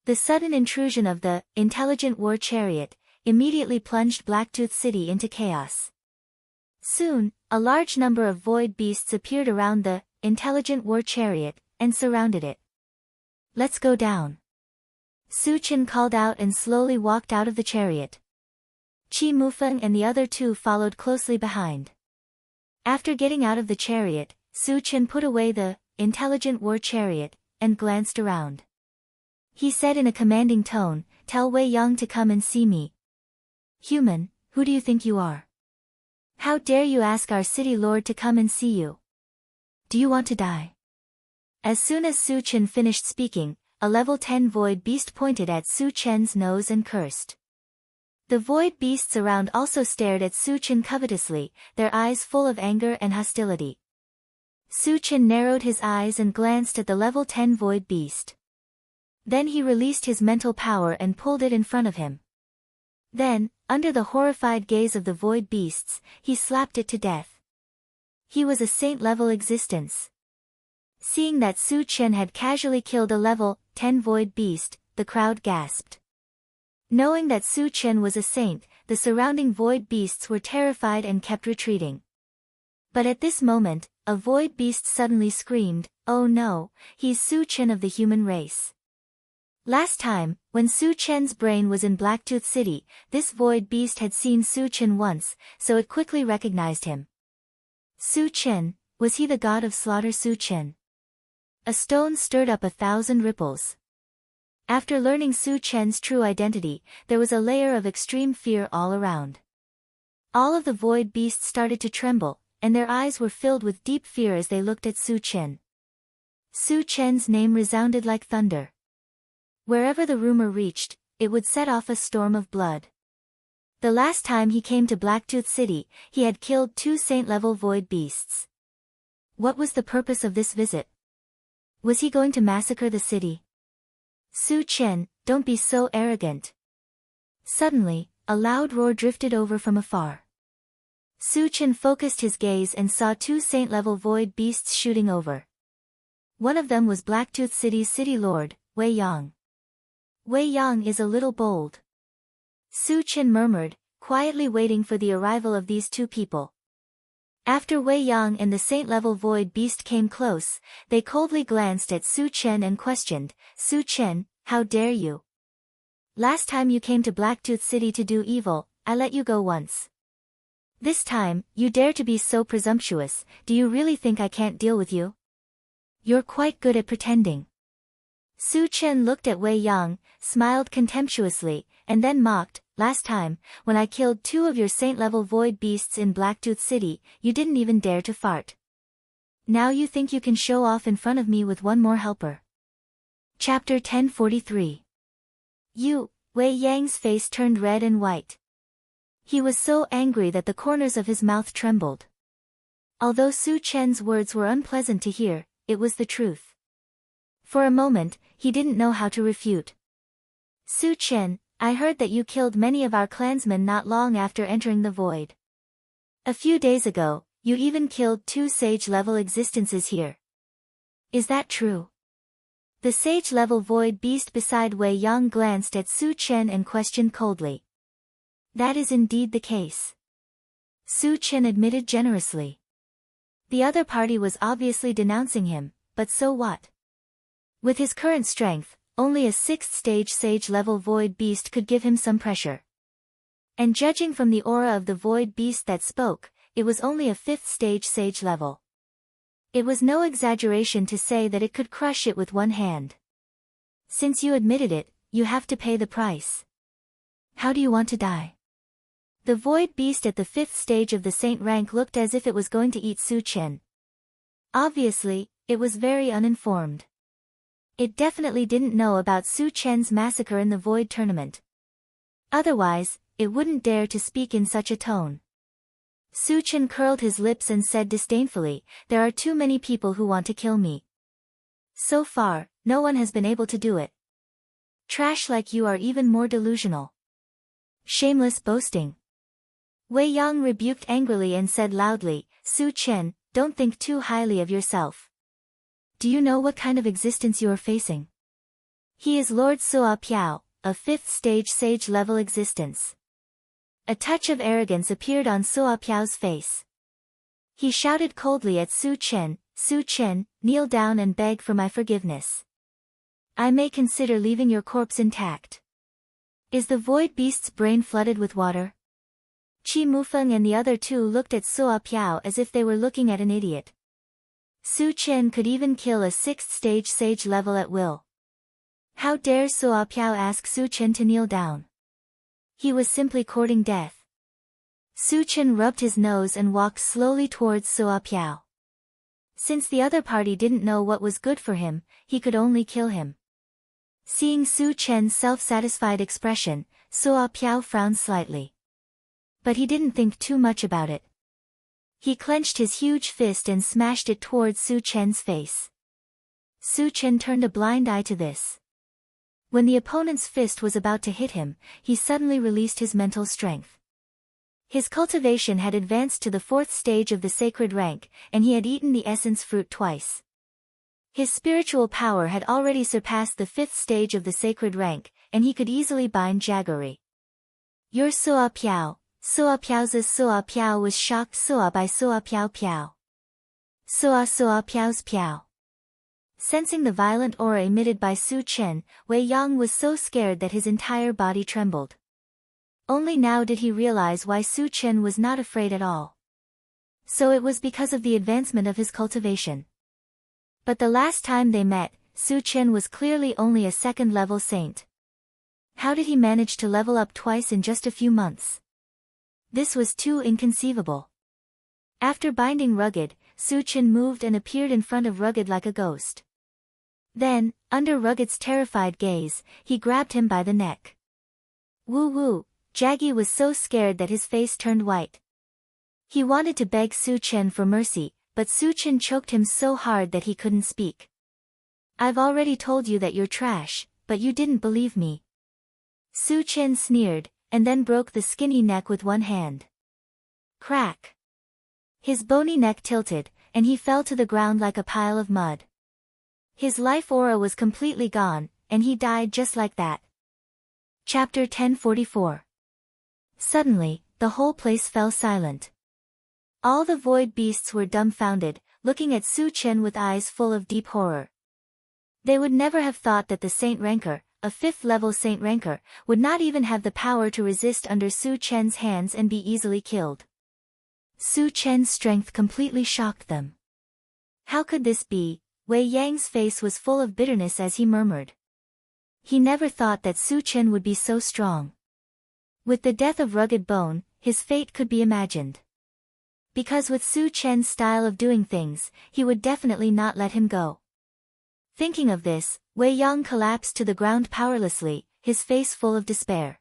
The sudden intrusion of the intelligent war chariot immediately plunged Blacktooth City into chaos. Soon, a large number of void beasts appeared around the intelligent war chariot and surrounded it. Let's go down. Su Chen called out and slowly walked out of the chariot. Qi Mufeng and the other 2 followed closely behind. After getting out of the chariot, Su Chen put away the intelligent war chariot and glanced around. He said in a commanding tone, "Tell Wei Yang to come and see me." "Human, who do you think you are? How dare you ask our city lord to come and see you? Do you want to die?" As soon as Su Chen finished speaking, a level 10 void beast pointed at Su Chen's nose and cursed. The void beasts around also stared at Su Chen covetously, their eyes full of anger and hostility. Su Chen narrowed his eyes and glanced at the level 10 void beast. Then he released his mental power and pulled it in front of him. Then, under the horrified gaze of the void beasts, he slapped it to death. He was a saint-level existence. Seeing that Su Chen had casually killed a level 10 void beast, the crowd gasped. Knowing that Su Chen was a saint, the surrounding void beasts were terrified and kept retreating. But at this moment, a void beast suddenly screamed, "Oh no, he's Su Chen of the human race." Last time, when Su Chen's brain was in Blacktooth City, this void beast had seen Su Chen once, so it quickly recognized him. Su Chen, was he the god of slaughter? Su Chen? A stone stirred up 1,000 ripples. After learning Su Chen's true identity, there was a layer of extreme fear all around. All of the void beasts started to tremble, and their eyes were filled with deep fear as they looked at Su Chen. Su Chen's name resounded like thunder. Wherever the rumor reached, it would set off a storm of blood. The last time he came to Blacktooth City, he had killed 2 saint-level void beasts. What was the purpose of this visit? Was he going to massacre the city? Su Chen, don't be so arrogant. Suddenly, a loud roar drifted over from afar. Su Chen focused his gaze and saw 2 saint-level void beasts shooting over. One of them was Blacktooth City's city lord, Wei Yang. Wei Yang is a little bold. Su Chen murmured, quietly waiting for the arrival of these 2 people. After Wei Yang and the saint-level void beast came close, they coldly glanced at Su Chen and questioned, "Su Chen, how dare you? Last time you came to Blacktooth City to do evil, I let you go once. This time, you dare to be so presumptuous. Do you really think I can't deal with you? You're quite good at pretending." Su Chen looked at Wei Yang, smiled contemptuously, and then mocked, "Last time, when I killed 2 of your saint-level void beasts in Blacktooth City, you didn't even dare to fart. Now you think you can show off in front of me with one more helper." Chapter 1043. Wei Yang's face turned red and white. He was so angry that the corners of his mouth trembled. Although Su Chen's words were unpleasant to hear, it was the truth. For a moment, he didn't know how to refute. "Su Chen, I heard that you killed many of our clansmen not long after entering the void. A few days ago, you even killed 2 sage-level existences here. Is that true?" The sage-level void beast beside Wei Yang glanced at Su Chen and questioned coldly. "That is indeed the case," Su Chen admitted generously. The other party was obviously denouncing him, but so what? With his current strength, only a 6th stage sage-level void beast could give him some pressure. And judging from the aura of the void beast that spoke, it was only a 5th stage sage level. It was no exaggeration to say that it could crush it with one hand. "Since you admitted it, you have to pay the price. How do you want to die?" The void beast at the 5th stage of the saint rank looked as if it was going to eat Su Chen. Obviously, it was very uninformed. It definitely didn't know about Su Chen's massacre in the void tournament. Otherwise, it wouldn't dare to speak in such a tone. Su Chen curled his lips and said disdainfully, "There are too many people who want to kill me. So far, no one has been able to do it. Trash like you are even more delusional. Shameless boasting." Wei Yang rebuked angrily and said loudly, "Su Chen, don't think too highly of yourself. Do you know what kind of existence you are facing? He is Lord Suo Piao, a 5th stage sage-level existence." A touch of arrogance appeared on Suo Piao's face. He shouted coldly at Su Chen, "Su Chen, kneel down and beg for my forgiveness. I may consider leaving your corpse intact." Is the void beast's brain flooded with water? Qi Mufeng and the other 2 looked at Suo Piao as if they were looking at an idiot. Su Chen could even kill a 6th stage sage level at will. How dare Suo Piao ask Su Chen to kneel down? He was simply courting death. Su Chen rubbed his nose and walked slowly towards Suo Piao. Since the other party didn't know what was good for him, he could only kill him. Seeing Su Chen's self-satisfied expression, Suo Piao frowned slightly. But he didn't think too much about it. He clenched his huge fist and smashed it towards Su Chen's face. Su Chen turned a blind eye to this. When the opponent's fist was about to hit him, he suddenly released his mental strength. His cultivation had advanced to the 4th stage of the sacred rank, and he had eaten the essence fruit twice. His spiritual power had already surpassed the 5th stage of the sacred rank, and he could easily bind Jaggery. You're Suo Piao. Suo Piao was shocked Suo by Suo Piao Piao. Suo Piao's Piao. Sensing the violent aura emitted by Su Chen, Wei Yang was so scared that his entire body trembled. Only now did he realize why Su Chen was not afraid at all. So it was because of the advancement of his cultivation. But the last time they met, Su Chen was clearly only a 2nd-level saint. How did he manage to level up twice in just a few months? This was too inconceivable. After binding Rugged, Su Chen moved and appeared in front of Rugged like a ghost. Then, under Rugged's terrified gaze, he grabbed him by the neck. Woo woo, Jaggy was so scared that his face turned white. He wanted to beg Su Chen for mercy, but Su Chen choked him so hard that he couldn't speak. I've already told you that you're trash, but you didn't believe me. Su Chen sneered, and then broke the skinny neck with one hand. Crack! His bony neck tilted, and he fell to the ground like a pile of mud. His life aura was completely gone, and he died just like that. Chapter 1044. Suddenly, the whole place fell silent. All the void beasts were dumbfounded, looking at Su Chen with eyes full of deep horror. They would never have thought that the Saint Ranker, a 5th-level Saint Ranker, would not even have the power to resist under Su Chen's hands and be easily killed. Su Chen's strength completely shocked them. How could this be? Wei Yang's face was full of bitterness as he murmured. He never thought that Su Chen would be so strong. With the death of Rugged Bone, his fate could be imagined. Because with Su Chen's style of doing things, he would definitely not let him go. Thinking of this, Wei Yang collapsed to the ground powerlessly, his face full of despair.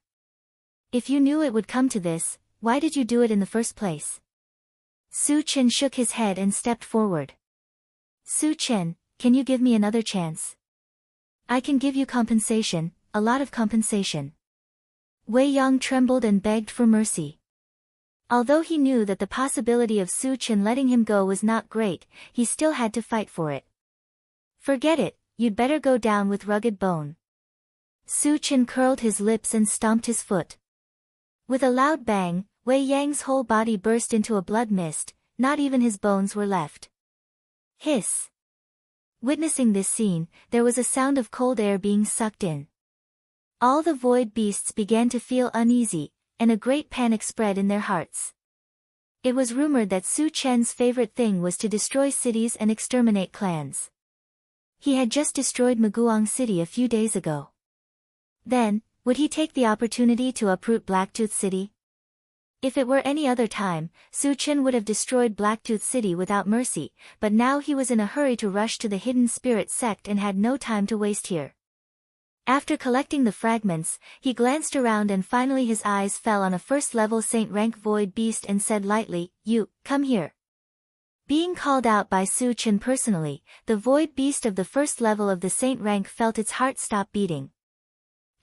If you knew it would come to this, why did you do it in the first place? Su Chen shook his head and stepped forward. Su Chen, can you give me another chance? I can give you compensation, a lot of compensation. Wei Yang trembled and begged for mercy. Although he knew that the possibility of Su Chen letting him go was not great, he still had to fight for it. Forget it, you'd better go down with Rugged Bone. Su Chen curled his lips and stomped his foot. With a loud bang, Wei Yang's whole body burst into a blood mist, not even his bones were left. Hiss! Witnessing this scene, there was a sound of cold air being sucked in. All the void beasts began to feel uneasy, and a great panic spread in their hearts. It was rumored that Su Chen's favorite thing was to destroy cities and exterminate clans. He had just destroyed Maguang City a few days ago. Then, would he take the opportunity to uproot Blacktooth City? If it were any other time, Su Chen would have destroyed Blacktooth City without mercy, but now he was in a hurry to rush to the Hidden Spirit Sect and had no time to waste here. After collecting the fragments, he glanced around and finally his eyes fell on a 1st-level Saint Rank Void Beast and said lightly, "You, come here." Being called out by Su Chen personally, the Void Beast of the 1st level of the Saint Rank felt its heart stop beating.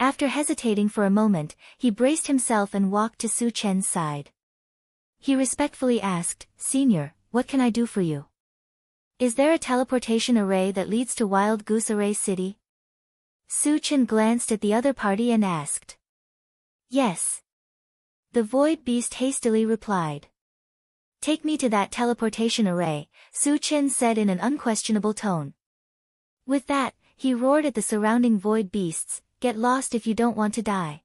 After hesitating for a moment, he braced himself and walked to Su Chen's side. He respectfully asked, "Senior, what can I do for you? Is there a teleportation array that leads to Wild Goose Array City?" Su Chen glanced at the other party and asked. "Yes." The Void Beast hastily replied. "Take me to that teleportation array," Su Chen said in an unquestionable tone. With that, he roared at the surrounding Void Beasts, "Get lost if you don't want to die."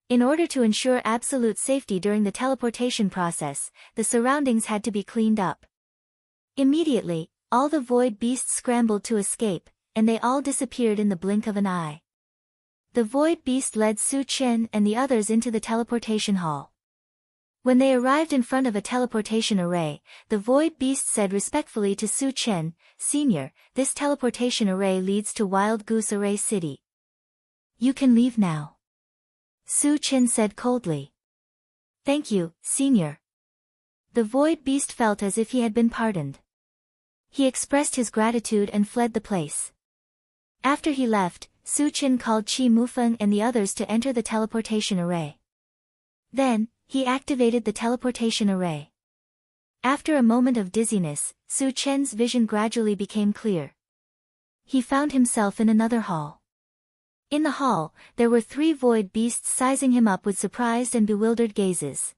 In order to ensure absolute safety during the teleportation process, the surroundings had to be cleaned up. Immediately, all the void beasts scrambled to escape, and they all disappeared in the blink of an eye. The void beast led Su Chen and the others into the teleportation hall. When they arrived in front of a teleportation array, the void beast said respectfully to Su Chen, "Senior, this teleportation array leads to Wild Goose Array City. You can leave now." Su Chen said coldly. "Thank you, Senior." The void beast felt as if he had been pardoned. He expressed his gratitude and fled the place. After he left, Su Chen called Qi Mufeng and the others to enter the teleportation array. Then, he activated the teleportation array. After a moment of dizziness, Su Chen's vision gradually became clear. He found himself in another hall. In the hall, there were 3 void beasts sizing him up with surprised and bewildered gazes.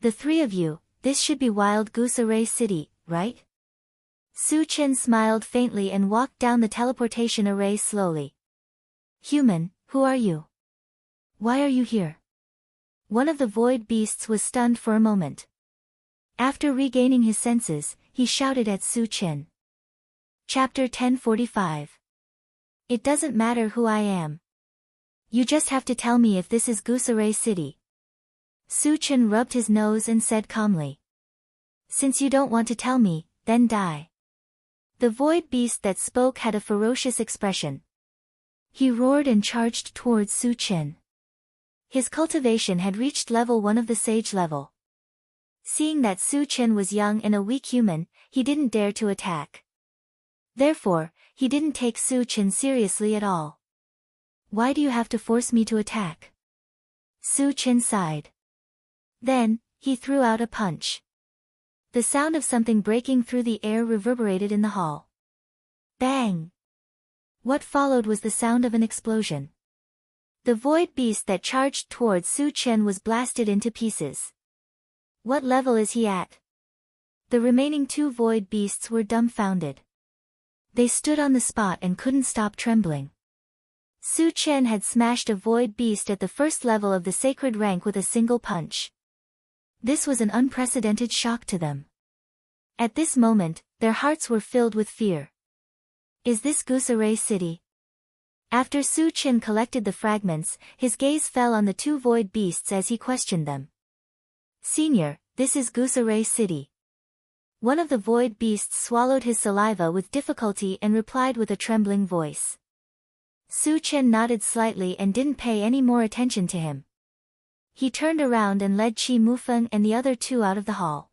"The 3 of you, this should be Wild Goose Array City, right?" Su Chen smiled faintly and walked down the teleportation array slowly. "Human, who are you? Why are you here?" One of the void beasts was stunned for a moment. After regaining his senses, he shouted at Su Chen. Chapter 1045. It doesn't matter who I am. You just have to tell me if this is Goose Array City. Su Chen rubbed his nose and said calmly. Since you don't want to tell me, then die. The void beast that spoke had a ferocious expression. He roared and charged towards Su Chen. His cultivation had reached level 1 of the sage level. Seeing that Su Chen was young and a weak human, he didn't dare to attack. Therefore, he didn't take Su Chen seriously at all. Why do you have to force me to attack? Su Chen sighed. Then, he threw out a punch. The sound of something breaking through the air reverberated in the hall. Bang! What followed was the sound of an explosion. The void beast that charged towards Su Chen was blasted into pieces. What level is he at? The remaining 2 void beasts were dumbfounded. They stood on the spot and couldn't stop trembling. Su Chen had smashed a void beast at the first level of the sacred rank with a single punch. This was an unprecedented shock to them. At this moment, their hearts were filled with fear. Is this Goose Array City? After Su Chen collected the fragments, his gaze fell on the 2 void beasts as he questioned them. Senior, this is Goose Array City. One of the void beasts swallowed his saliva with difficulty and replied with a trembling voice. Su Chen nodded slightly and didn't pay any more attention to him. He turned around and led Qi Mufeng and the other 2 out of the hall.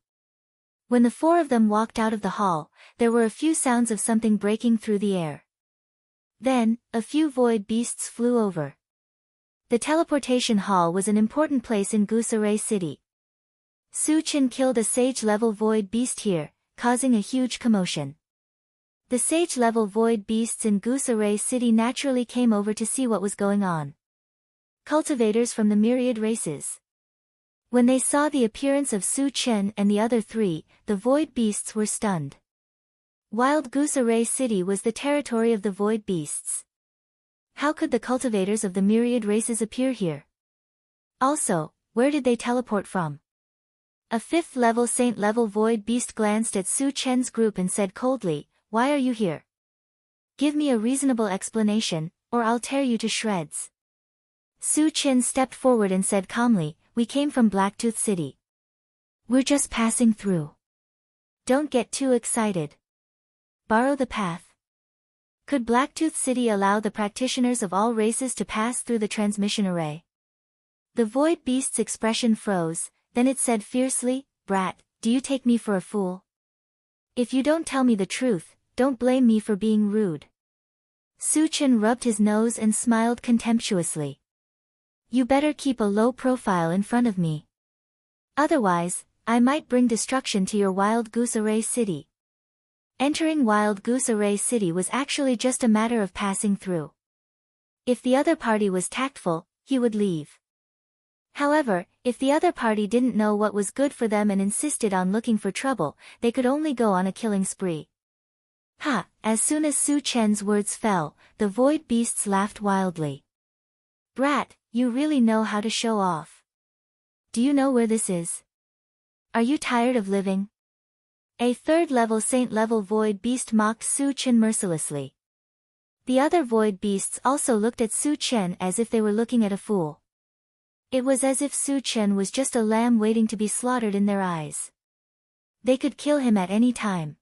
When the 4 of them walked out of the hall, there were a few sounds of something breaking through the air. Then, a few void beasts flew over. The teleportation hall was an important place in Goose Array City. Su Chen killed a sage-level void beast here, causing a huge commotion. The sage-level void beasts in Goose Array City naturally came over to see what was going on. Cultivators from the myriad races. When they saw the appearance of Su Chen and the other 3, the void beasts were stunned. Wild Goose Array City was the territory of the void beasts. How could the cultivators of the myriad races appear here? Also, where did they teleport from? A 5th-level saint-level void beast glanced at Su Chen's group and said coldly, "Why are you here? Give me a reasonable explanation, or I'll tear you to shreds." Su Chen stepped forward and said calmly, "We came from Blacktooth City. We're just passing through. Don't get too excited. Borrow the path." Could Blacktooth City allow the practitioners of all races to pass through the transmission array? The void beast's expression froze, then it said fiercely, "Brat, do you take me for a fool? If you don't tell me the truth, don't blame me for being rude." Su Chen rubbed his nose and smiled contemptuously. You better keep a low profile in front of me. Otherwise, I might bring destruction to your Wild Goose Array City. Entering Wild Goose Array City was actually just a matter of passing through. If the other party was tactful, he would leave. However, if the other party didn't know what was good for them and insisted on looking for trouble, they could only go on a killing spree. Ha! As soon as Su Chen's words fell, the void beasts laughed wildly. Brat, you really know how to show off. Do you know where this is? Are you tired of living? A third-level saint-level void beast mocked Su Chen mercilessly. The other void beasts also looked at Su Chen as if they were looking at a fool. It was as if Su Chen was just a lamb waiting to be slaughtered in their eyes. They could kill him at any time.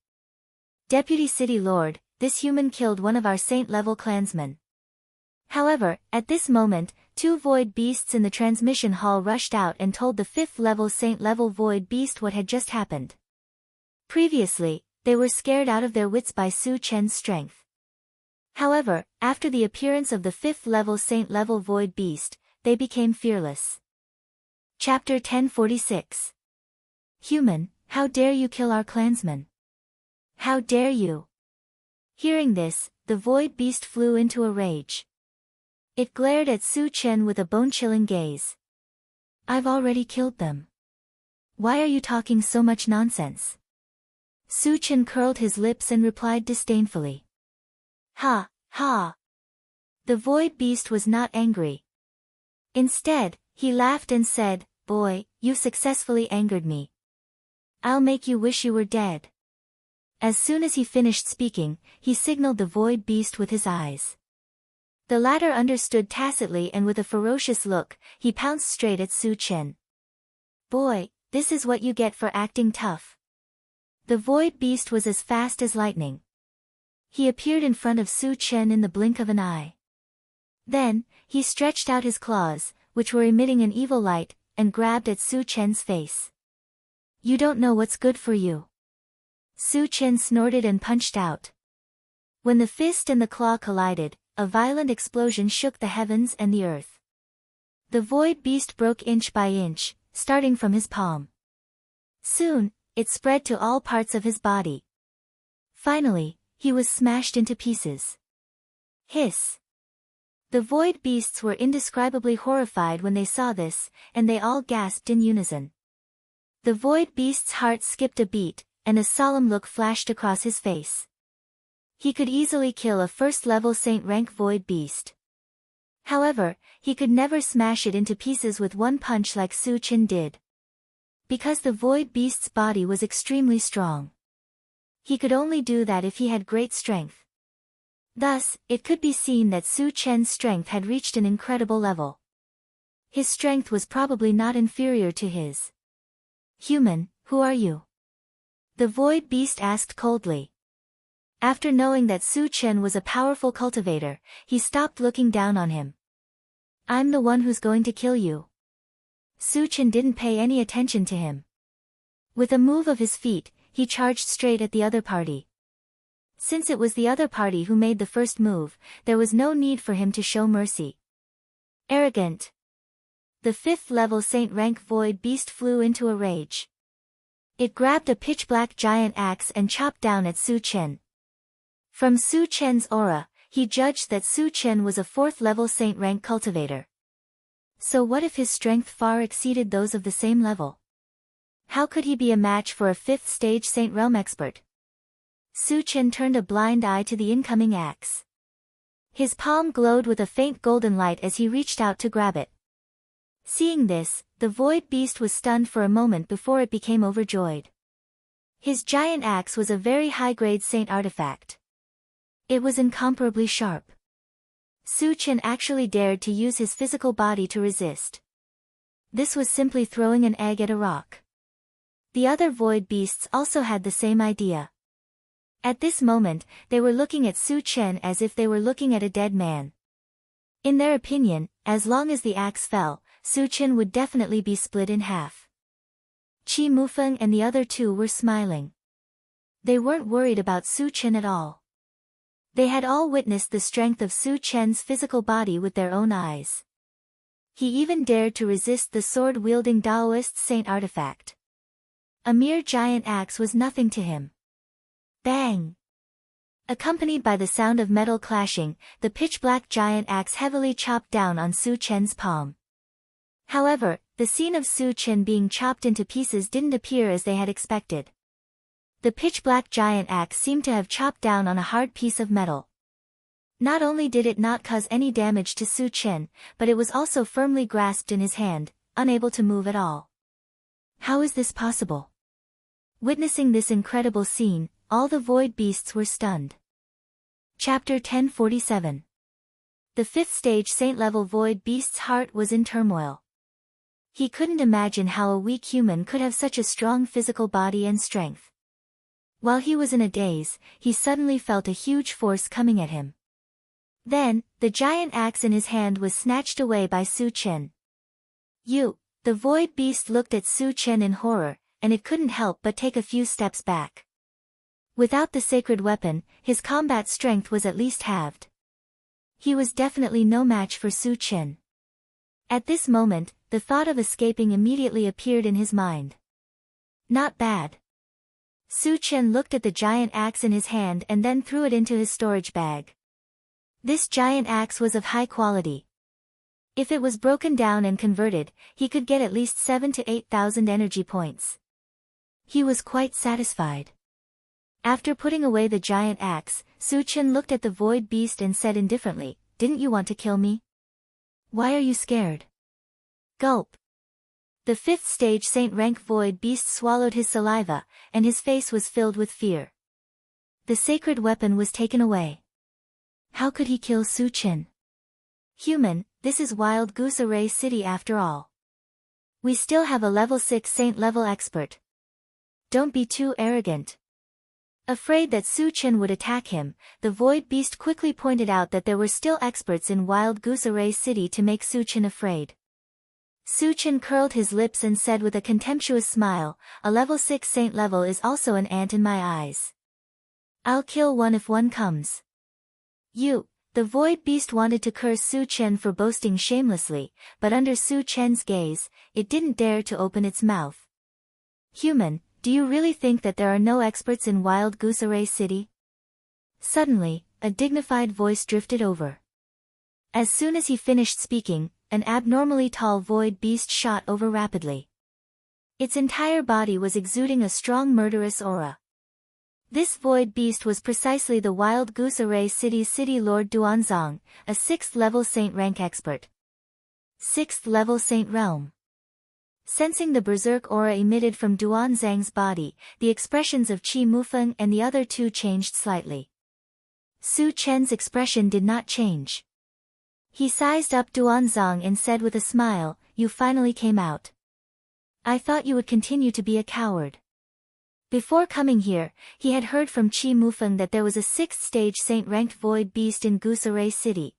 Deputy City Lord, this human killed one of our saint-level clansmen. However, at this moment, two void beasts in the transmission hall rushed out and told the fifth-level saint-level void beast what had just happened. Previously, they were scared out of their wits by Su Chen's strength. However, after the appearance of the fifth-level saint-level void beast, they became fearless. Chapter 1046. Human, how dare you kill our clansman? How dare you? Hearing this, the void beast flew into a rage. It glared at Su Chen with a bone-chilling gaze. I've already killed them. Why are you talking so much nonsense? Su Chen curled his lips and replied disdainfully. Ha, ha. The void beast was not angry. Instead, he laughed and said, Boy, you successfully angered me. I'll make you wish you were dead. As soon as he finished speaking, he signaled the void beast with his eyes. The latter understood tacitly and with a ferocious look, he pounced straight at Su Chen. Boy, this is what you get for acting tough. The void beast was as fast as lightning. He appeared in front of Su Chen in the blink of an eye. Then, he stretched out his claws, which were emitting an evil light, and grabbed at Su Chen's face. You don't know what's good for you. Su Chen snorted and punched out. When the fist and the claw collided, a violent explosion shook the heavens and the earth. The void beast broke inch by inch, starting from his palm. Soon, it spread to all parts of his body. Finally, he was smashed into pieces. Hiss! The void beasts were indescribably horrified when they saw this, and they all gasped in unison. The void beast's heart skipped a beat, and a solemn look flashed across his face. He could easily kill a first-level saint-rank void beast. However, he could never smash it into pieces with one punch like Su Chen did. Because the void beast's body was extremely strong. He could only do that if he had great strength. Thus, it could be seen that Su Chen's strength had reached an incredible level. His strength was probably not inferior to his. Human, who are you? The void beast asked coldly. After knowing that Su Chen was a powerful cultivator, he stopped looking down on him. I'm the one who's going to kill you. Su Chen didn't pay any attention to him. With a move of his feet, he charged straight at the other party. Since it was the other party who made the first move, there was no need for him to show mercy. Arrogant. The fifth-level saint-rank void beast flew into a rage. It grabbed a pitch-black giant axe and chopped down at Su Chen. From Su Chen's aura, he judged that Su Chen was a fourth-level saint-rank cultivator. So what if his strength far exceeded those of the same level? How could he be a match for a fifth-stage Saint Realm expert? Su Chen turned a blind eye to the incoming axe. His palm glowed with a faint golden light as he reached out to grab it. Seeing this, the void beast was stunned for a moment before it became overjoyed. His giant axe was a very high-grade saint artifact. It was incomparably sharp. Su Chen actually dared to use his physical body to resist. This was simply throwing an egg at a rock. The other void beasts also had the same idea. At this moment, they were looking at Su Chen as if they were looking at a dead man. In their opinion, as long as the axe fell, Su Chen would definitely be split in half. Qi Mufeng and the other two were smiling. They weren't worried about Su Chen at all. They had all witnessed the strength of Su Chen's physical body with their own eyes. He even dared to resist the sword-wielding Daoist saint artifact. A mere giant axe was nothing to him. Bang! Accompanied by the sound of metal clashing, the pitch-black giant axe heavily chopped down on Su Chen's palm. However, the scene of Su Chen being chopped into pieces didn't appear as they had expected. The pitch-black giant axe seemed to have chopped down on a hard piece of metal. Not only did it not cause any damage to Su Chen, but it was also firmly grasped in his hand, unable to move at all. How is this possible? Witnessing this incredible scene, all the void beasts were stunned. Chapter 1047. The 5th stage saint-level void beast's heart was in turmoil. He couldn't imagine how a weak human could have such a strong physical body and strength. While he was in a daze, he suddenly felt a huge force coming at him. Then, the giant axe in his hand was snatched away by Su Chen. The void beast looked at Su Chen in horror, and it couldn't help but take a few steps back. Without the sacred weapon, his combat strength was at least halved. He was definitely no match for Su Chen. At this moment, the thought of escaping immediately appeared in his mind. Not bad. Su Chen looked at the giant axe in his hand and then threw it into his storage bag. This giant axe was of high quality. If it was broken down and converted, he could get at least 7,000 to 8,000 energy points. He was quite satisfied. After putting away the giant axe, Su Chen looked at the void beast and said indifferently, "Didn't you want to kill me? Why are you scared?" Gulp. The 5th stage saint rank void beast swallowed his saliva, and his face was filled with fear. The sacred weapon was taken away. How could he kill Su Chen? Human, this is Wild Goose Array City after all. We still have a level 6 saint level expert. Don't be too arrogant. Afraid that Su Chen would attack him, the void beast quickly pointed out that there were still experts in Wild Goose Array City to make Su Chen afraid. Su Chen curled his lips and said with a contemptuous smile, "A level 6 saint level is also an ant in my eyes. I'll kill one if one comes." The void beast wanted to curse Su Chen for boasting shamelessly, but under Su Chen's gaze, it didn't dare to open its mouth. Human, do you really think that there are no experts in Wild Goose Array City? Suddenly, a dignified voice drifted over. As soon as he finished speaking, an abnormally tall void beast shot over rapidly. Its entire body was exuding a strong murderous aura. This void beast was precisely the Wild Goose Array City's City Lord Duanzong, a 6th level saint rank expert. 6th level saint realm. Sensing the berserk aura emitted from Duanzang's body, the expressions of Qi Mufeng and the other two changed slightly. Su Chen's expression did not change. He sized up Duanzong and said with a smile, "You finally came out. I thought you would continue to be a coward." Before coming here, he had heard from Qi Mufeng that there was a 6th stage saint-ranked void beast in Goose Array City.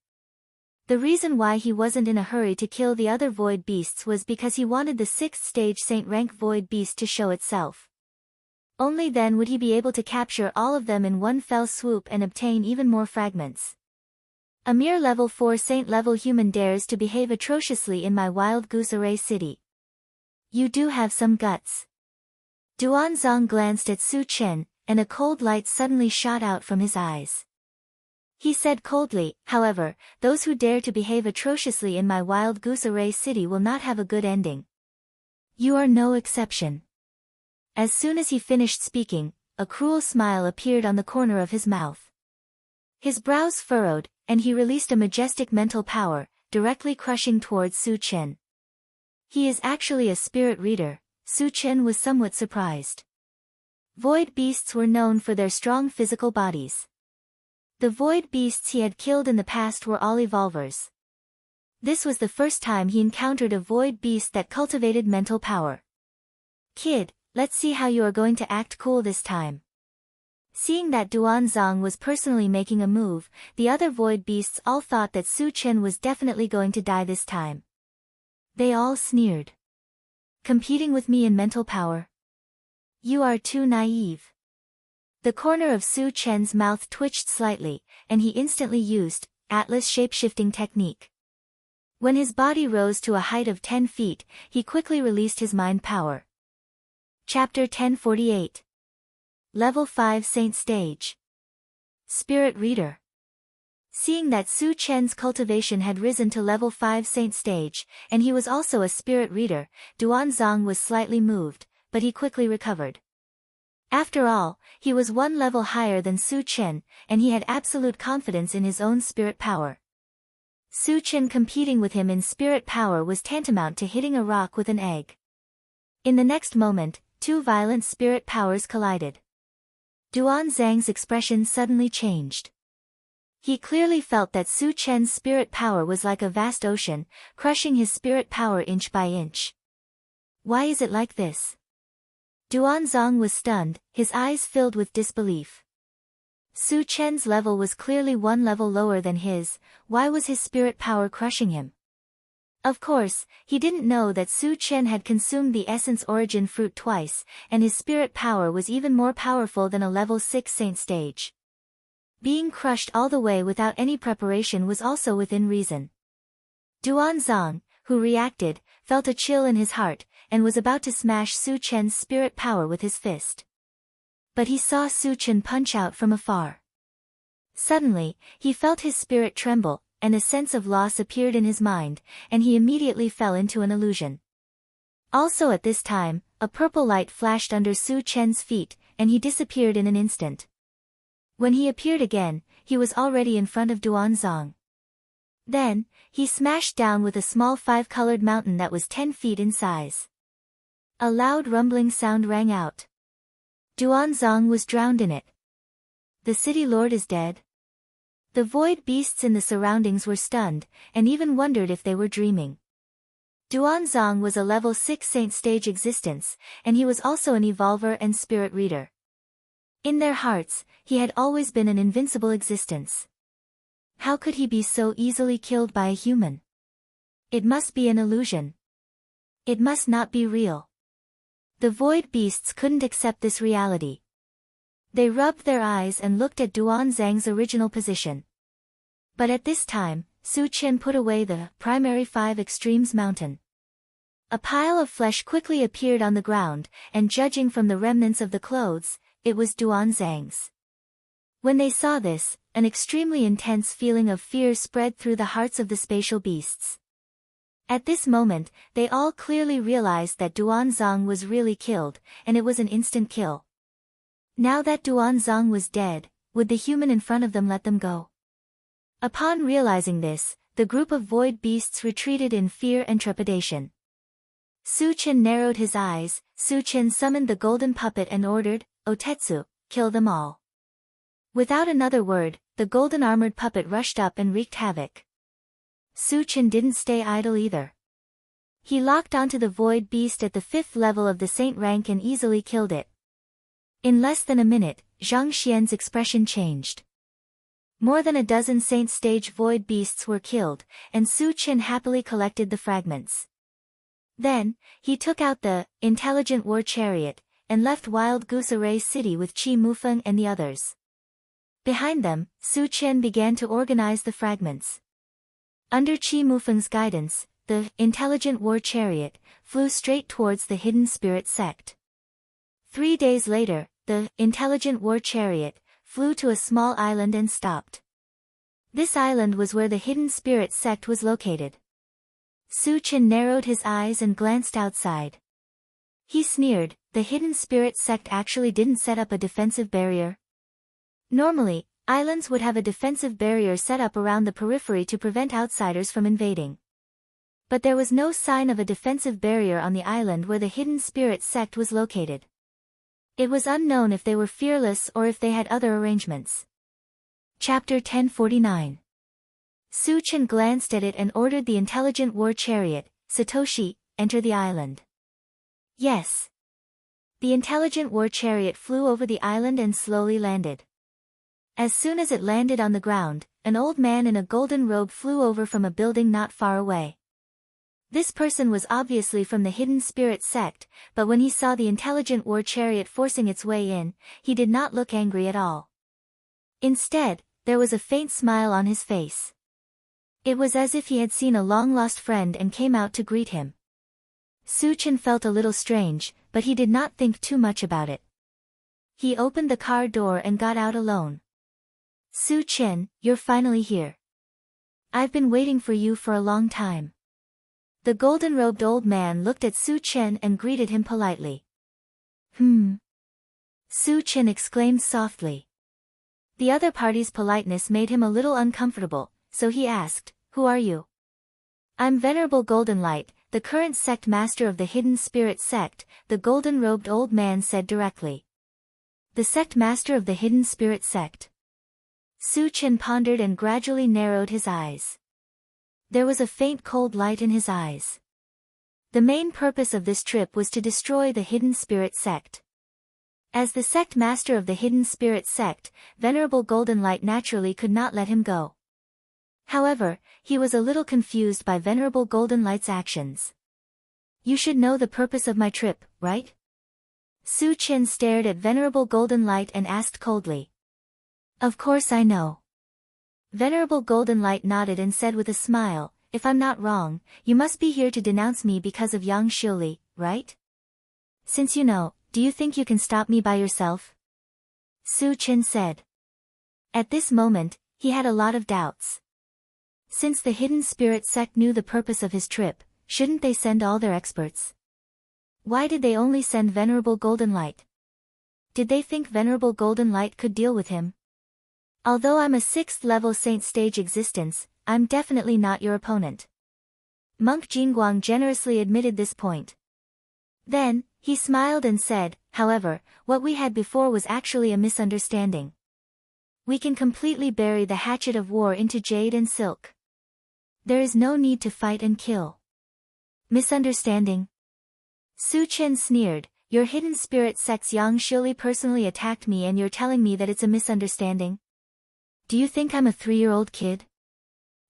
The reason why he wasn't in a hurry to kill the other void beasts was because he wanted the 6th stage saint-rank void beast to show itself. Only then would he be able to capture all of them in one fell swoop and obtain even more fragments. A mere level 4 saint-level human dares to behave atrociously in my Wild Goose Array City. You do have some guts. Duanzong glanced at Su Chen, and a cold light suddenly shot out from his eyes. He said coldly, "However, those who dare to behave atrociously in my Wild Goose Array City will not have a good ending. You are no exception." As soon as he finished speaking, a cruel smile appeared on the corner of his mouth. His brows furrowed, and he released a majestic mental power, directly crushing towards Su Chen. He is actually a spirit reader. Su Chen was somewhat surprised. Void beasts were known for their strong physical bodies. The void beasts he had killed in the past were all evolvers. This was the first time he encountered a void beast that cultivated mental power. "Kid, let's see how you are going to act cool this time." Seeing that Duanzong was personally making a move, the other void beasts all thought that Su Chen was definitely going to die this time. They all sneered. "Competing with me in mental power? You are too naive." The corner of Su Chen's mouth twitched slightly, and he instantly used Atlas shapeshifting technique. When his body rose to a height of 10 feet, he quickly released his mind power. Chapter 1048. Level 5 Saint Stage. Spirit Reader. Seeing that Su Chen's cultivation had risen to level 5 Saint Stage, and he was also a spirit reader, Duanzong was slightly moved, but he quickly recovered. After all, he was one level higher than Su Chen, and he had absolute confidence in his own spirit power. Su Chen competing with him in spirit power was tantamount to hitting a rock with an egg. In the next moment, two violent spirit powers collided. Duan Zhang's expression suddenly changed. He clearly felt that Su Chen's spirit power was like a vast ocean, crushing his spirit power inch by inch. Why is it like this? Duan Zhang was stunned, his eyes filled with disbelief. Su Chen's level was clearly one level lower than his, why was his spirit power crushing him? Of course, he didn't know that Su Chen had consumed the essence origin fruit twice, and his spirit power was even more powerful than a level 6 saint stage. Being crushed all the way without any preparation was also within reason. Duan Zhang, who reacted, felt a chill in his heart, and was about to smash Su Chen's spirit power with his fist. But he saw Su Chen punch out from afar. Suddenly, he felt his spirit tremble, and a sense of loss appeared in his mind, and he immediately fell into an illusion. Also at this time, a purple light flashed under Su Chen's feet, and he disappeared in an instant. When he appeared again, he was already in front of Duan Zhang. Then, he smashed down with a small 5-colored mountain that was 10 feet in size. A loud rumbling sound rang out. Duan Zhang was drowned in it. The city lord is dead. The void beasts in the surroundings were stunned, and even wondered if they were dreaming. Duan Zhang was a level 6 saint stage existence, and he was also an evolver and spirit reader. In their hearts, he had always been an invincible existence. How could he be so easily killed by a human? It must be an illusion. It must not be real. The void beasts couldn't accept this reality. They rubbed their eyes and looked at Duan Zhang's original position. But at this time, Su Chen put away the primary 5 extremes mountain. A pile of flesh quickly appeared on the ground, and judging from the remnants of the clothes, it was Duan Zhang's. When they saw this, an extremely intense feeling of fear spread through the hearts of the spatial beasts. At this moment, they all clearly realized that Duan Zhang was really killed, and it was an instant kill. Now that Duan Zhang was dead, would the human in front of them let them go? Upon realizing this, the group of void beasts retreated in fear and trepidation. Su Chen narrowed his eyes. Su Chen summoned the golden puppet and ordered, "Otetsu, kill them all." Without another word, the golden armored puppet rushed up and wreaked havoc. Su Chen didn't stay idle either. He locked onto the void beast at the 5th level of the saint rank and easily killed it. In less than a minute, Zhang Xian's expression changed. More than a dozen saint stage void beasts were killed, and Su Chen happily collected the fragments. Then, he took out the intelligent war chariot, and left Wild Goose Array City with Qi Mufeng and the others. Behind them, Su Chen began to organize the fragments. Under Qi Mufeng's guidance, the intelligent war chariot flew straight towards the hidden spirit sect. 3 days later, the intelligent war chariot flew to a small island and stopped. This island was where the hidden spirit sect was located. Su Chen narrowed his eyes and glanced outside. He sneered, the hidden spirit sect actually didn't set up a defensive barrier. Normally, islands would have a defensive barrier set up around the periphery to prevent outsiders from invading. But there was no sign of a defensive barrier on the island where the hidden spirit sect was located. It was unknown if they were fearless or if they had other arrangements. Chapter 1049. Su Chen glanced at it and ordered the intelligent war chariot, "Satoshi, enter the island." Yes. The intelligent war chariot flew over the island and slowly landed. As soon as it landed on the ground, an old man in a golden robe flew over from a building not far away. This person was obviously from the hidden spirit sect, but when he saw the intelligent war chariot forcing its way in, he did not look angry at all. Instead, there was a faint smile on his face. It was as if he had seen a long-lost friend and came out to greet him. Su Chen felt a little strange, but he did not think too much about it. He opened the car door and got out alone. "Su Chen, you're finally here. I've been waiting for you for a long time." The golden-robed old man looked at Su Chen and greeted him politely. Su Chen exclaimed softly. The other party's politeness made him a little uncomfortable, so he asked, "Who are you?" "I'm Venerable Golden Light, the current sect master of the Hidden Spirit sect, the golden-robed old man said directly. The sect master of the Hidden Spirit sect. Su Chen pondered and gradually narrowed his eyes. There was a faint cold light in his eyes. The main purpose of this trip was to destroy the Hidden Spirit sect. As the sect master of the Hidden Spirit sect, Venerable Golden Light naturally could not let him go. However, he was a little confused by Venerable Golden Light's actions. You should know the purpose of my trip, right? Su Chen stared at Venerable Golden Light and asked coldly. Of course I know. Venerable Golden Light nodded and said with a smile, if I'm not wrong, you must be here to denounce me because of Yang Xiuli, right? Since you know, do you think you can stop me by yourself? Su Chen said. At this moment, he had a lot of doubts. Since the Hidden Spirit sect knew the purpose of his trip, shouldn't they send all their experts? Why did they only send Venerable Golden Light? Did they think Venerable Golden Light could deal with him? Although I'm a 6th level saint stage existence, I'm definitely not your opponent. Monk Jingguang generously admitted this point. Then, he smiled and said, however, what we had before was actually a misunderstanding. We can completely bury the hatchet of war into jade and silk. There is no need to fight and kill. Misunderstanding? Su Chen sneered, your Hidden Spirit sect's Yang Xiuli personally attacked me and you're telling me that it's a misunderstanding? Do you think I'm a 3-year-old kid?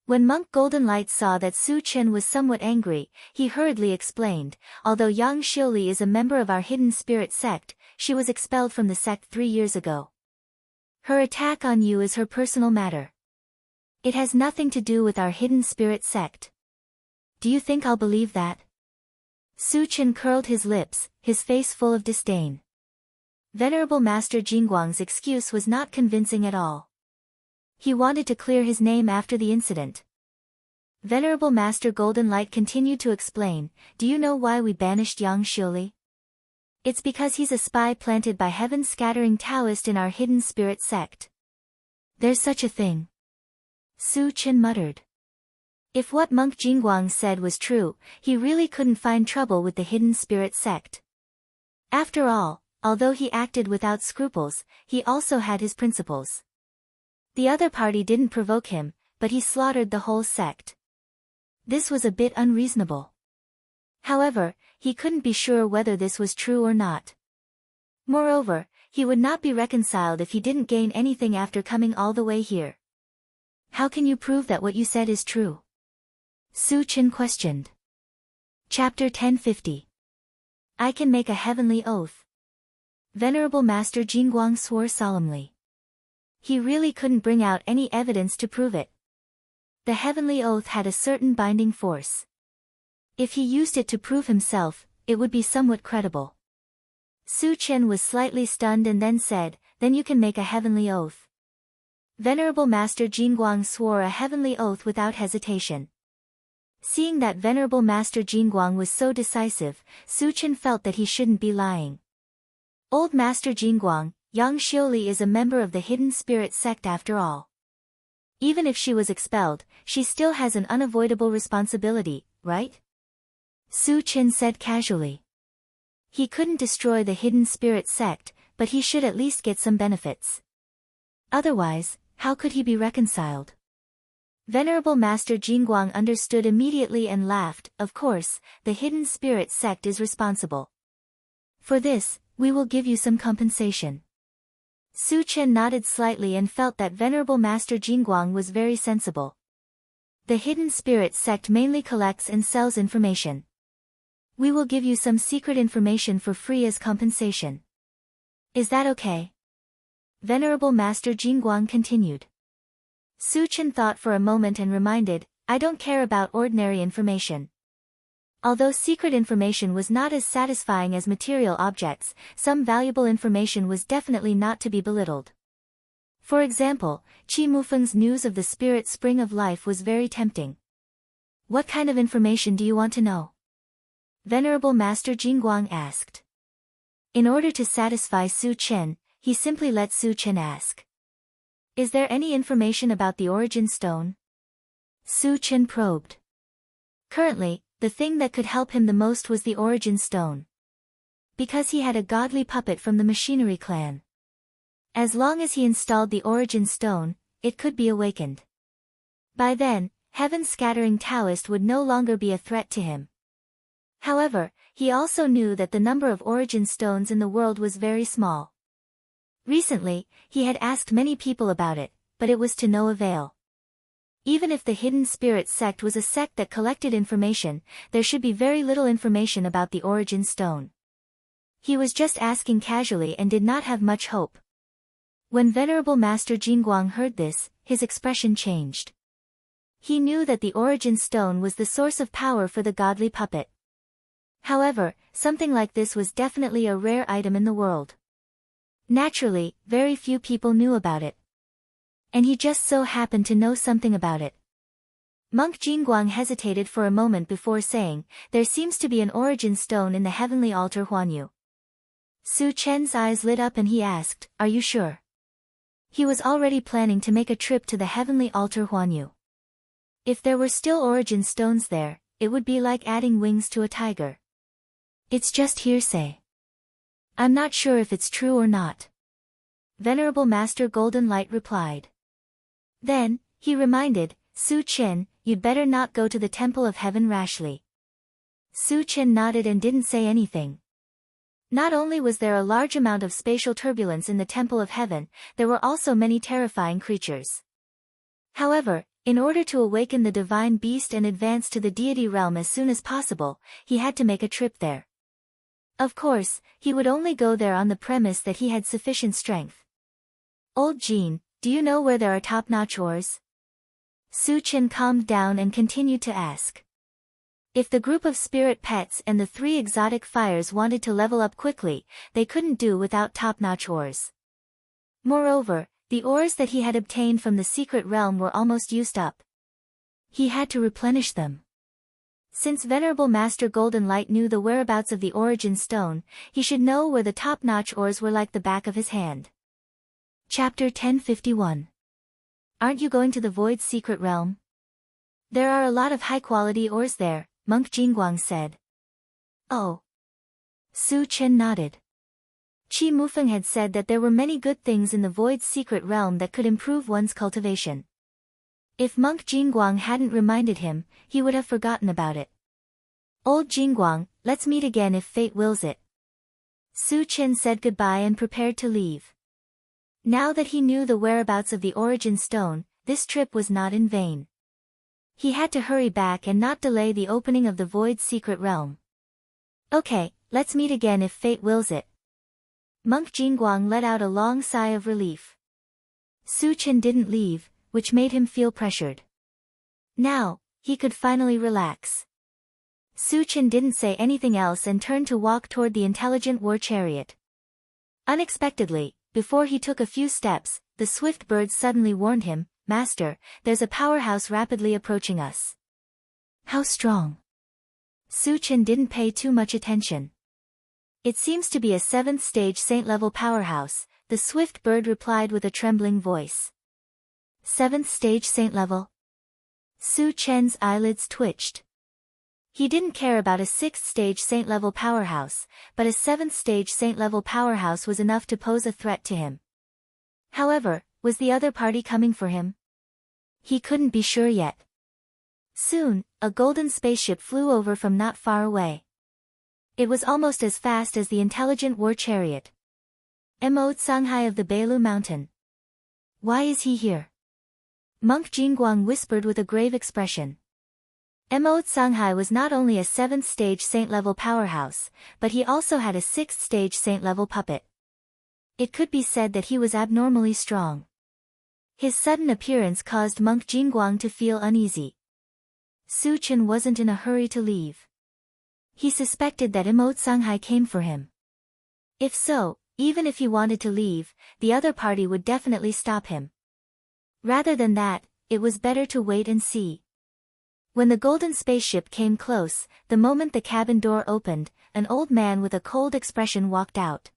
When Monk Golden Light saw that Su Chen was somewhat angry, he hurriedly explained, although Yang Xiuli is a member of our Hidden Spirit sect, she was expelled from the sect 3 years ago. Her attack on you is her personal matter. It has nothing to do with our Hidden Spirit sect. Do you think I'll believe that? Su Chen curled his lips, his face full of disdain. Venerable Master Jingguang's excuse was not convincing at all. He wanted to clear his name after the incident. Venerable Master Golden Light continued to explain, do you know why we banished Yang Xiuli? It's because he's a spy planted by heaven-scattering Taoist in our Hidden Spirit sect. There's such a thing. Su Chen muttered. If what Monk Jingguang said was true, he really couldn't find trouble with the Hidden Spirit sect. After all, although he acted without scruples, he also had his principles. The other party didn't provoke him, but he slaughtered the whole sect. This was a bit unreasonable. However, he couldn't be sure whether this was true or not. Moreover, he would not be reconciled if he didn't gain anything after coming all the way here. How can you prove that what you said is true? Su Chen questioned. Chapter 1050. I can make a heavenly oath. Venerable Master Jingguang swore solemnly. He really couldn't bring out any evidence to prove it. The heavenly oath had a certain binding force. If he used it to prove himself, it would be somewhat credible. Su Chen was slightly stunned and then said, then you can make a heavenly oath. Venerable Master Jingguang swore a heavenly oath without hesitation. Seeing that Venerable Master Jingguang was so decisive, Su Chen felt that he shouldn't be lying. Old Master Jingguang, Yang Xiuli is a member of the Hidden Spirit sect after all. Even if she was expelled, she still has an unavoidable responsibility, right? Su Chen said casually. He couldn't destroy the Hidden Spirit sect, but he should at least get some benefits. Otherwise, how could he be reconciled? Venerable Master Jingguang understood immediately and laughed, of course, the Hidden Spirit sect is responsible. For this, we will give you some compensation. Su Chen nodded slightly and felt that Venerable Master Jingguang was very sensible. The Hidden Spirit sect mainly collects and sells information. We will give you some secret information for free as compensation. Is that okay? Venerable Master Jingguang continued. Su Chen thought for a moment and reminded, I don't care about ordinary information. Although secret information was not as satisfying as material objects, some valuable information was definitely not to be belittled. For example, Qi Mufeng's news of the spirit spring of life was very tempting. What kind of information do you want to know? Venerable Master Jingguang asked. In order to satisfy Su Chen, he simply let Su Chen ask. Is there any information about the origin stone? Su Chen probed. Currently, the thing that could help him the most was the origin stone. Because he had a godly puppet from the machinery clan. As long as he installed the origin stone, it could be awakened. By then, Heaven's scattering Taoist would no longer be a threat to him. However, he also knew that the number of origin stones in the world was very small. Recently, he had asked many people about it, but it was to no avail. Even if the Hidden Spirit sect was a sect that collected information, there should be very little information about the origin stone. He was just asking casually and did not have much hope. When Venerable Master Jingguang heard this, his expression changed. He knew that the origin stone was the source of power for the godly puppet. However, something like this was definitely a rare item in the world. Naturally, very few people knew about it. And he just so happened to know something about it. Monk Jingguang hesitated for a moment before saying, "There seems to be an origin stone in the heavenly altar Huanyu." Su Chen's eyes lit up and he asked, "Are you sure?" He was already planning to make a trip to the heavenly altar Huanyu. If there were still origin stones there, it would be like adding wings to a tiger. "It's just hearsay. I'm not sure if it's true or not," Venerable Master Golden Light replied. Then, he reminded, "Su Chen, you'd better not go to the Temple of Heaven rashly." Su Chen nodded and didn't say anything. Not only was there a large amount of spatial turbulence in the Temple of Heaven, there were also many terrifying creatures. However, in order to awaken the divine beast and advance to the deity realm as soon as possible, he had to make a trip there. Of course, he would only go there on the premise that he had sufficient strength. "Old Jean, do you know where there are top-notch ores?" Su Chen calmed down and continued to ask. If the group of spirit pets and the 3 exotic fires wanted to level up quickly, they couldn't do without top-notch ores. Moreover, the ores that he had obtained from the secret realm were almost used up. He had to replenish them. Since Venerable Master Golden Light knew the whereabouts of the origin stone, he should know where the top-notch ores were like the back of his hand. Chapter 1051. Aren't you going to the Void's secret realm? There are a lot of high-quality ores there, Monk Jingguang said. Oh. Su Chen nodded. Qi Mufeng had said that there were many good things in the Void's secret realm that could improve one's cultivation. If Monk Jingguang hadn't reminded him, he would have forgotten about it. "Old Jingguang, let's meet again if fate wills it." Su Chen said goodbye and prepared to leave. Now that he knew the whereabouts of the origin stone, this trip was not in vain. He had to hurry back and not delay the opening of the Void's secret realm. "Okay, let's meet again if fate wills it." Monk Jingguang let out a long sigh of relief. Su Chen didn't leave, which made him feel pressured. Now, he could finally relax. Su Chen didn't say anything else and turned to walk toward the intelligent war chariot. Unexpectedly, before he took a few steps, the swift bird suddenly warned him, "Master, there's a powerhouse rapidly approaching us." "How strong?" Su Chen didn't pay too much attention. "It seems to be a 7th stage saint-level powerhouse," the swift bird replied with a trembling voice. 7th stage saint level? Su Chen's eyelids twitched. He didn't care about a 6th stage saint level powerhouse, but a 7th stage saint level powerhouse was enough to pose a threat to him. However, was the other party coming for him? He couldn't be sure yet. Soon, a golden spaceship flew over from not far away. It was almost as fast as the intelligent war chariot. Mo Tsanghai of the Beilu Mountain. Why is he here? Monk Jingguang whispered with a grave expression. Mo Tsanghai was not only a 7th stage saint-level powerhouse, but he also had a 6th stage saint-level puppet. It could be said that he was abnormally strong. His sudden appearance caused Monk Jingguang to feel uneasy. Su Chen wasn't in a hurry to leave. He suspected that Mo Tsanghai came for him. If so, even if he wanted to leave, the other party would definitely stop him. Rather than that, it was better to wait and see. When the golden spaceship came close, the moment the cabin door opened, an old man with a cold expression walked out.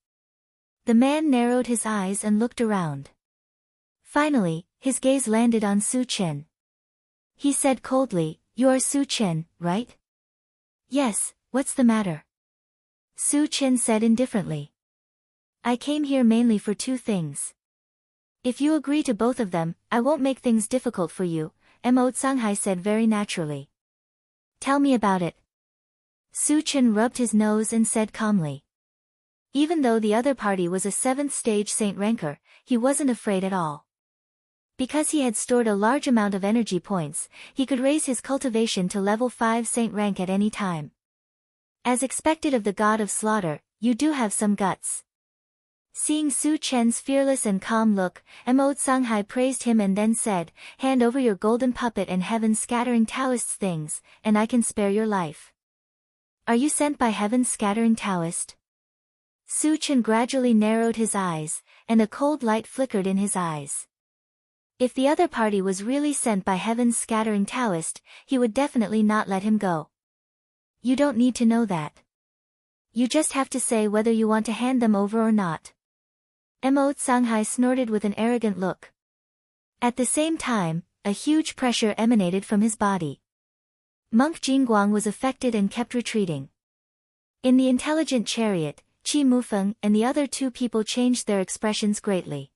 The man narrowed his eyes and looked around. Finally, his gaze landed on Su Chen. He said coldly, "You are Su Chen, right?" Yes, what's the matter? Su Chen said indifferently. I came here mainly for two things. If you agree to both of them, I won't make things difficult for you, Mo Tsanghai said very naturally. Tell me about it. Su Chen rubbed his nose and said calmly. Even though the other party was a 7th stage saint ranker, he wasn't afraid at all. Because he had stored a large amount of energy points, he could raise his cultivation to level 5 saint rank at any time. As expected of the god of slaughter, you do have some guts. Seeing Su Chen's fearless and calm look, Mo Tsanghai praised him and then said, hand over your golden puppet and heaven scattering Taoist's things, and I can spare your life. Are you sent by heaven scattering Taoist? Su Chen gradually narrowed his eyes, and a cold light flickered in his eyes. If the other party was really sent by heaven's scattering Taoist, he would definitely not let him go. You don't need to know that. You just have to say whether you want to hand them over or not. Mo Tsanghai snorted with an arrogant look. At the same time, a huge pressure emanated from his body. Monk Jingguang was affected and kept retreating. In the intelligent chariot, Qi Mufeng and the other two people changed their expressions greatly.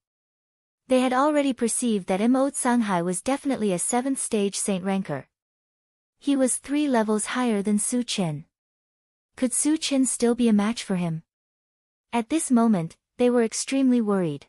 They had already perceived that Mo Tsanghai was definitely a 7th stage saint ranker. He was 3 levels higher than Su Chen. Could Su Chen still be a match for him? At this moment, they were extremely worried.